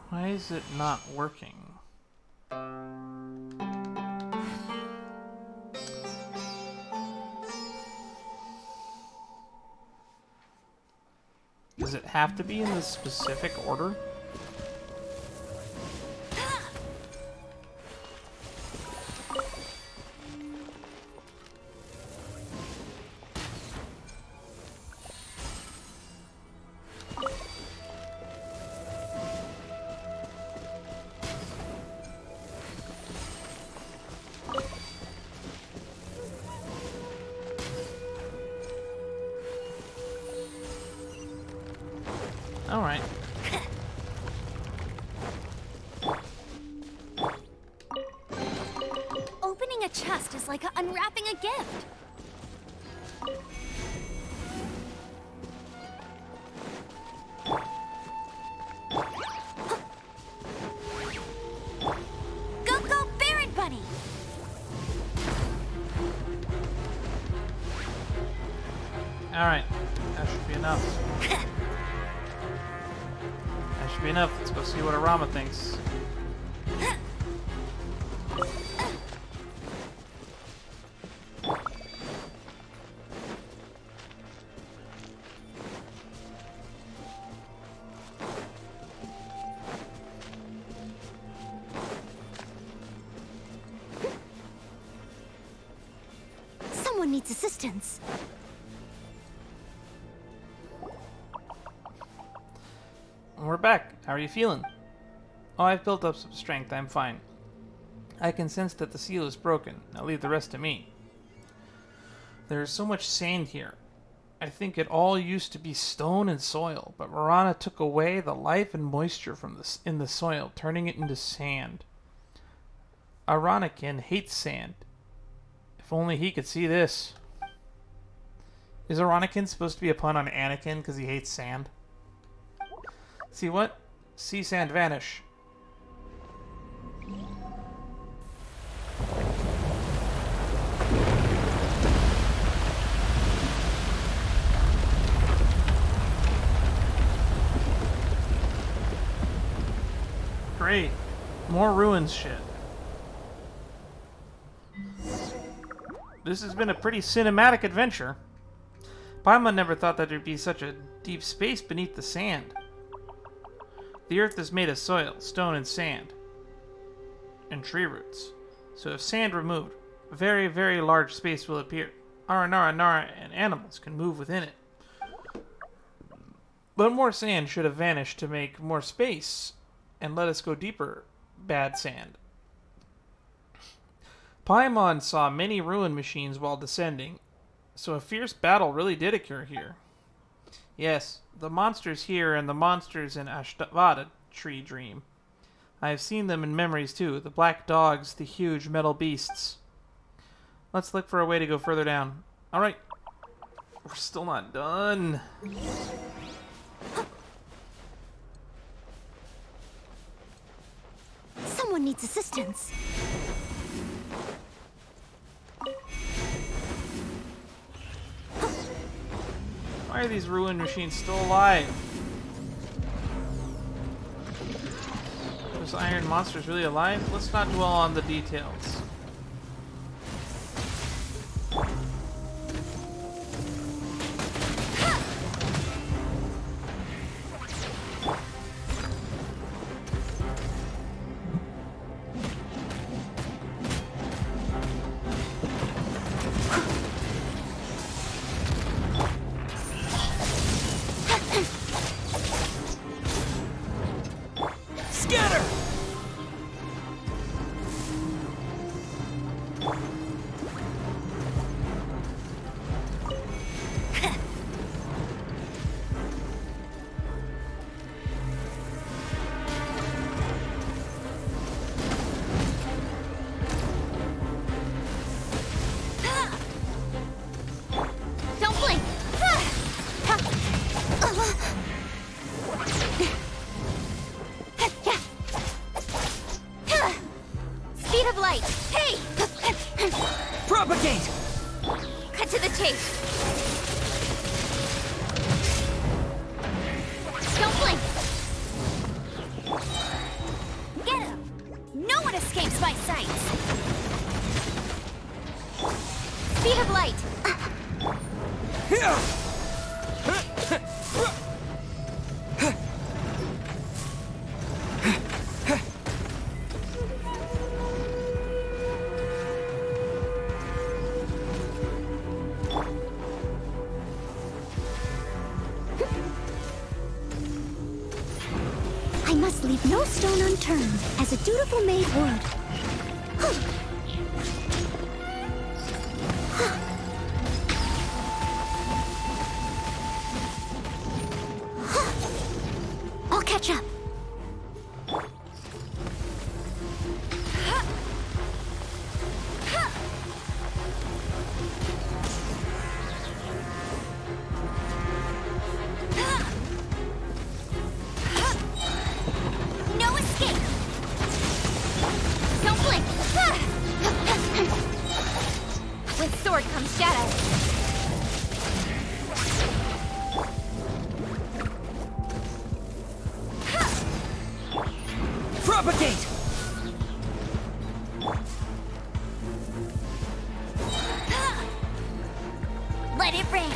Why is it not working? Does it have to be in this specific order? Alright. Opening a chest is like unwrapping a gift. Go, go, Baron Bunny! Alright. That should be enough. That should be enough. Let's go see what Arama thinks. Someone needs assistance. We're back. How are you feeling? Oh, I've built up some strength. I'm fine. I can sense that the seal is broken. Now leave the rest to me. There's so much sand here. I think it all used to be stone and soil, but Rana took away the life and moisture from in the soil, turning it into sand. Aranakin hates sand. If only he could see this. Is Aranakin supposed to be a pun on Anakin because he hates sand? See what? See sand vanish. Great. More ruins shit. This has been a pretty cinematic adventure. Paimon never thought that there'd be such a deep space beneath the sand. The earth is made of soil, stone, and sand. And tree roots. So if sand removed, a very, very large space will appear. Aranara and animals can move within it. But more sand should have vanished to make more space and let us go deeper, bad sand. Paimon saw many ruin machines while descending, so a fierce battle really did occur here. Yes, the monsters here and the monsters in Ashtavada Tree Dream. I have seen them in memories too, the black dogs, the huge metal beasts. Let's look for a way to go further down. Alright. We're still not done. Someone needs assistance. Why are these ruined machines still alive? Are those iron monsters really alive? Let's not dwell on the details. must leave no stone unturned, as a dutiful maid would. I'll catch up. No escape! Don't blink! With sword comes shadow. Propagate! Let it rain.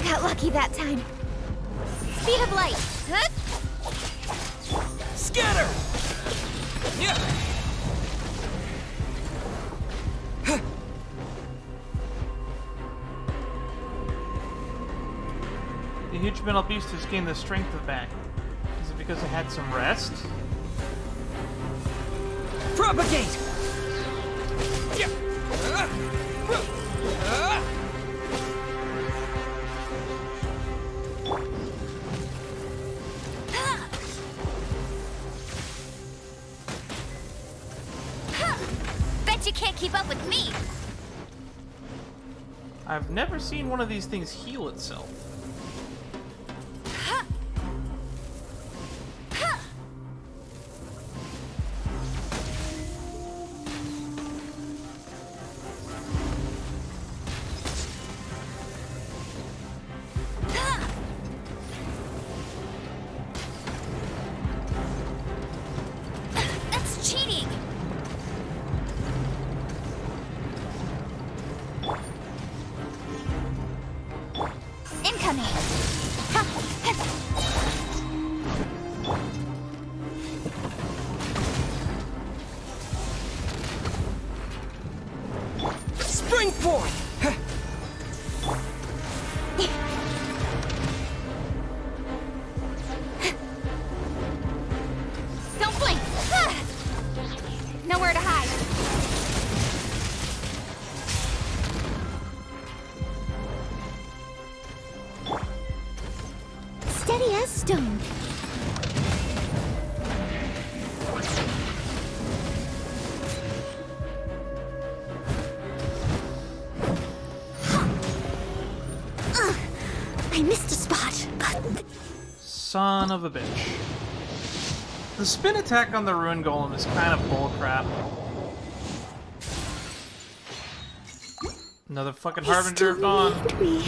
Got lucky that time. Speed of light. Scatter! Yeah! The huge metal beast has gained the strength back. Is it because it had some rest? Propagate! Yeah! Bet you can't keep up with me. I've never seen one of these things heal itself. That's cheating. Incoming. Spring forth! Don't blink. Nowhere to hide. Steady as stone. I missed a spot, but Son of a bitch. The spin attack on the Ruin Golem is kind of bullcrap. Another fucking Harbinger of Dawn. need me.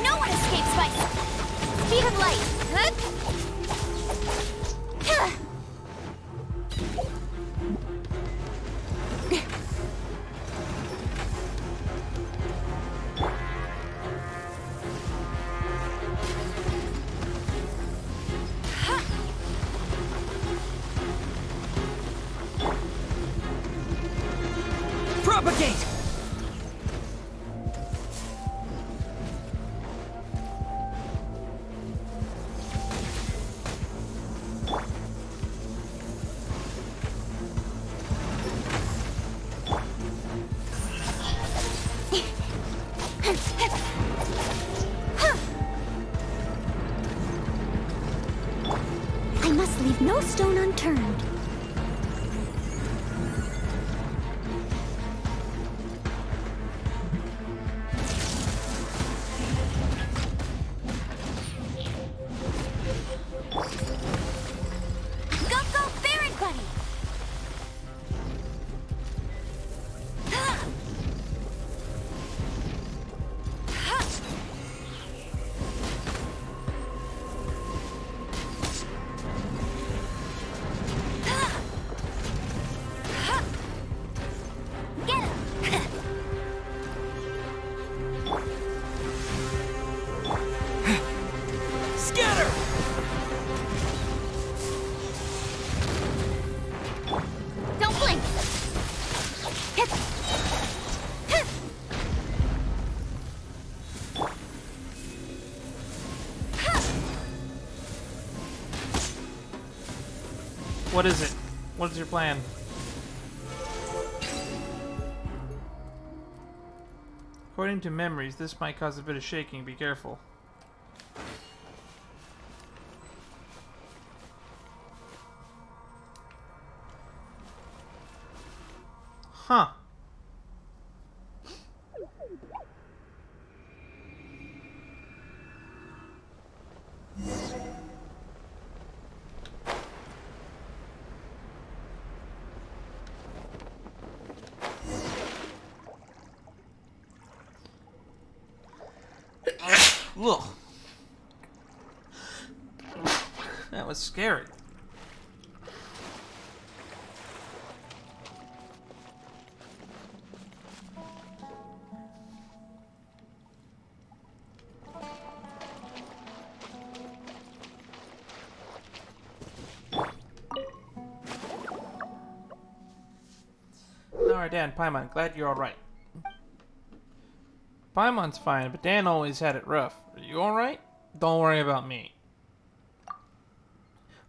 No one escapes my speed of light. Propagate! I must leave no stone unturned. What is it? What is your plan? According to memories, this might cause a bit of shaking. Be careful. Huh. Ugh. That was scary. Alright, Dan, Paimon, glad you're alright. Paimon's fine, but Dan always had it rough. Are you alright? Don't worry about me.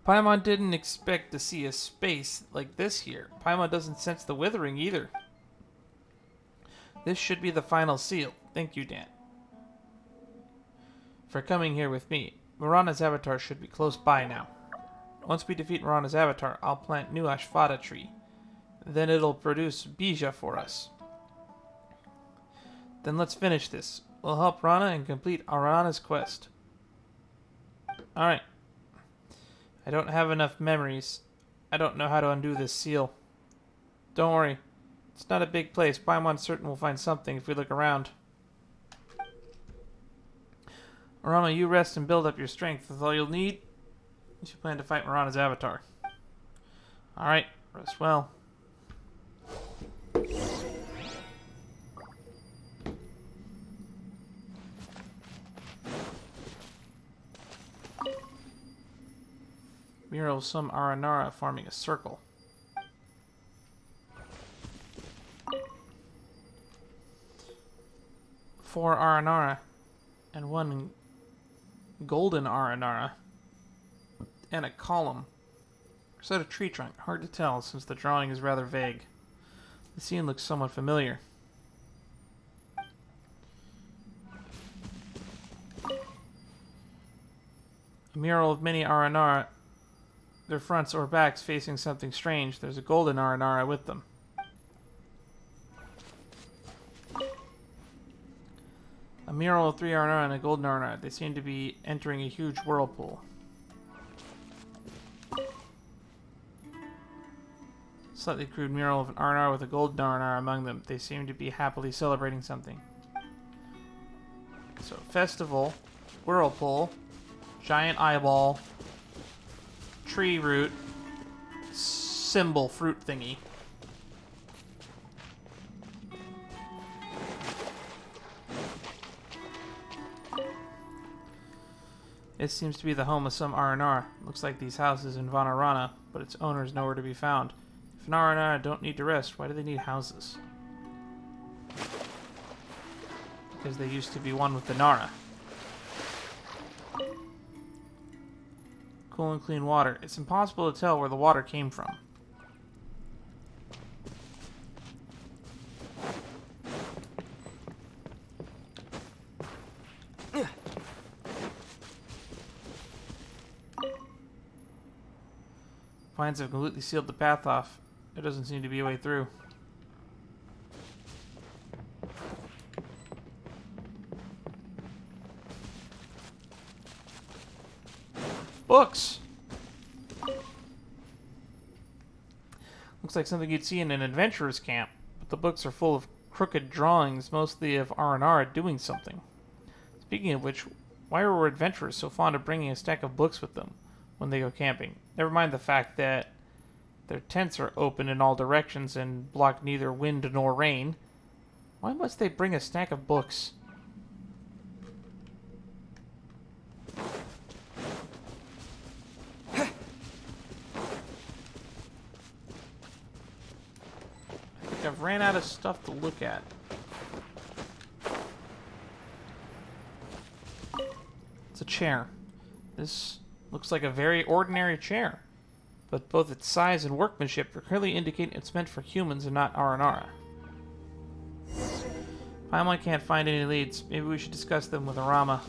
Paimon didn't expect to see a space like this here. Paimon doesn't sense the withering either. This should be the final seal. Thank you, Dan, for coming here with me. Mirana's avatar should be close by now. Once we defeat Mirana's avatar, I'll plant new Ashvata tree. Then it'll produce bija for us. Then let's finish this. We'll help Rana and complete Arana's quest. Alright. I don't have enough memories. I don't know how to undo this seal. Don't worry. It's not a big place. Paimon's certain we'll find something if we look around. Arana, you rest and build up your strength. That's all you'll need. You plan to fight Mirana's avatar. Alright. Rest well. Mural of some Aranara forming a circle. Four Aranara and one golden Aranara and a column. Or is that a tree trunk? Hard to tell since the drawing is rather vague. The scene looks somewhat familiar. A mural of many Aranara, their fronts or backs facing something strange. There's a golden Aranara with them. A mural of three Aranara and a golden Aranara. They seem to be entering a huge whirlpool. Slightly crude mural of an Aranara with a golden Aranara among them. They seem to be happily celebrating something. So, festival, whirlpool, giant eyeball, tree root, symbol fruit thingy. It seems to be the home of some Aranara. Looks like these houses in Rana, but its owner is nowhere to be found. If an Aranara don't need to rest, why do they need houses? Because they used to be one with the Nara. Cool and clean water. It's impossible to tell where the water came from. Vines have completely sealed the path off. There doesn't seem to be a way through. Books! Looks like something you'd see in an adventurer's camp, but the books are full of crooked drawings, mostly of Aranara doing something. Speaking of which, why were adventurers so fond of bringing a stack of books with them when they go camping? Never mind the fact that their tents are open in all directions and block neither wind nor rain. Why must they bring a stack of books? I think I've ran out of stuff to look at. It's a chair. This looks like a very ordinary chair. but both its size and workmanship clearly indicate it's meant for humans and not Aranara. Paimon can't find any leads. Maybe we should discuss them with Arama.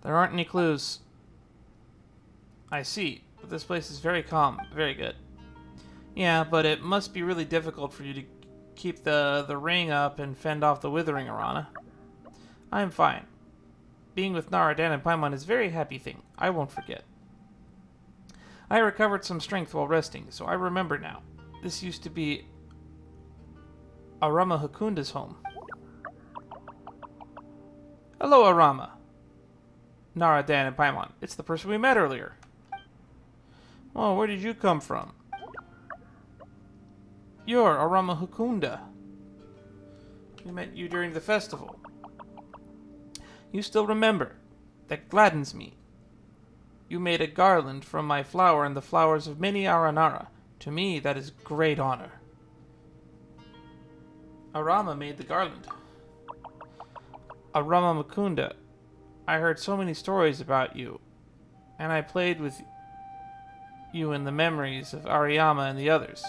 There aren't any clues. I see, but this place is very calm. Very good. Yeah, but it must be really difficult for you to keep the ring up and fend off the withering, Arana. I'm fine. Being with Naradan and Paimon is a very happy thing. I won't forget. I recovered some strength while resting, so I remember now. This used to be Arama Hakunda's home. Hello, Arama. Naradan and Paimon. It's the person we met earlier. Oh, where did you come from? You're Arama Hakunda. We met you during the festival. You still remember. That gladdens me. You made a garland from my flower and the flowers of many Aranara. To me, that is great honor. Arama made the garland. Arama Mukunda. I heard so many stories about you, and I played with you in the memories of Ariyama and the others.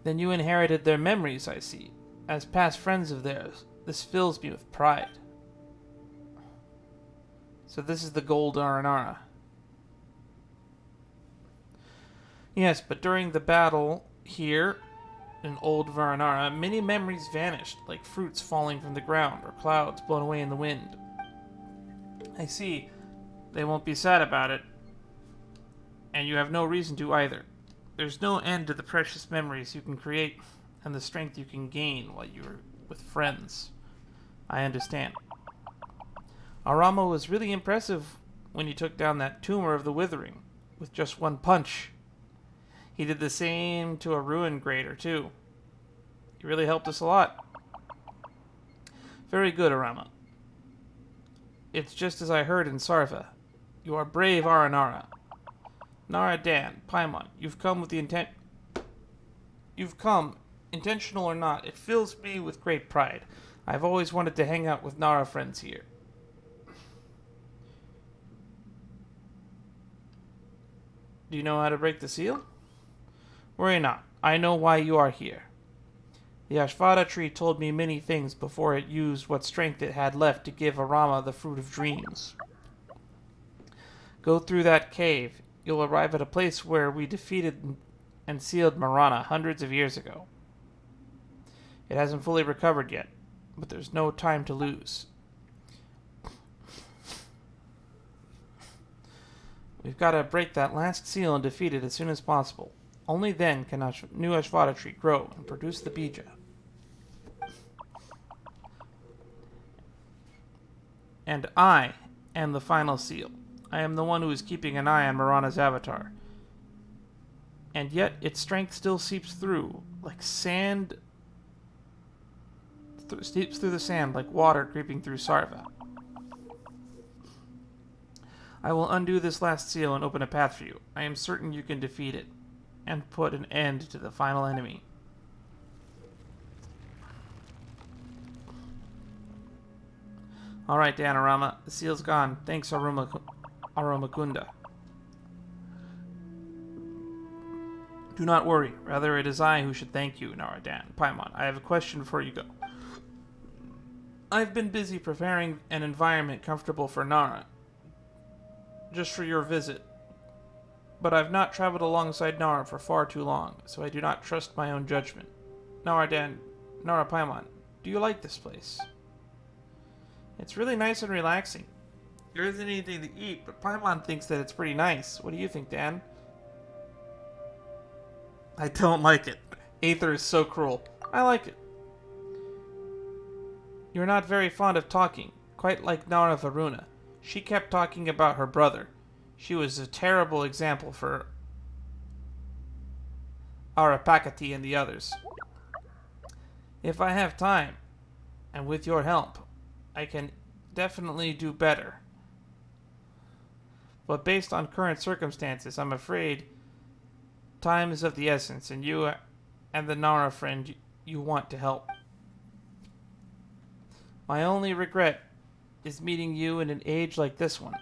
Then you inherited their memories, I see. As past friends of theirs, this fills me with pride. So this is the gold Aranara. Yes, but during the battle here in old Varanara, many memories vanished, like fruits falling from the ground or clouds blown away in the wind. I see. They won't be sad about it. And you have no reason to either. There's no end to the precious memories you can create and the strength you can gain while you're with friends. I understand. Arama was really impressive when you took down that tumor of the withering with just one punch. He did the same to a ruin grader, too. He really helped us a lot. Very good, Arama. It's just as I heard in Sarva. You are brave Aranara. Naradan, Paimon, you've come with the intent... You've come, intentional or not. It fills me with great pride. I've always wanted to hang out with Nara friends here. Do you know how to break the seal? Worry not. I know why you are here. The Ashvada tree told me many things before it used what strength it had left to give Arama the fruit of dreams. Go through that cave. You'll arrive at a place where we defeated and sealed Marana hundreds of years ago. It hasn't fully recovered yet, but there's no time to lose. We've got to break that last seal and defeat it as soon as possible. Only then can new Ashvada tree grow and produce the bija. And I am the final seal. I am the one who is keeping an eye on Marana's avatar. And yet its strength still seeps through, like sand... seeps through the sand like water creeping through Sarva. I will undo this last seal and open a path for you. I am certain you can defeat it and put an end to the final enemy. Alright, Danarama. The seal's gone. Thanks, Arumakunda. Do not worry. Rather, it is I who should thank you, Naradan. Paimon, I have a question before you go. I've been busy preparing an environment comfortable for Nara, just for your visit. But I've not traveled alongside Nara for far too long, so I do not trust my own judgment. Naradan, Nara Paimon, do you like this place? It's really nice and relaxing. There isn't anything to eat, but Paimon thinks that it's pretty nice. What do you think, Dan? I don't like it. Aether is so cruel. I like it. You're not very fond of talking, quite like Nara Varuna. She kept talking about her brother. She was a terrible example for Arapakati and the others. If I have time, and with your help, I can definitely do better. But based on current circumstances, I'm afraid time is of the essence, and you and the Nara friend you want to help. My only regret is meeting you in an age like this one.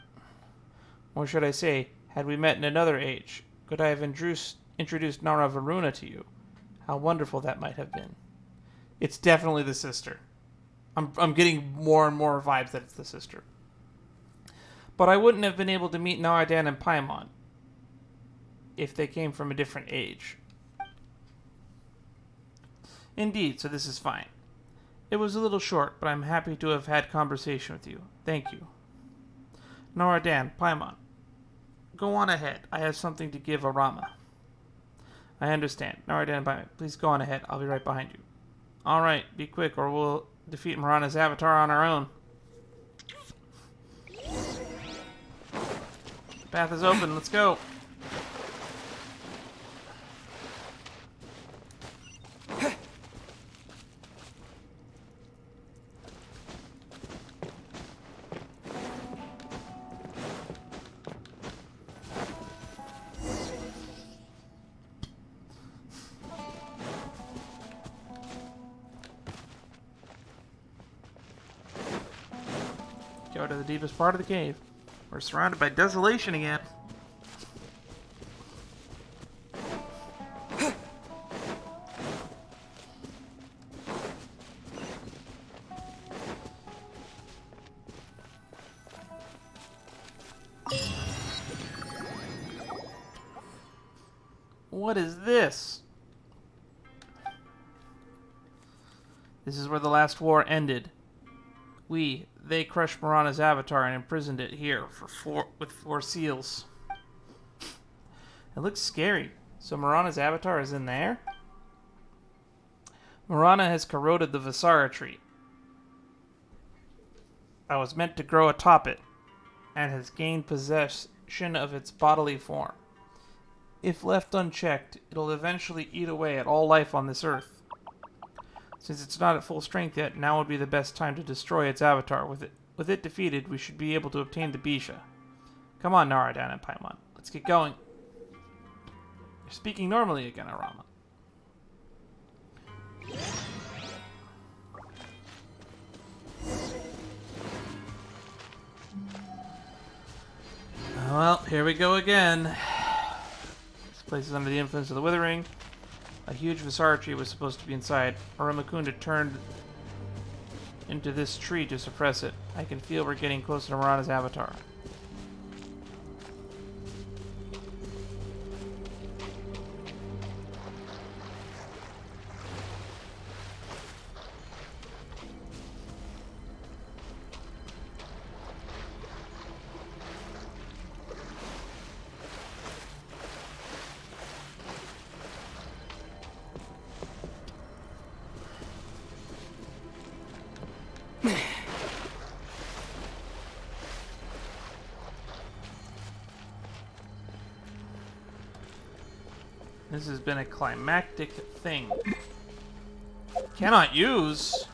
Or should I say, had we met in another age, could I have introduced Nara Varuna to you? How wonderful that might have been. It's definitely the sister. I'm getting more and more vibes that it's the sister. But I wouldn't have been able to meet Naradan and Paimon if they came from a different age. Indeed, so this is fine. It was a little short, but I'm happy to have had conversation with you. Thank you. Naradan, Paimon, go on ahead. I have something to give Arama. I understand. Naradan and Paimon, please go on ahead. I'll be right behind you. Alright, be quick or we'll defeat Marana's avatar on our own. The path is open. Let's go. Go to the deepest part of the cave. We're surrounded by desolation again. What is this? This is where the last war ended. They crushed Marana's avatar and imprisoned it here with 4 seals. It looks scary. So Marana's avatar is in there? Marana has corroded the Vissara tree that was meant to grow atop it, and has gained possession of its bodily form. If left unchecked, it'll eventually eat away at all life on this earth. Since it's not at full strength yet, now would be the best time to destroy its avatar. With it defeated, we should be able to obtain the Bisha. Come on, Naradan and Paimon. Let's get going. You're speaking normally again, Arama. Well, here we go again. This place is under the influence of the Withering. A huge Vissara tree was supposed to be inside. Aramakunda turned into this tree to suppress it. I can feel we're getting closer to Marana's avatar. This has been a climactic thing. Cannot use.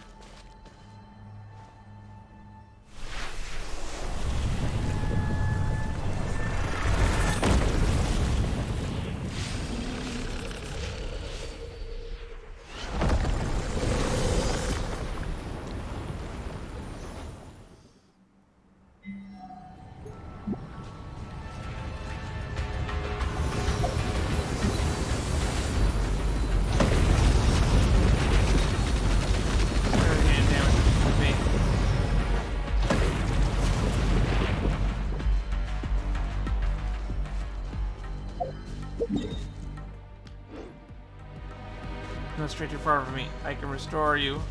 Not straight too far from me. I can restore you.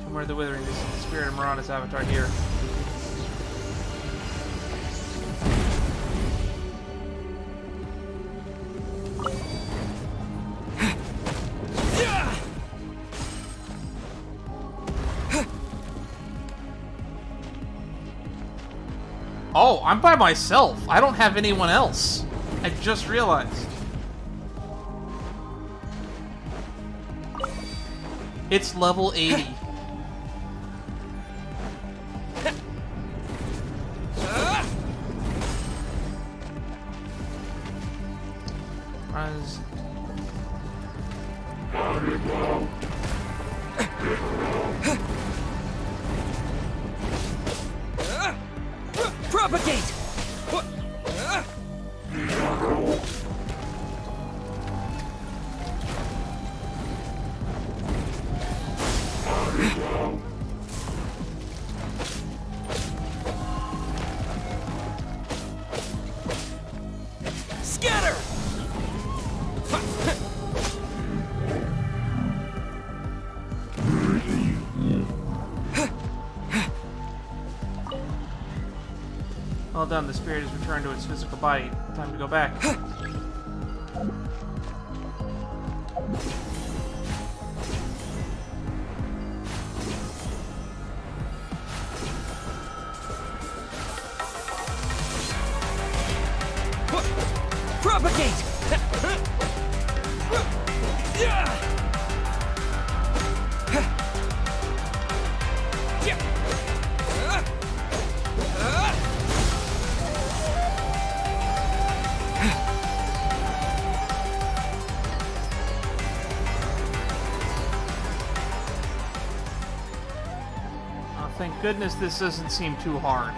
Somewhere the Withering. This is the spirit of Marana's avatar here. Oh, I'm by myself. I don't have anyone else. I just realized. It's level 80. Runs. Propagate! Scatter! Well done, the spirit has returned to its physical body. Time to go back. Propagate! Oh, thank goodness this doesn't seem too hard.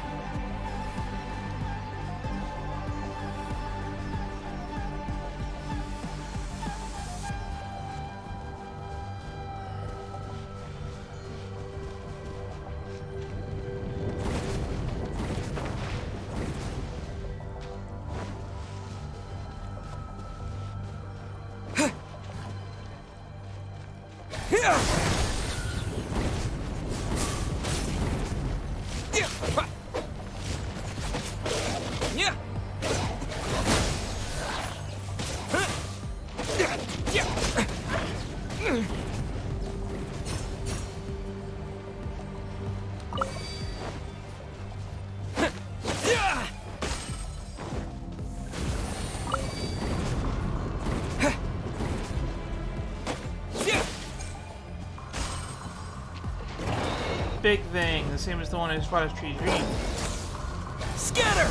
Big thing, the same as the one whose fought as Tree Dream. Scatter!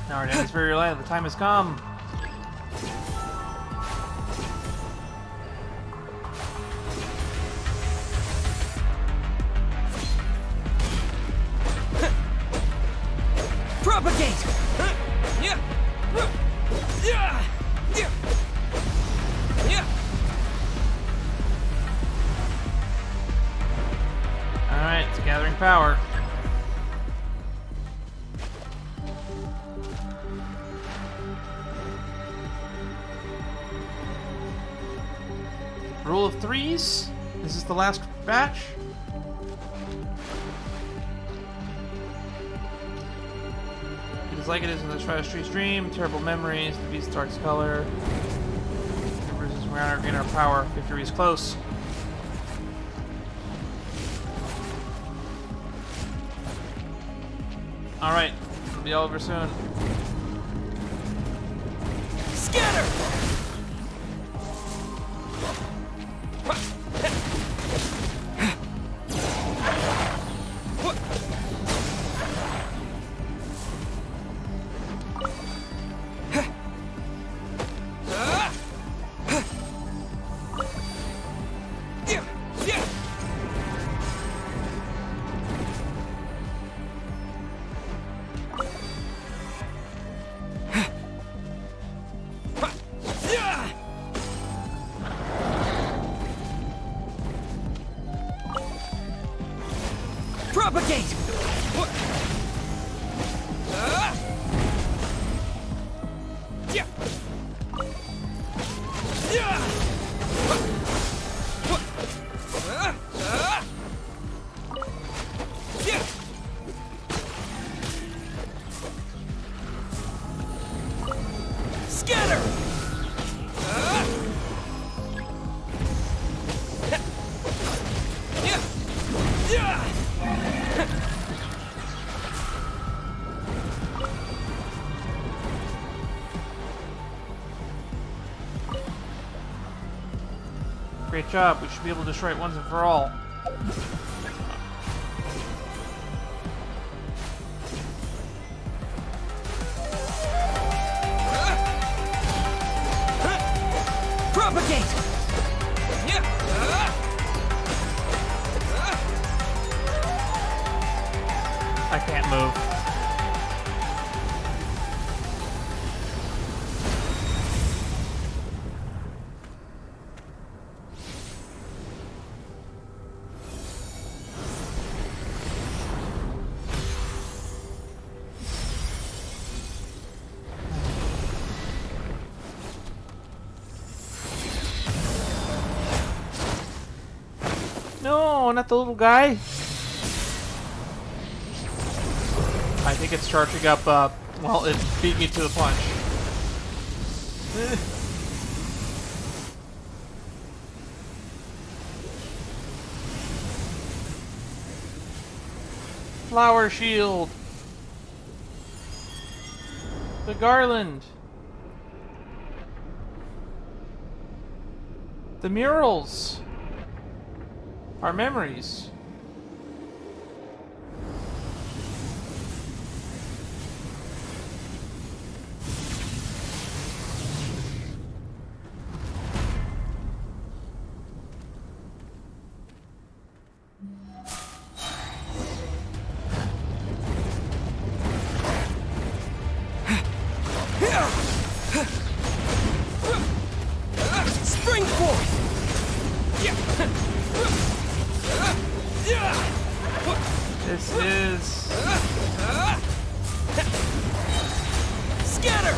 Now our dad is very reliable. The time has come. Propagate! Alright, it's gathering power. Rule of threes? Is this the last batch? It is like it is in the Tree's Dream. Terrible memories. The beast dark's color. Bruises around our gain our power. Victory is close. Alright, it'll be over soon. Scatter! Propagate! Scatter! job. We should be able to destroy it once and for all. Propagate! I can't move. No, not the little guy. I think it's charging up, well, it beat me to the punch. Flower shield. The garland. The murals. Our memories. Spring forth! This is... Scatter!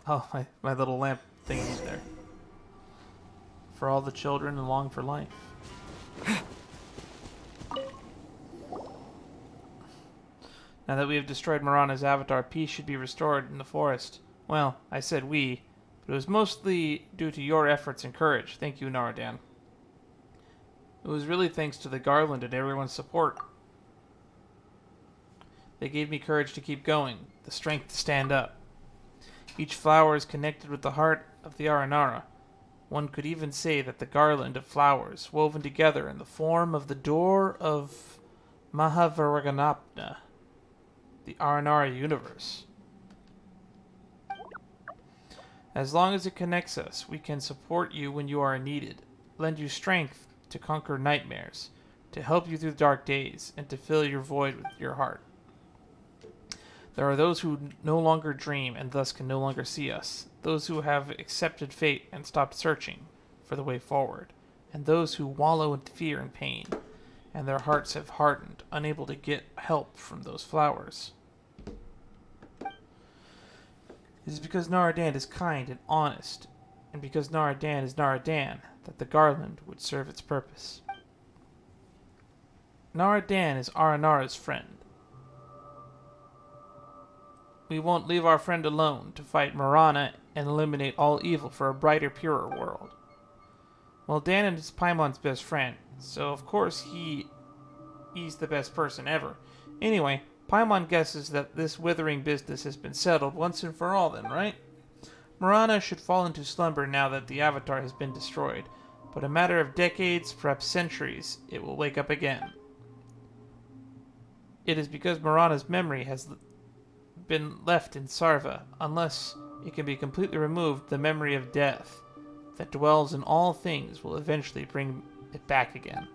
Oh, my little lamp thingy there. For all the children and long for life. Now that we have destroyed Marana's avatar, peace should be restored in the forest. Well, I said we, but it was mostly due to your efforts and courage. Thank you, Naradan. It was really thanks to the garland and everyone's support. They gave me courage to keep going, the strength to stand up. Each flower is connected with the heart of the Aranara. One could even say that the garland of flowers, woven together in the form of the door of Mahavaranapna, the Aranara universe. As long as it connects us, we can support you when you are needed, lend you strength to conquer nightmares, to help you through dark days, and to fill your void with your heart. There are those who no longer dream and thus can no longer see us, those who have accepted fate and stopped searching for the way forward, and those who wallow in fear and pain, and their hearts have hardened, unable to get help from those flowers. It is because Naradan is kind and honest, and because Naradan is Naradan, that the garland would serve its purpose. Naradan is Aranara's friend. We won't leave our friend alone to fight Marana and eliminate all evil for a brighter, purer world. Well, Dan is Paimon's best friend, so of course he's the best person ever. Anyway, Paimon guesses that this withering business has been settled once and for all then, right? Marana should fall into slumber now that the Avatar has been destroyed, but a matter of decades, perhaps centuries, it will wake up again. It is because Marana's memory has been left in Sarva, unless it can be completely removed, the memory of death that dwells in all things will eventually bring it back again.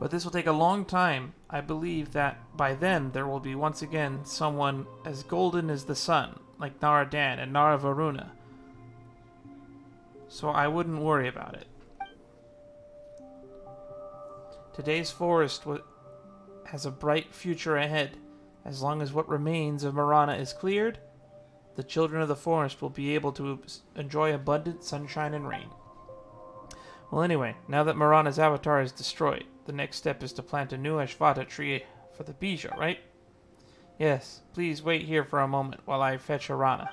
But this will take a long time. I believe that by then there will be once again someone as golden as the sun, like Naradan and Naravaruna. So I wouldn't worry about it. Today's forest has a bright future ahead. As long as what remains of Marana is cleared, the children of the forest will be able to enjoy abundant sunshine and rain. Well, anyway, now that Marana's avatar is destroyed, the next step is to plant a new Ashvata tree for the Bija, right? Yes, please wait here for a moment while I fetch Arana.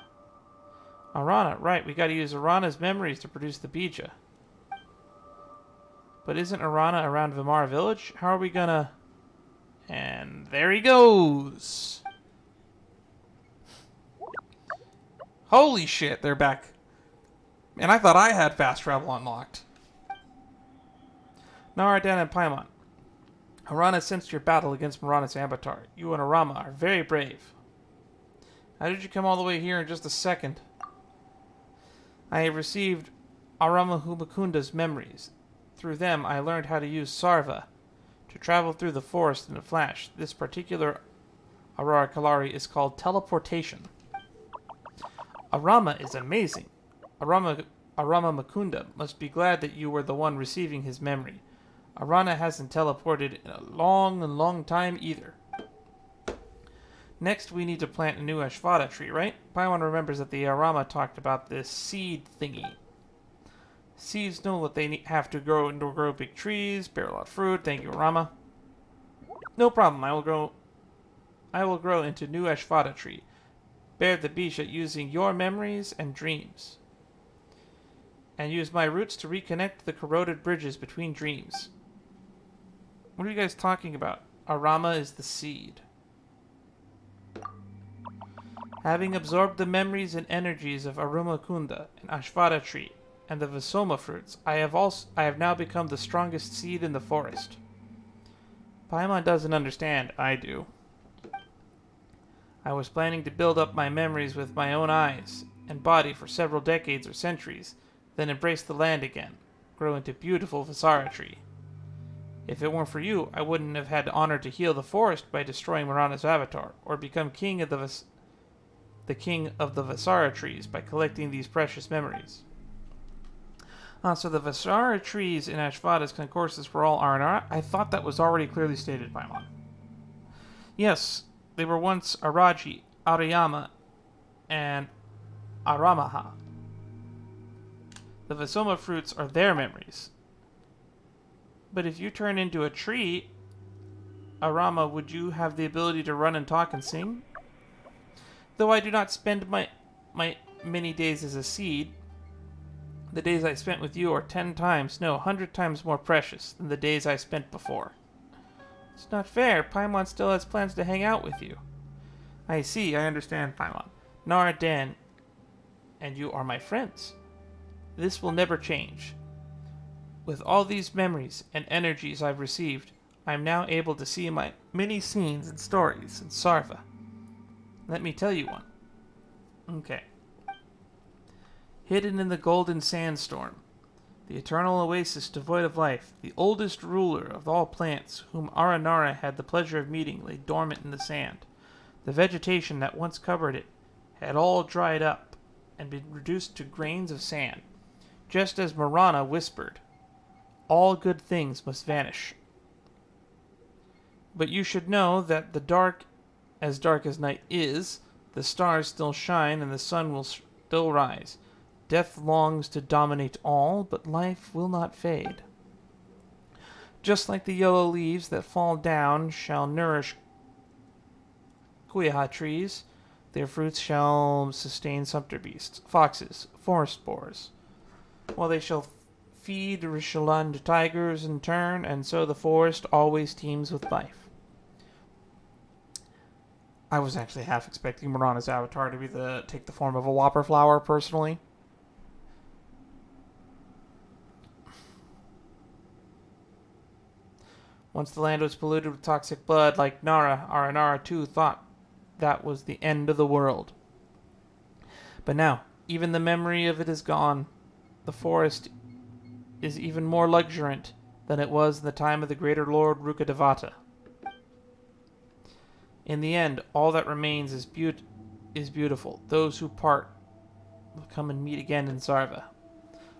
Arana, right, we gotta use Arana's memories to produce the bija. But isn't Arana around Vimara Village? How are we gonna... And there he goes! Holy shit, they're back. Man, I thought I had fast travel unlocked. Naradan and Paimon. Arana sensed your battle against Marana's avatar. You and Arama are very brave. How did you come all the way here in just a second? I have received Arama Humakunda's memories. Through them, I learned how to use Sarva to travel through the forest in a flash. This particular Aurora Kalari is called teleportation. Arama is amazing. Arama Mukunda must be glad that you were the one receiving his memory. Arana hasn't teleported in a long time either. Next, we need to plant a new Ashvata tree, right? Paimon remembers that the Arama talked about this seed thingy. Seeds know what they have to grow into grow big trees, bear a lot of fruit. Thank you, Arama. No problem. I will grow into new Ashvata tree. Bear the Bisha using your memories and dreams. And use my roots to reconnect the corroded bridges between dreams. What are you guys talking about? Arama is the seed. Having absorbed the memories and energies of Aruma Kunda and Ashvata tree and the Visoma fruits, I have now become the strongest seed in the forest. Paimon doesn't understand. I do. I was planning to build up my memories with my own eyes and body for several decades or centuries, then embrace the land again, grow into beautiful Visara tree. If it weren't for you, I wouldn't have had the honor to heal the forest by destroying Marana's avatar, or become king of the king of the Visara trees by collecting these precious memories. So the Visara trees in Ashvata's concourses were all Aranara? I thought that was already clearly stated by Mon. Yes, they were once Araji, Arayama, and Aramaha. The Visoma fruits are their memories. But if you turn into a tree, Arama, would you have the ability to run and talk and sing? Though I do not spend my many days as a seed, the days I spent with you are 10 times, no, 100 times more precious than the days I spent before. It's not fair. Paimon still has plans to hang out with you. I see, I understand, Paimon. Naradan and you are my friends. This will never change. With all these memories and energies I've received, I am now able to see my many scenes and stories in Sarva. Let me tell you one. Okay. Hidden in the golden sandstorm, the eternal oasis devoid of life, the oldest ruler of all plants, whom Aranara had the pleasure of meeting, lay dormant in the sand. The vegetation that once covered it had all dried up and been reduced to grains of sand. Just as Marana whispered, all good things must vanish. But you should know that the dark as night is, the stars still shine and the sun will still rise. Death longs to dominate all, but life will not fade. Just like the yellow leaves that fall down shall nourish Kuyaha trees, their fruits shall sustain sumpter beasts, foxes, forest boars, while they shall feed Rishboland tigers in turn, and so the forest always teems with life. I was actually half expecting Marana's avatar to take the form of a whopper flower, personally. Once the land was polluted with toxic blood, like Nara, Aranara too thought that was the end of the world. But now, even the memory of it is gone. The forest is even more luxuriant than it was in the time of the greater Lord Rukadevata. In the end, all that remains is beautiful. Those who part will come and meet again in Sarva.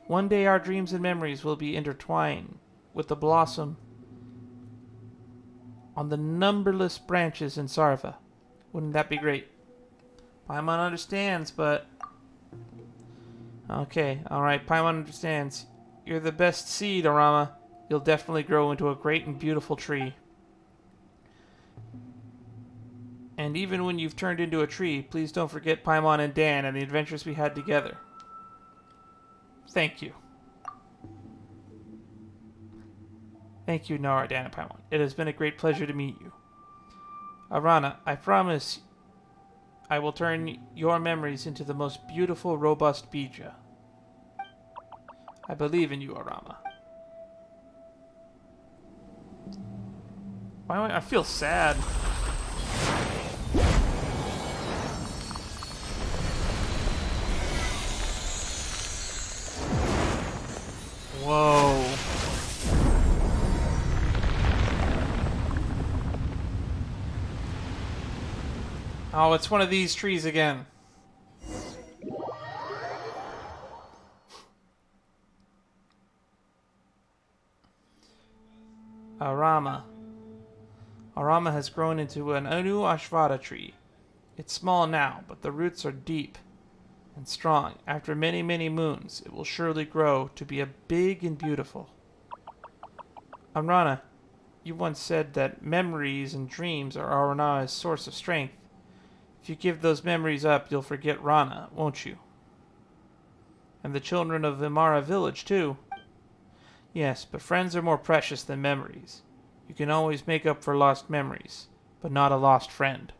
One day our dreams and memories will be intertwined with the blossom on the numberless branches in Sarva. Wouldn't that be great? Paimon understands, but... Okay, alright, Paimon understands. You're the best seed, Arama. You'll definitely grow into a great and beautiful tree. And even when you've turned into a tree, please don't forget Paimon and Dan and the adventures we had together. Thank you. Thank you, Nara, Dan, and Paimon. It has been a great pleasure to meet you. Arana, I promise I will turn your memories into the most beautiful, robust bija. I believe in you, Arama. Why do I feel sad? Whoa. Oh, it's one of these trees again. Arama. Arama has grown into an new Ashvata tree. It's small now, but the roots are deep and strong. After many, many moons, it will surely grow to be a big and beautiful. Rana, you once said that memories and dreams are Arana's source of strength. If you give those memories up, you'll forget Rana, won't you? And the children of Vimara Village, too. Yes, but friends are more precious than memories. You can always make up for lost memories, but not a lost friend.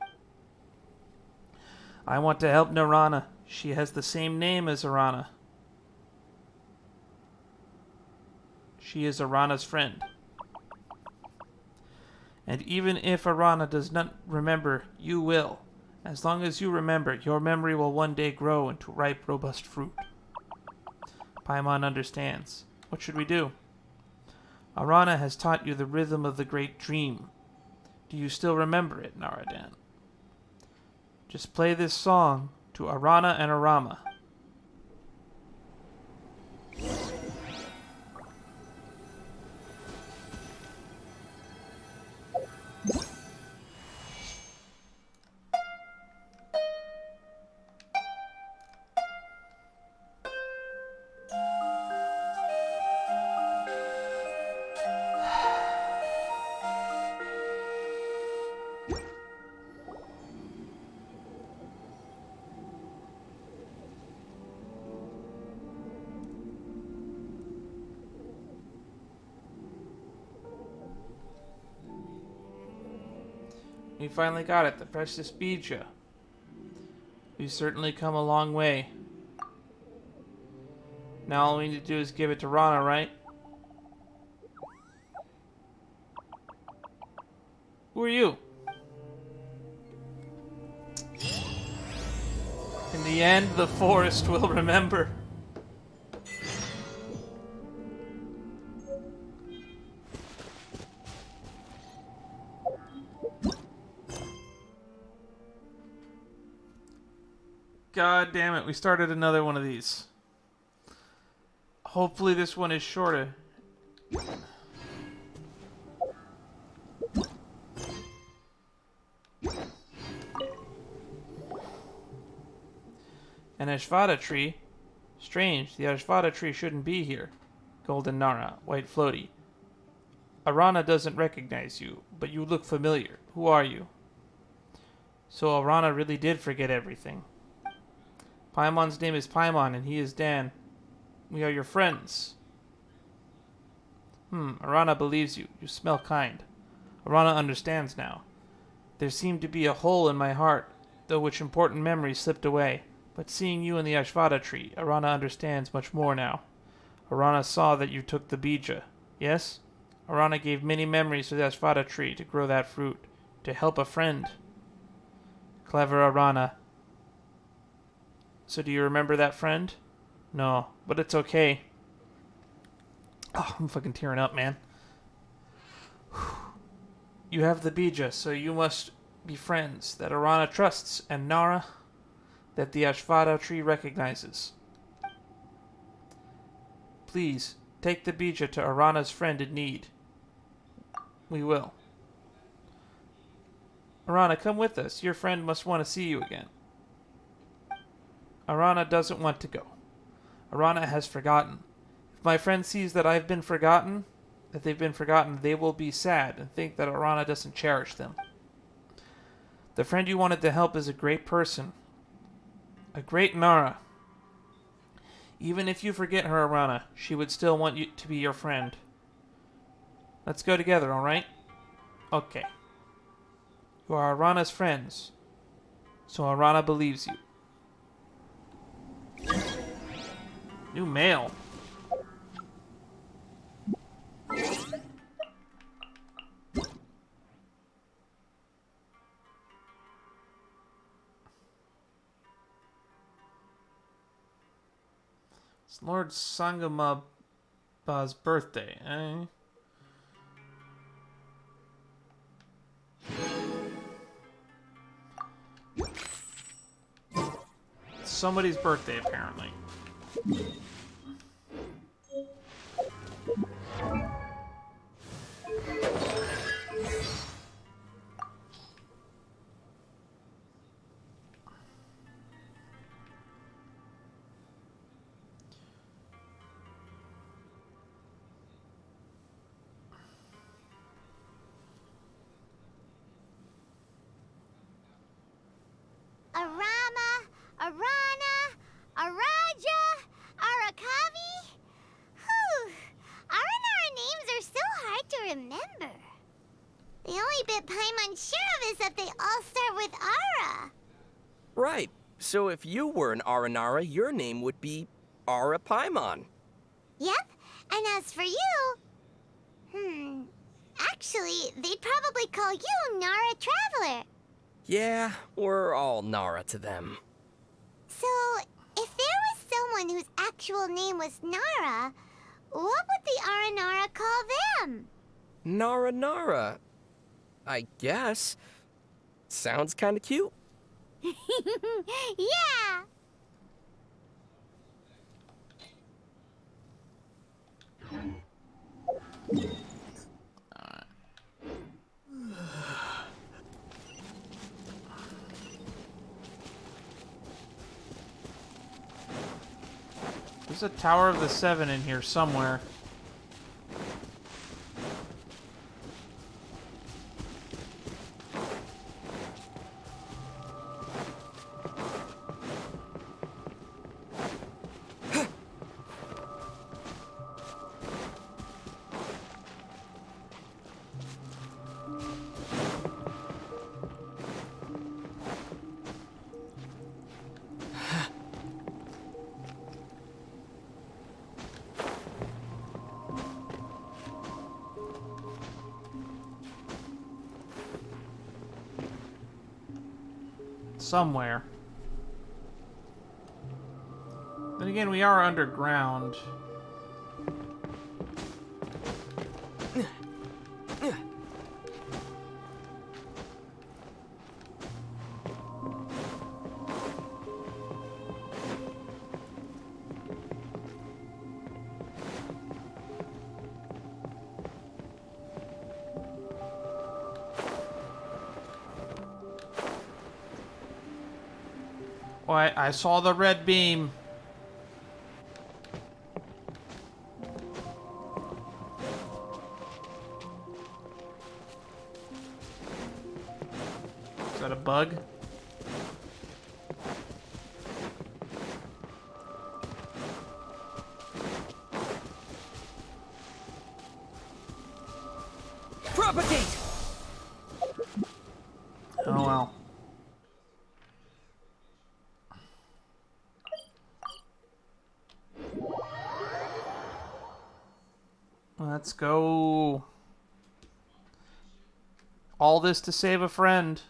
I want to help Narana. She has the same name as Arana. She is Arana's friend. And even if Arana does not remember, you will. As long as you remember, your memory will one day grow into ripe, robust fruit. Paimon understands. What should we do? Arana has taught you the rhythm of the great dream. Do you still remember it, Naradan? Just play this song to Arana and Arama. We finally got it, the precious bija. We've certainly come a long way. Now all we need to do is give it to Rana, right? Who are you? In the end, the forest will remember. God damn it, we started another one of these. Hopefully this one is shorter. An Ashvata tree? Strange, the Ashvata tree shouldn't be here. Golden Nara, white floaty. Arana doesn't recognize you, but you look familiar. Who are you? So Arana really did forget everything. Paimon's name is Paimon, and he is Dan. We are your friends. Arana believes you. You smell kind. Arana understands now. There seemed to be a hole in my heart, though which important memories slipped away. But seeing you in the Ashvata tree, Arana understands much more now. Arana saw that you took the bija. Yes? Arana gave many memories to the Ashvata tree to grow that fruit. To help a friend. Clever Arana. So do you remember that friend? No, but it's okay. Oh, I'm fucking tearing up, man. You have the bija, so you must be friends that Arana trusts, and Nara, that the Ashvata tree recognizes. Please, take the bija to Arana's friend in need. We will. Arana, come with us. Your friend must want to see you again. Arana doesn't want to go. Arana has forgotten. If my friend sees that they've been forgotten, they will be sad and think that Arana doesn't cherish them. The friend you wanted to help is a great person. A great Nara. Even if you forget her, Arana, she would still want you to be your friend. Let's go together, alright? Okay. You are Arana's friends, so Arana believes you. New mail. It's Lord Sangamaba's birthday, eh? It's somebody's birthday, apparently. Arama, Arana, Araja, Arakavi. Whew. Aranara names are so hard to remember. The only bit Paimon's sure of is that they all start with Ara. Right. So if you were an Aranara, your name would be Arapaimon. Yep, and as for you... Actually, they'd probably call you Nara Traveler. Yeah, we're all Nara to them. So, if there was someone whose actual name was Nara, what would the Aranara call them? Nara. I guess. Sounds kinda cute. Yeah! There's a Tower of the Seven in here somewhere. Somewhere. Then again, we are underground. Oh, I saw the red beam. Is that a bug? Propagate! Oh well. Let's go. All this to save a friend.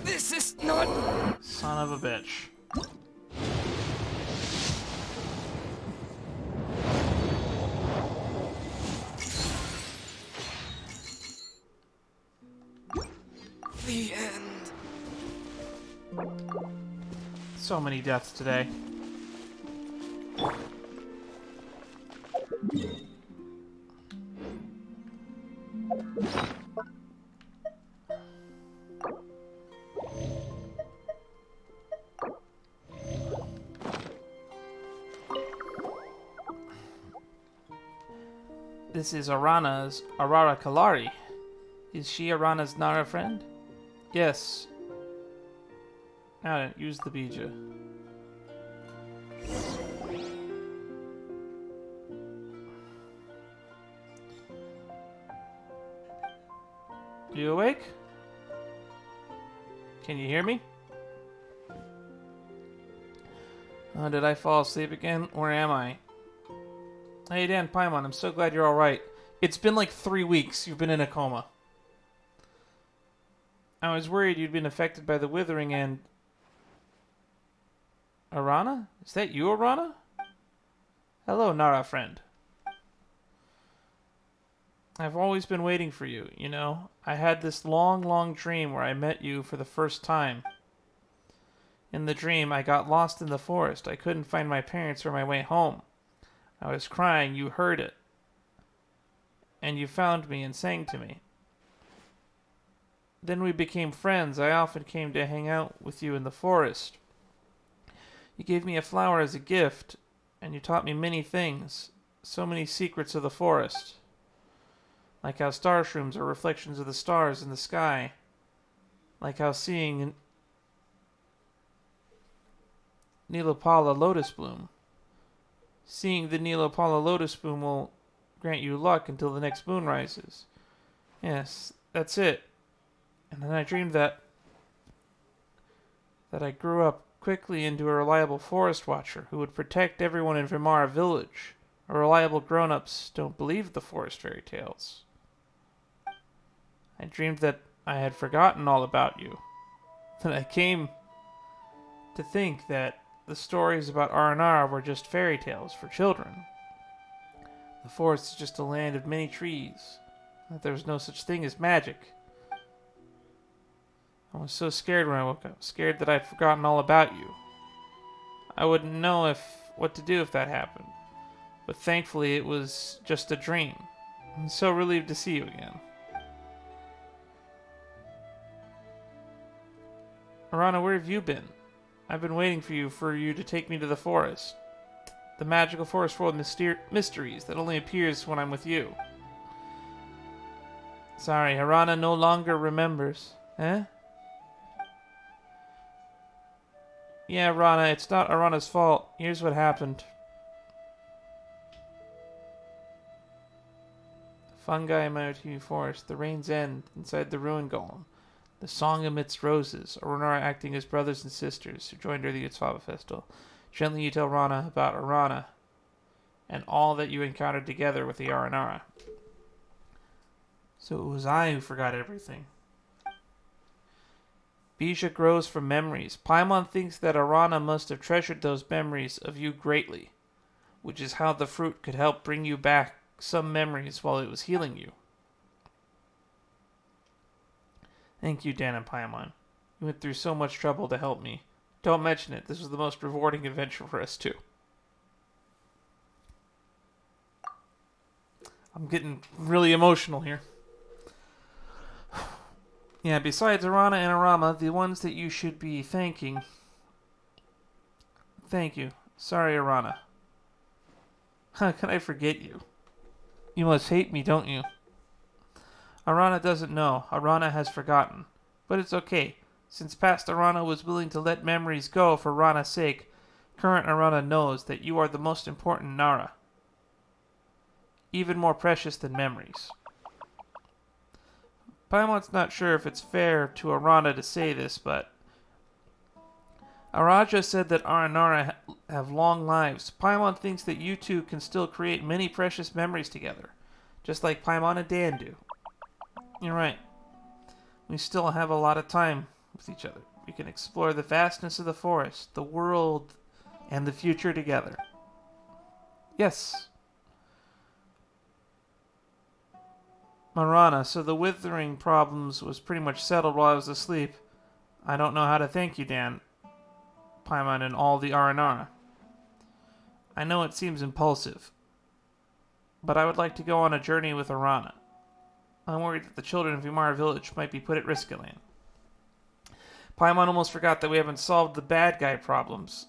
This is not... Son of a bitch. So many deaths today. This is Arana's Arara Kalari. Is she Arana's Nara friend? Yes. Now use the bija. You awake? Can you hear me? Oh, did I fall asleep again? Where am I? Hey Dan, Paimon, I'm so glad you're alright. It's been like 3 weeks you've been in a coma. I was worried you'd been affected by the withering and... Arana? Is that you, Arana? Hello, Nara friend. I've always been waiting for you, you know. I had this long, long dream where I met you for the first time. In the dream, I got lost in the forest. I couldn't find my parents or my way home. I was crying, you heard it. And you found me and sang to me. Then we became friends. I often came to hang out with you in the forest. You gave me a flower as a gift, and you taught me many things. So many secrets of the forest. Like how star shrooms are reflections of the stars in the sky. Like how seeing Nilapala lotus bloom. Seeing the Nilapala lotus bloom will grant you luck until the next moon rises. Yes, that's it. And then I dreamed that I grew up quickly into a reliable forest watcher who would protect everyone in Vimara Village. Our reliable grown-ups don't believe the forest fairy tales. I dreamed that I had forgotten all about you. Then I came to think that the stories about Aranara were just fairy tales for children. The forest is just a land of many trees. That there was no such thing as magic. I was so scared when I woke up. Scared that I'd forgotten all about you. I wouldn't know what to do if that happened. But thankfully it was just a dream. I'm so relieved to see you again. Rana, where have you been? I've been waiting for you to take me to the forest. The magical forest full of mysteries that only appears when I'm with you. Sorry, Arana no longer remembers. Eh? Yeah, Rana, it's not Arana's fault. Here's what happened. The fungi emerge in the forest. The rains end inside the ruin golem. The song amidst roses. Aranara acting as brothers and sisters who joined her at the Utsava festival. Gently you tell Rana about Arana and all that you encountered together with the Aranara. So it was I who forgot everything. Bija grows from memories. Paimon thinks that Arana must have treasured those memories of you greatly, which is how the fruit could help bring you back some memories while it was healing you. Thank you, Dan and Paimon. You went through so much trouble to help me. Don't mention it. This was the most rewarding adventure for us, too. I'm getting really emotional here. Yeah, besides Arana and Arama, the ones that you should be thanking... Thank you. Sorry, Arana. How can I forget you? You must hate me, don't you? Arana doesn't know. Arana has forgotten. But it's okay. Since past Arana was willing to let memories go for Rana's sake, current Arana knows that you are the most important Nara. Even more precious than memories. Paimon's not sure if it's fair to Arana to say this, but Araja said that Aranara have long lives. Paimon thinks that you two can still create many precious memories together, just like Paimon and Dan do. You're right. We still have a lot of time with each other. We can explore the vastness of the forest, the world, and the future together. Yes. Marana, so the withering problems was pretty much settled while I was asleep. I don't know how to thank you, Dan. Paimon, and all the Aranara. I know it seems impulsive, but I would like to go on a journey with Arana. I'm worried that the children of Vimara Village might be put at risk again. Paimon almost forgot that we haven't solved the bad guy problems.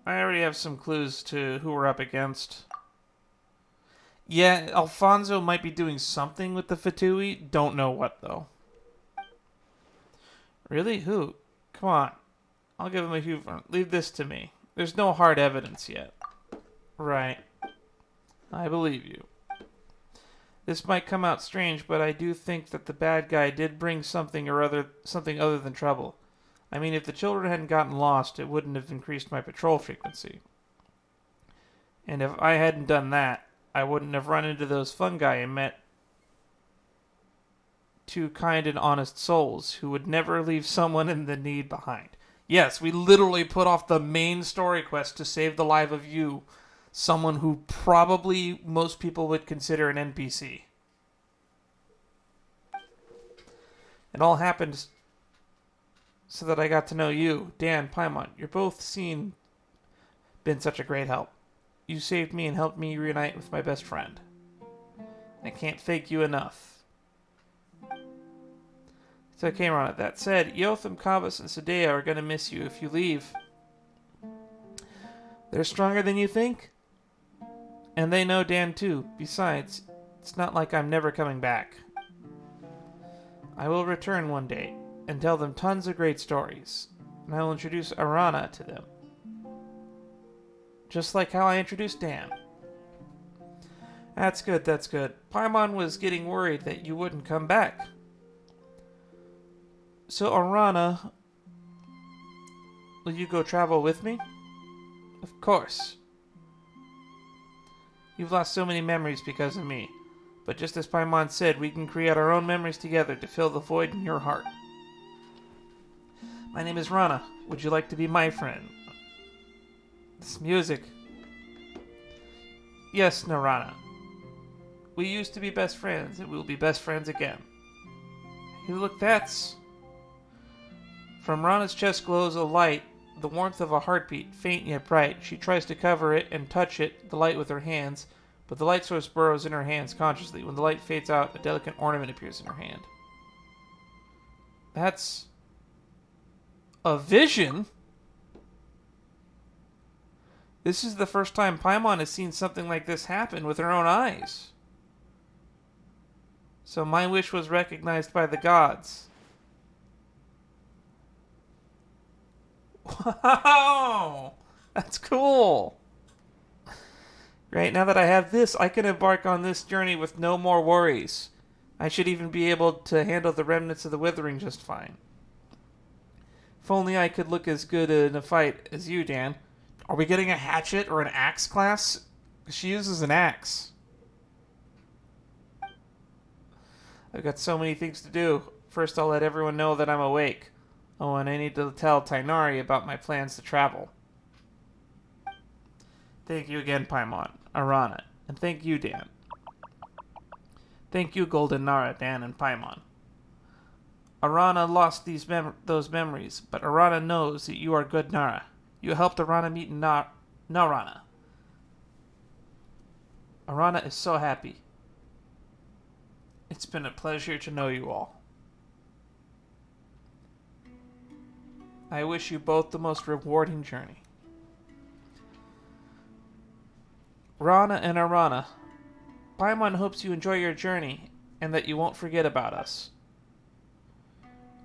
I already have some clues to who we're up against. Yeah, Alfonso might be doing something with the Fatui. Don't know what, though. Really? Who? Come on. I'll give him a few. Leave this to me. There's no hard evidence yet. Right. I believe you. This might come out strange, but I do think that the bad guy did bring something other than trouble. I mean, if the children hadn't gotten lost, it wouldn't have increased my patrol frequency. And if I hadn't done that, I wouldn't have run into those fungi and met two kind and honest souls who would never leave someone in the need behind. Yes, we literally put off the main story quest to save the life of you, someone who probably most people would consider an NPC. It all happened so that I got to know you, Dan, Paimon. You're both been such a great help. You saved me and helped me reunite with my best friend. I can't thank you enough. It's okay, Rana. That said, Yotham, Kavas, and Sadea are going to miss you if you leave. They're stronger than you think? And they know Dan too. Besides, it's not like I'm never coming back. I will return one day and tell them tons of great stories, and I will introduce Arana to them. Just like how I introduced Dan. That's good, that's good. Paimon was getting worried that you wouldn't come back. So, Arana, will you go travel with me? Of course. You've lost so many memories because of me. But just as Paimon said, we can create our own memories together to fill the void in your heart. My name is Rana. Would you like to be my friend? This music. Yes, Narana. We used to be best friends, and we'll be best friends again. Hey, look, that's... From Rana's chest glows a light, the warmth of a heartbeat, faint yet bright. She tries to cover it and touch it, the light with her hands, but the light source burrows in her hands consciously. When the light fades out, a delicate ornament appears in her hand. That's... a vision? This is the first time Paimon has seen something like this happen with her own eyes. So my wish was recognized by the gods. Wow! That's cool! Great, now that I have this, I can embark on this journey with no more worries. I should even be able to handle the remnants of the withering just fine. If only I could look as good in a fight as you, Dan. Are we getting a hatchet or an axe class? She uses an axe. I've got so many things to do. First, I'll let everyone know that I'm awake. Oh, and I need to tell Tainari about my plans to travel. Thank you again, Paimon, Arana, and thank you, Dan. Thank you, Golden Nara, Dan, and Paimon. Arana lost those memories, but Arana knows that you are good Nara. You helped Arana meet Narana. Arana is so happy. It's been a pleasure to know you all. I wish you both the most rewarding journey. Rana and Arana, Paimon hopes you enjoy your journey and that you won't forget about us.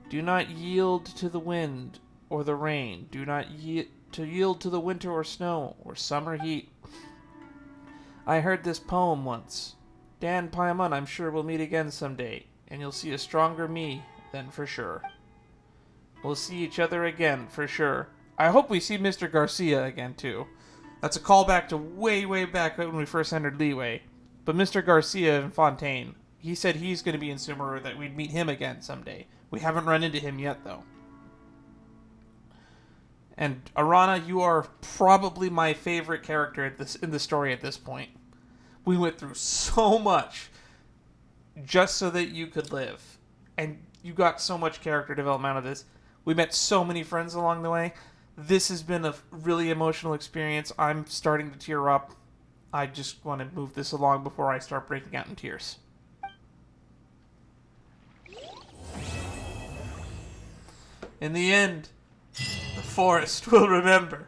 Do not yield to the wind or the rain. Do not yield to the winter or snow or summer heat. I heard this poem once. Dan, Paimon, I'm sure we'll meet again someday, and you'll see a stronger me then for sure. We'll see each other again for sure. I hope we see Mr. Garcia again too. That's a callback to way, way back when we first entered Leeway. But Mr. Garcia in Fontaine, he said he's going to be in Sumeru, that we'd meet him again someday. We haven't run into him yet, though. And Arana, you are probably my favorite character in the story at this point. We went through so much just so that you could live. And you got so much character development out of this. We met so many friends along the way. This has been a really emotional experience. I'm starting to tear up. I just want to move this along before I start breaking out in tears. In the end, the forest will remember.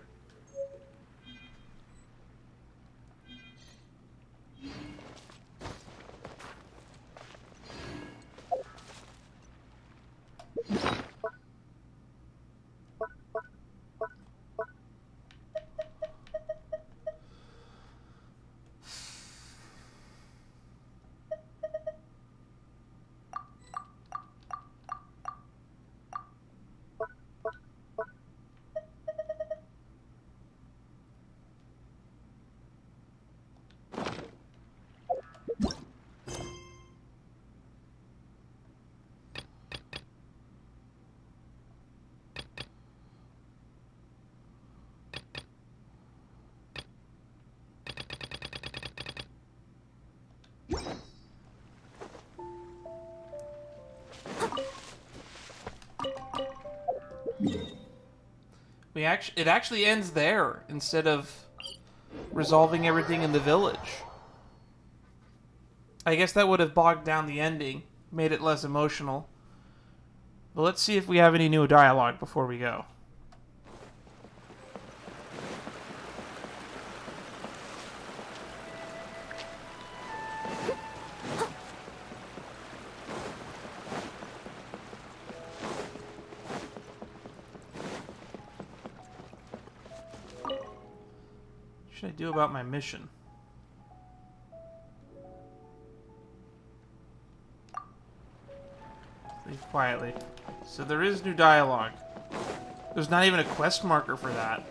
It actually ends there instead of resolving everything in the village. I guess that would have bogged down the ending, made it less emotional. But let's see if we have any new dialogue before we go. What should I do about my mission? Leave quietly. So there is new dialogue. There's not even a quest marker for that.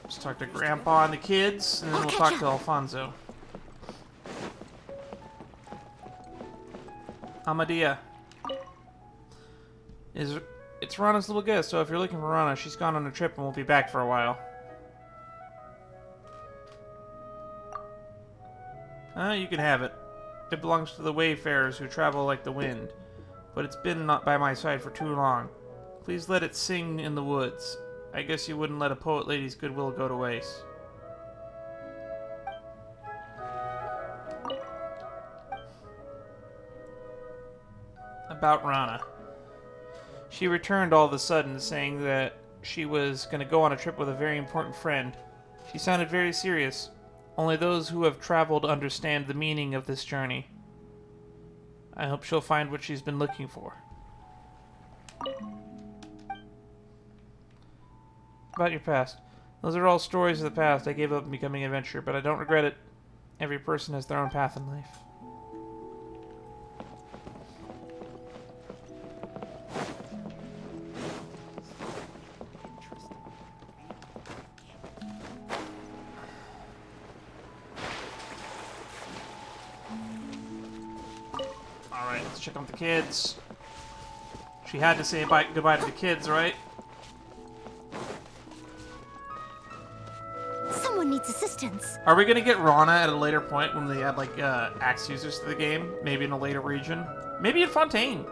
Let's talk to Grandpa and the kids, and then we'll talk to Alfonso. Amadea. It's Rana's little guest, so if you're looking for Rana, she's gone on a trip and won't be back for a while. You can have it. It belongs to the wayfarers who travel like the wind, but it's been not by my side for too long. Please let it sing in the woods. I guess you wouldn't let a poet lady's goodwill go to waste. About Rana. She returned all of a sudden, saying that she was going to go on a trip with a very important friend. She sounded very serious. Only those who have traveled understand the meaning of this journey. I hope she'll find what she's been looking for. About your past. Those are all stories of the past. I gave up on becoming an adventurer, but I don't regret it. Every person has their own path in life. Alright, let's check on the kids. She had to say goodbye to the kids, right? Someone needs assistance. Are we gonna get Rana at a later point when they add, like, axe users to the game? Maybe in a later region? Maybe in Fontaine?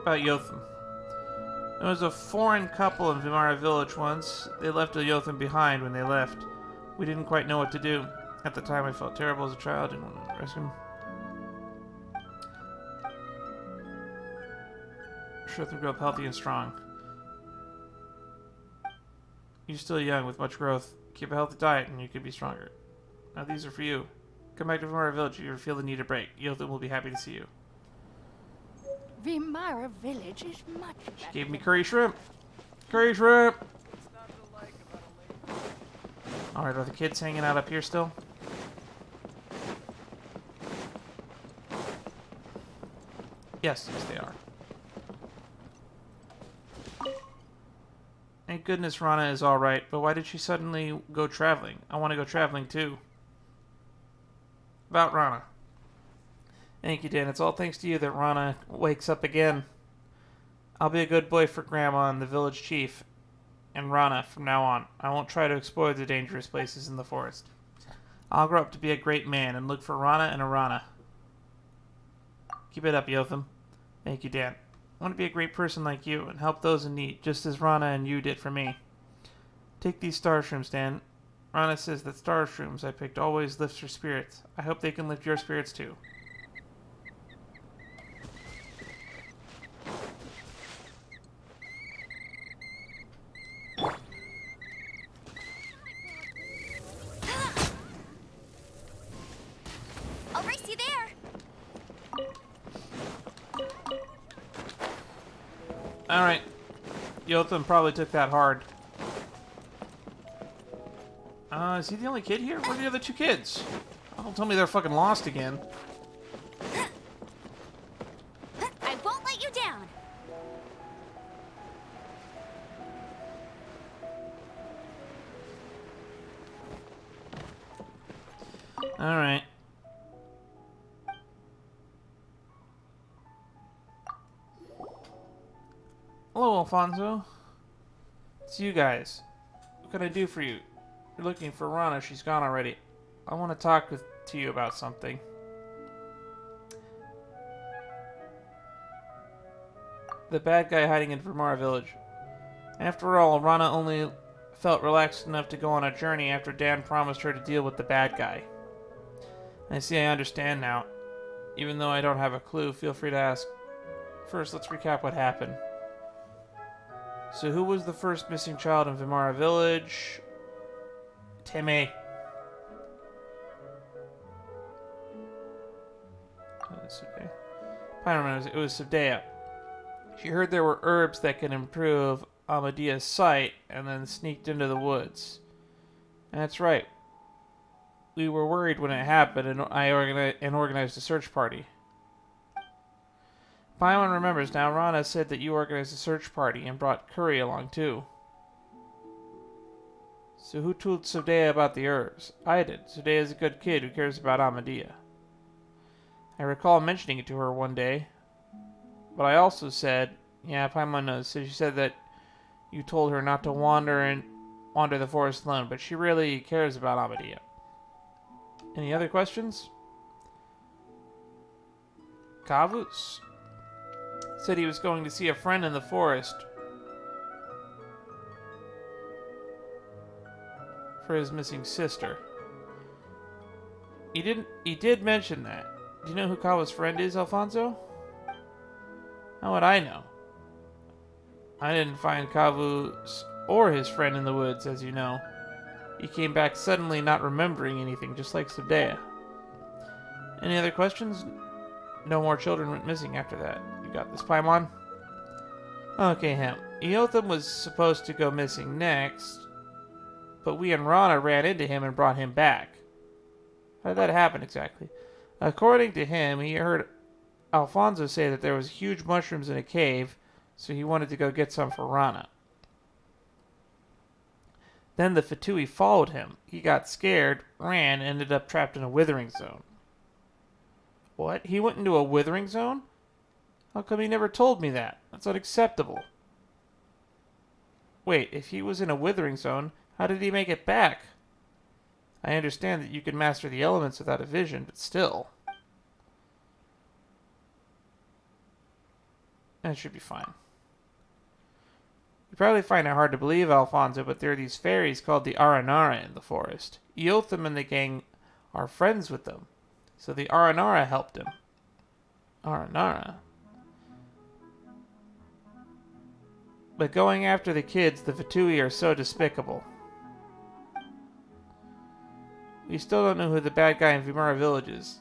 About Yotham. There was a foreign couple in Vimara Village once. They left a Yotham behind when they left. We didn't quite know what to do. At the time, I felt terrible as a child. Didn't want to rescue him. Shothan grew up healthy and strong. You're still young with much growth. Keep a healthy diet and you could be stronger. Now these are for you. Come back to Vimara Village if you ever feel the need to break. Yotham will be happy to see you. Vimara Village is much better. She gave me curry shrimp. Curry shrimp! Alright, are the kids hanging out up here still? Yes, yes they are. Thank goodness Rana is alright, but why did she suddenly go traveling? I want to go traveling too. About Rana. Thank you, Dan. It's all thanks to you that Rana wakes up again. I'll be a good boy for Grandma and the village chief and Rana from now on. I won't try to explore the dangerous places in the forest. I'll grow up to be a great man and look for Rana and Arana. Keep it up, Yotham. Thank you, Dan. I want to be a great person like you and help those in need, just as Rana and you did for me. Take these star shrooms, Dan. Rana says that star shrooms I picked always lifts her spirits. I hope they can lift your spirits too. I'll race you there. Alright. Yotham probably took that hard. Is he the only kid here? Where are the other two kids? Oh, don't tell me they're fucking lost again. I won't let you down. Alright. Hello, Alfonso. It's you guys. What can I do for you? You're looking for Rana. She's gone already. I want to talk to you about something. The bad guy hiding in Vimara Village. After all, Rana only felt relaxed enough to go on a journey after Dan promised her to deal with the bad guy. I see, I understand now. Even though I don't have a clue, feel free to ask. First, let's recap what happened. So who was the first missing child in Vimara Village? Timmy. I don't remember. It was Subdea. She heard there were herbs that could improve Amadia's sight and then sneaked into the woods. That's right. We were worried when it happened and I organized a search party. Paimon remembers now. Rana said that you organized a search party and brought Curry along too. So who told Subdea about the herbs? I did. Subdea is a good kid who cares about Amadia. I recall mentioning it to her one day. But I also said, yeah, Paimon knows. So she said that you told her not to wander the forest alone, but she really cares about Amadia. Any other questions? Kavus said he was going to see a friend in the forest for his missing sister. He did mention that. Do you know who Kawa's friend is, Alfonso? How would I know? I didn't find Kavus or his friend in the woods, as you know. He came back suddenly not remembering anything, just like Subdea. Any other questions? No more children went missing after that. You got this, Paimon? Okay, Hem. Eotham was supposed to go missing next, but we and Rana ran into him and brought him back. How did that happen exactly? According to him, he heard Alfonso say that there was huge mushrooms in a cave, so he wanted to go get some for Rana. Then the Fatui followed him. He got scared, ran, and ended up trapped in a withering zone. What? He went into a withering zone? How come he never told me that? That's unacceptable. Wait, if he was in a withering zone, how did he make it back? I understand that you can master the elements without a vision, but still. That should be fine. You probably find it hard to believe, Alfonso, but there are these fairies called the Aranara in the forest. Eotham and the gang are friends with them, so the Aranara helped him. Aranara? But going after the kids, the Fatui are so despicable. We still don't know who the bad guy in Vimara Village is.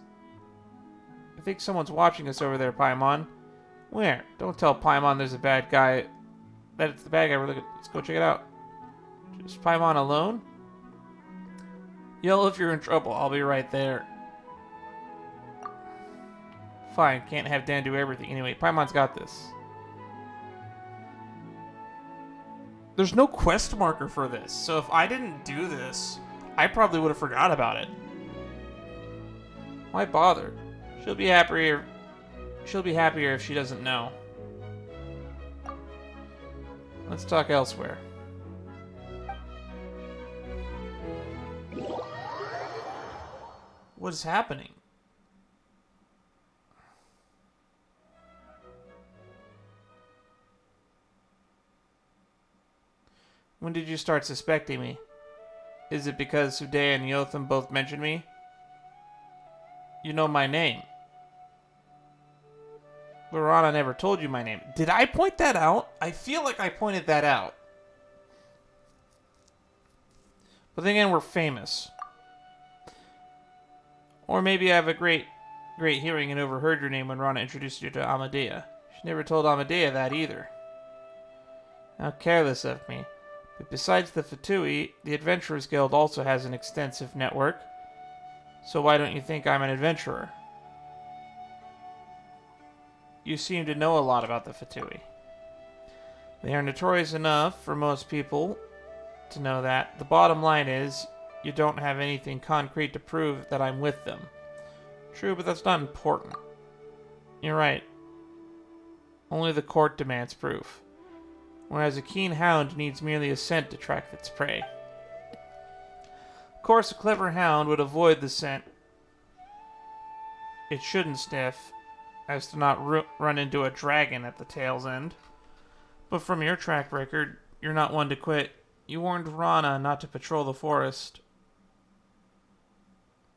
I think someone's watching us over there, Paimon. Where? Don't tell Paimon there's a bad guy. That it's the bad guy we're looking at. Let's go check it out. Just Paimon alone? Yell if you're in trouble. I'll be right there. Fine. Can't have Dan do everything. Anyway, Paimon's got this. There's no quest marker for this, so if I didn't do this, I probably would have forgot about it. Why bother? She'll be happier if she doesn't know. Let's talk elsewhere. What is happening? When did you start suspecting me? Is it because Sudea and Yotham both mentioned me? You know my name. But Rana never told you my name. Did I point that out? I feel like I pointed that out. But then again, we're famous. Or maybe I have a great hearing and overheard your name when Rana introduced you to Amadea. She never told Amadea that either. How careless of me. But besides the Fatui, the Adventurers Guild also has an extensive network. So why don't you think I'm an adventurer? You seem to know a lot about the Fatui. They are notorious enough for most people to know that. The bottom line is, you don't have anything concrete to prove that I'm with them. True, but that's not important. You're right. Only the court demands proof. Whereas a keen hound needs merely a scent to track its prey. Of course, a clever hound would avoid the scent it shouldn't sniff, as to not run into a dragon at the tail's end. But from your track record, you're not one to quit. You warned Rana not to patrol the forest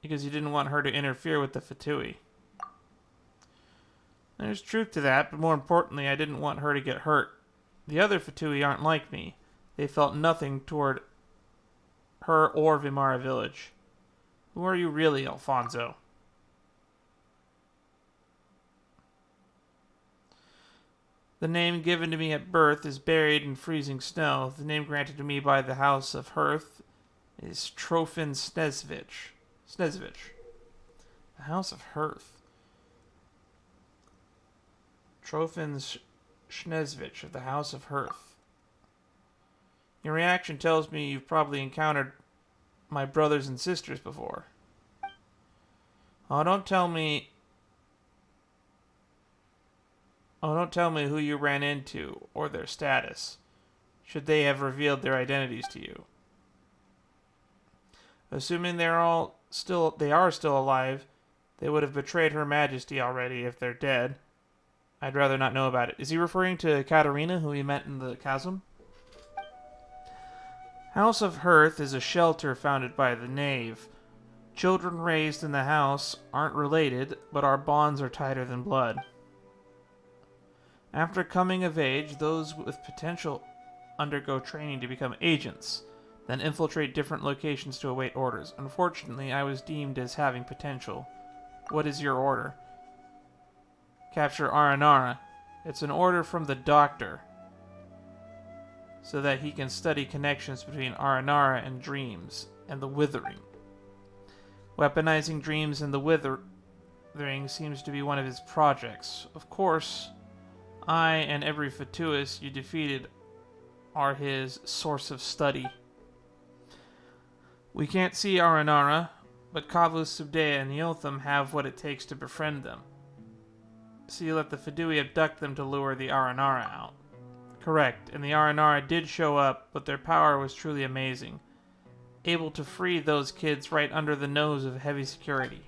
because you didn't want her to interfere with the Fatui. There's truth to that, but more importantly, I didn't want her to get hurt. The other Fatui aren't like me. They felt nothing toward her or Vimara Village. Who are you really, Alfonso? The name given to me at birth is buried in freezing snow. The name granted to me by the House of Hearth is Trofin Snesvich. The House of Hearth. Trofin Snesvich of the House of Hearth. Your reaction tells me you've probably encountered my brothers and sisters before. Oh, don't tell me who you ran into or their status, should they have revealed their identities to you. Assuming they are still alive, they would have betrayed Her Majesty already if they're dead. I'd rather not know about it. Is he referring to Katarina, who he met in the chasm? House of Hearth is a shelter founded by the knave. Children raised in the house aren't related, but our bonds are tighter than blood. After coming of age, those with potential undergo training to become agents, then infiltrate different locations to await orders. Unfortunately, I was deemed as having potential. What is your order? Capture Aranara. It's an order from the doctor, so that he can study connections between Aranara and dreams and the withering. Weaponizing dreams and the withering seems to be one of his projects. Of course, I and every Fatuus you defeated are his source of study. We can't see Aranara, but Kavus, Subdea, and Yotham have what it takes to befriend them. So you let the Fadui abduct them to lure the Aranara out. Correct, and the Aranara did show up, but their power was truly amazing. Able to free those kids right under the nose of heavy security.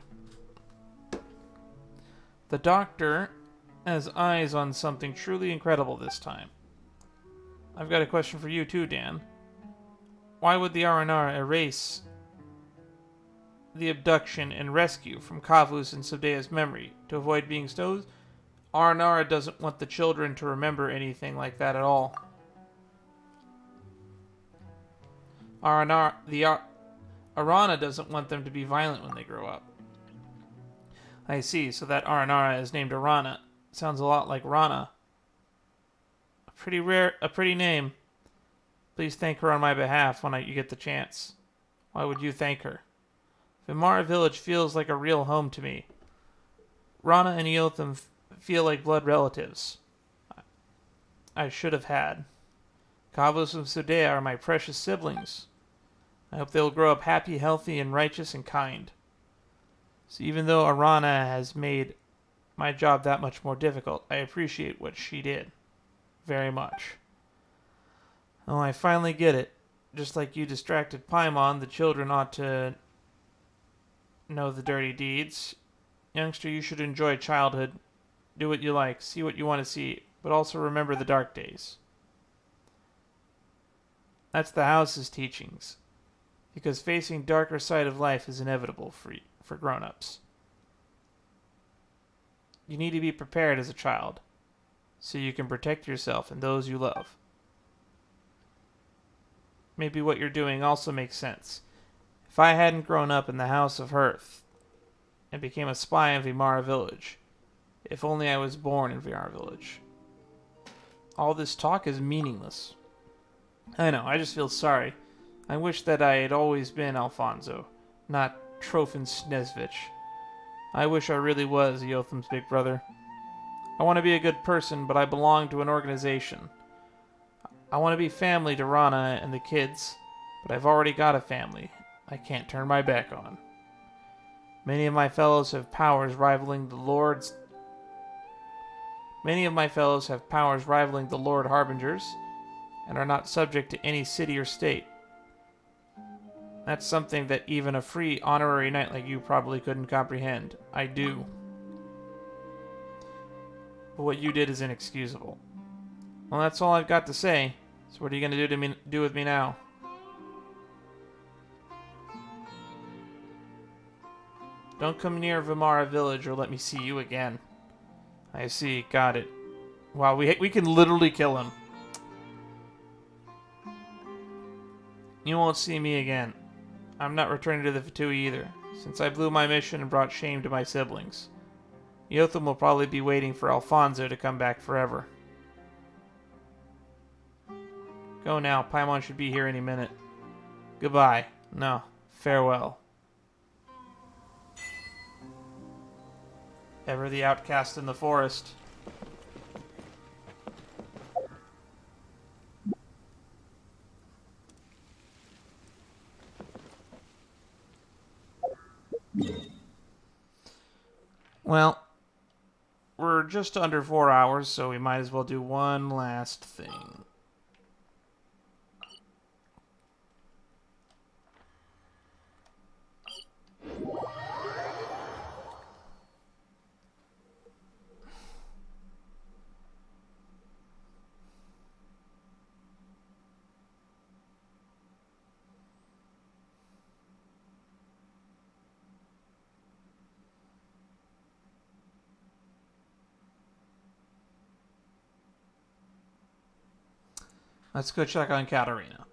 The doctor has eyes on something truly incredible this time. I've got a question for you too, Dan. Why would the Aranara erase the abduction and rescue from Kavus and Subdea's memory to avoid being stowed? Aranara doesn't want the children to remember anything like that at all. Arana doesn't want them to be violent when they grow up. I see, so that Aranara is named Arana. Sounds a lot like Rana. A pretty name. Please thank her on my behalf when you get the chance. Why would you thank her? Vimara Village feels like a real home to me. Rana and Yotham feel like blood relatives I should have had. Kavos and Sudea are my precious siblings. I hope they will grow up happy, healthy, and righteous and kind. So even though Arana has made my job that much more difficult, I appreciate what she did very much. Oh, I finally get it. Just like you distracted Paimon, the children ought to know the dirty deeds. Youngster, you should enjoy childhood. Do what you like, see what you want to see, but also remember the dark days. That's the house's teachings. Because facing darker side of life is inevitable for grown-ups. You need to be prepared as a child, so you can protect yourself and those you love. Maybe what you're doing also makes sense. If I hadn't grown up in the House of Hearth and became a spy in Vimara Village, if only I was born in Vimara Village. All this talk is meaningless. I know, I just feel sorry. I wish that I had always been Alfonso, not Trofim Snesvich. I wish I really was Yotham's big brother. I want to be a good person, but I belong to an organization. I want to be family to Rana and the kids, but I've already got a family I can't turn my back on. Many of my fellows have powers rivaling the Lord Harbingers, and are not subject to any city or state. That's something that even a free honorary knight like you probably couldn't comprehend. I do. But what you did is inexcusable. Well, that's all I've got to say. So what are you going to do with me now? Don't come near Vimara Village or let me see you again. I see. Got it. Wow, we can literally kill him. You won't see me again. I'm not returning to the Fatui either, since I blew my mission and brought shame to my siblings. Yotham will probably be waiting for Alfonso to come back forever. Go now, Paimon should be here any minute. Goodbye. No, farewell. Ever the outcast in the forest. Well, we're just under 4 hours, so we might as well do one last thing. Let's go check on Katarina.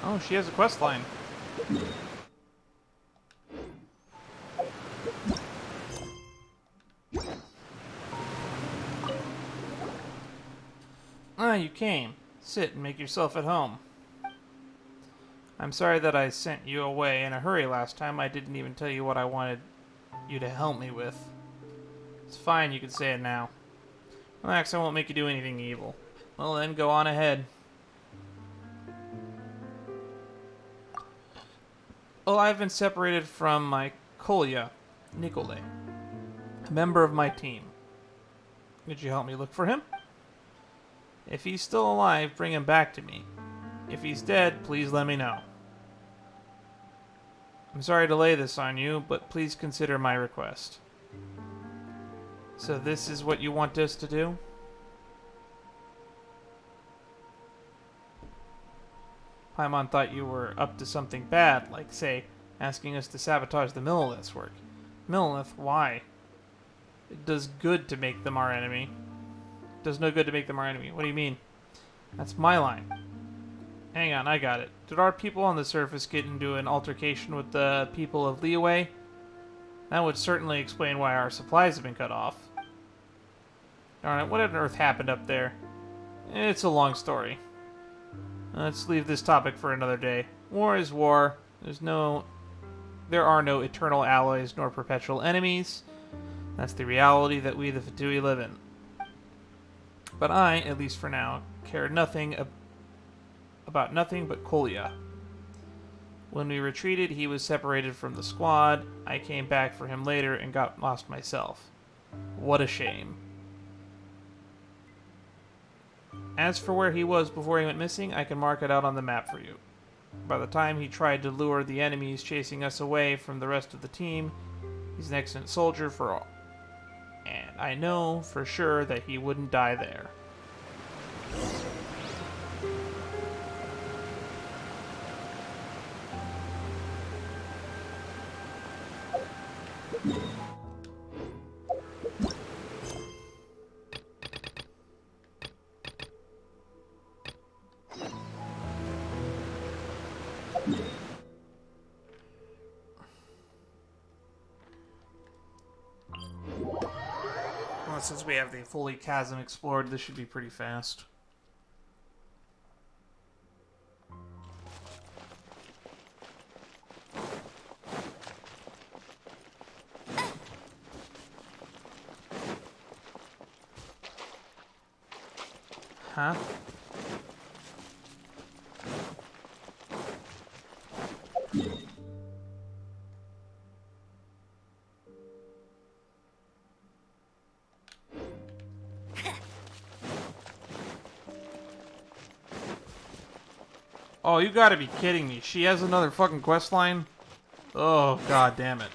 Oh, she has a quest line. Ah, you came. Sit and make yourself at home. I'm sorry that I sent you away in a hurry last time. I didn't even tell you what I wanted you to help me with. It's fine, you can say it now. Relax, I won't make you do anything evil. Well then, go on ahead. Well, I've been separated from my Kolya, Nikolay, a member of my team. Could you help me look for him? If he's still alive, bring him back to me. If he's dead, please let me know. I'm sorry to lay this on you, but please consider my request. So this is what you want us to do? Paimon thought you were up to something bad, like, say, asking us to sabotage the Millilith's work. Millilith, why? It does good to make them our enemy. It does no good to make them our enemy. What do you mean? That's my line. Hang on, I got it. Did our people on the surface get into an altercation with the people of Leeway? That would certainly explain why our supplies have been cut off. Darn it, what on earth happened up there? It's a long story. Let's leave this topic for another day. War is war. There are no eternal allies nor perpetual enemies. That's the reality that we, the Fatui, live in. But I, at least for now, care nothing about nothing but Kolya. When we retreated, he was separated from the squad. I came back for him later and got lost myself. What a shame. As for where he was before he went missing, I can mark it out on the map for you. By the time he tried to lure the enemies chasing us away from the rest of the team, he's an excellent soldier for all. And I know for sure that he wouldn't die there. Well, since we have the fully chasm explored, this should be pretty fast. Huh? Oh, you gotta be kidding me. She has another fucking quest line? Oh, god damn it.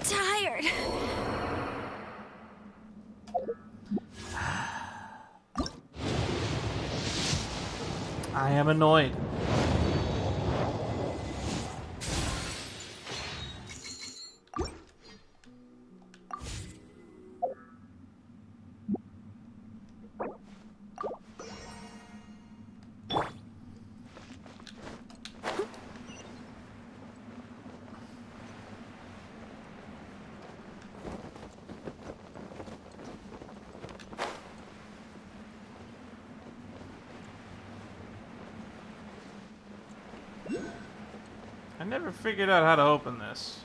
Tired. I am annoyed. I never figured out how to open this.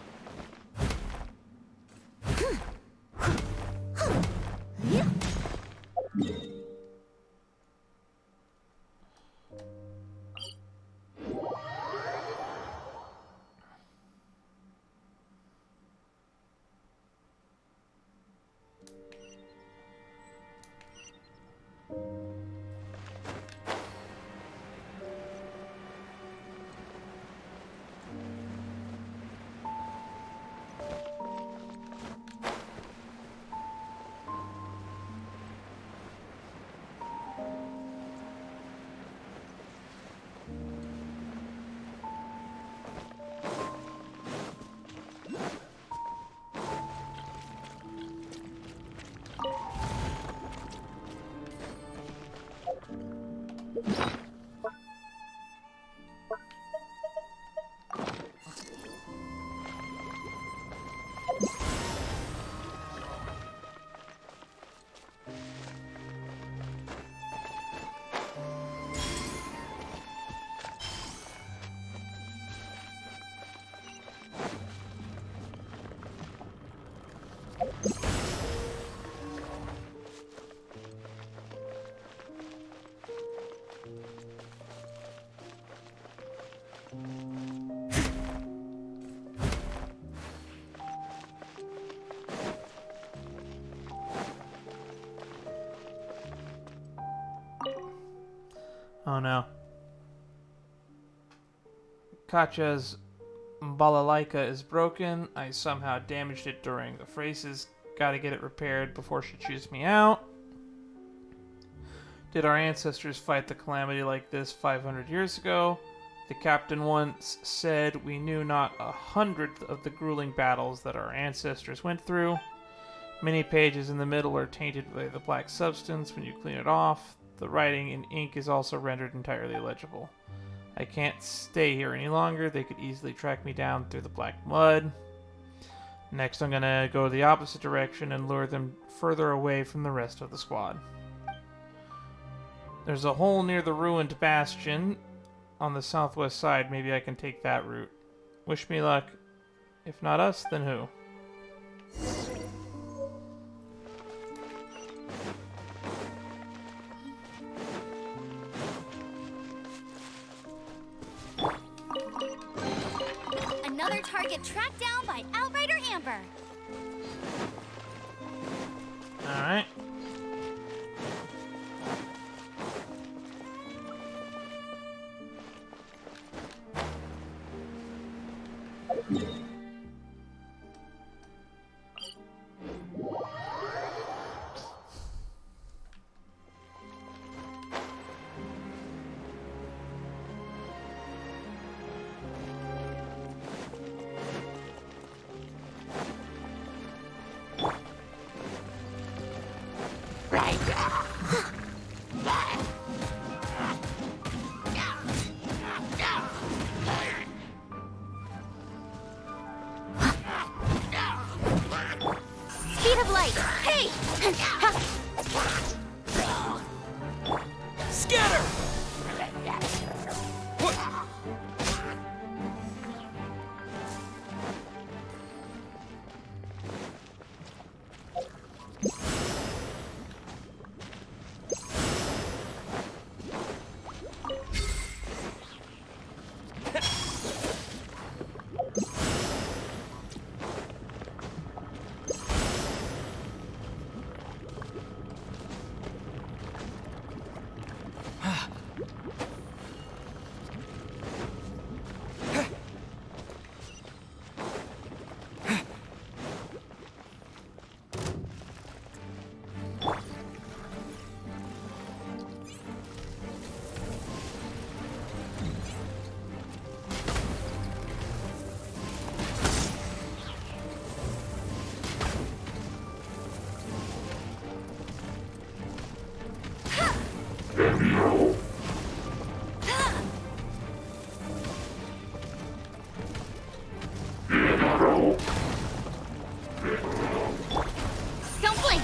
Oh no. Katya's balalaika is broken. I somehow damaged it during the phrases. Gotta get it repaired before she chews me out. Did our ancestors fight the calamity like this 500 years ago? The captain once said we knew not 100th of the grueling battles that our ancestors went through. Many pages in the middle are tainted by the black substance when you clean it off. The writing in ink is also rendered entirely illegible. I can't stay here any longer. They could easily track me down through the black mud. Next, I'm gonna go the opposite direction and lure them further away from the rest of the squad. There's a hole near the ruined bastion on the southwest side. Maybe I can take that route. Wish me luck. If not us, then who? Another target tracked down by Outrider Amber. Alright. Speed of light. Hey! Scatter! What? Don't blink.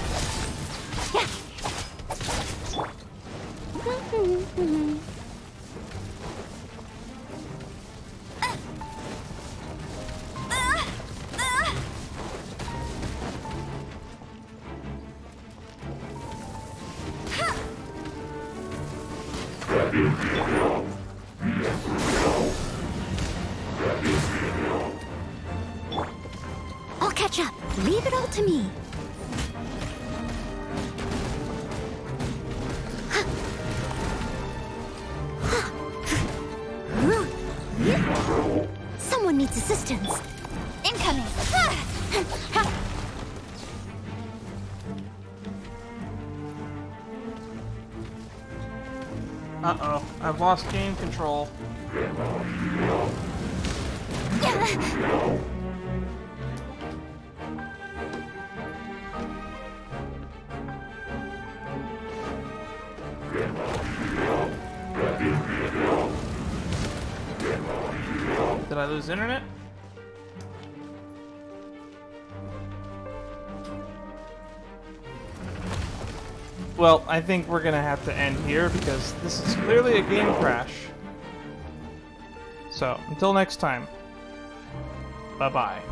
I'll catch up. Leave it all to me. Someone needs assistance. Incoming. Uh-oh. I've lost game control. Did I lose internet? Well, I think we're gonna have to end here because this is clearly a game crash. So, until next time, bye-bye.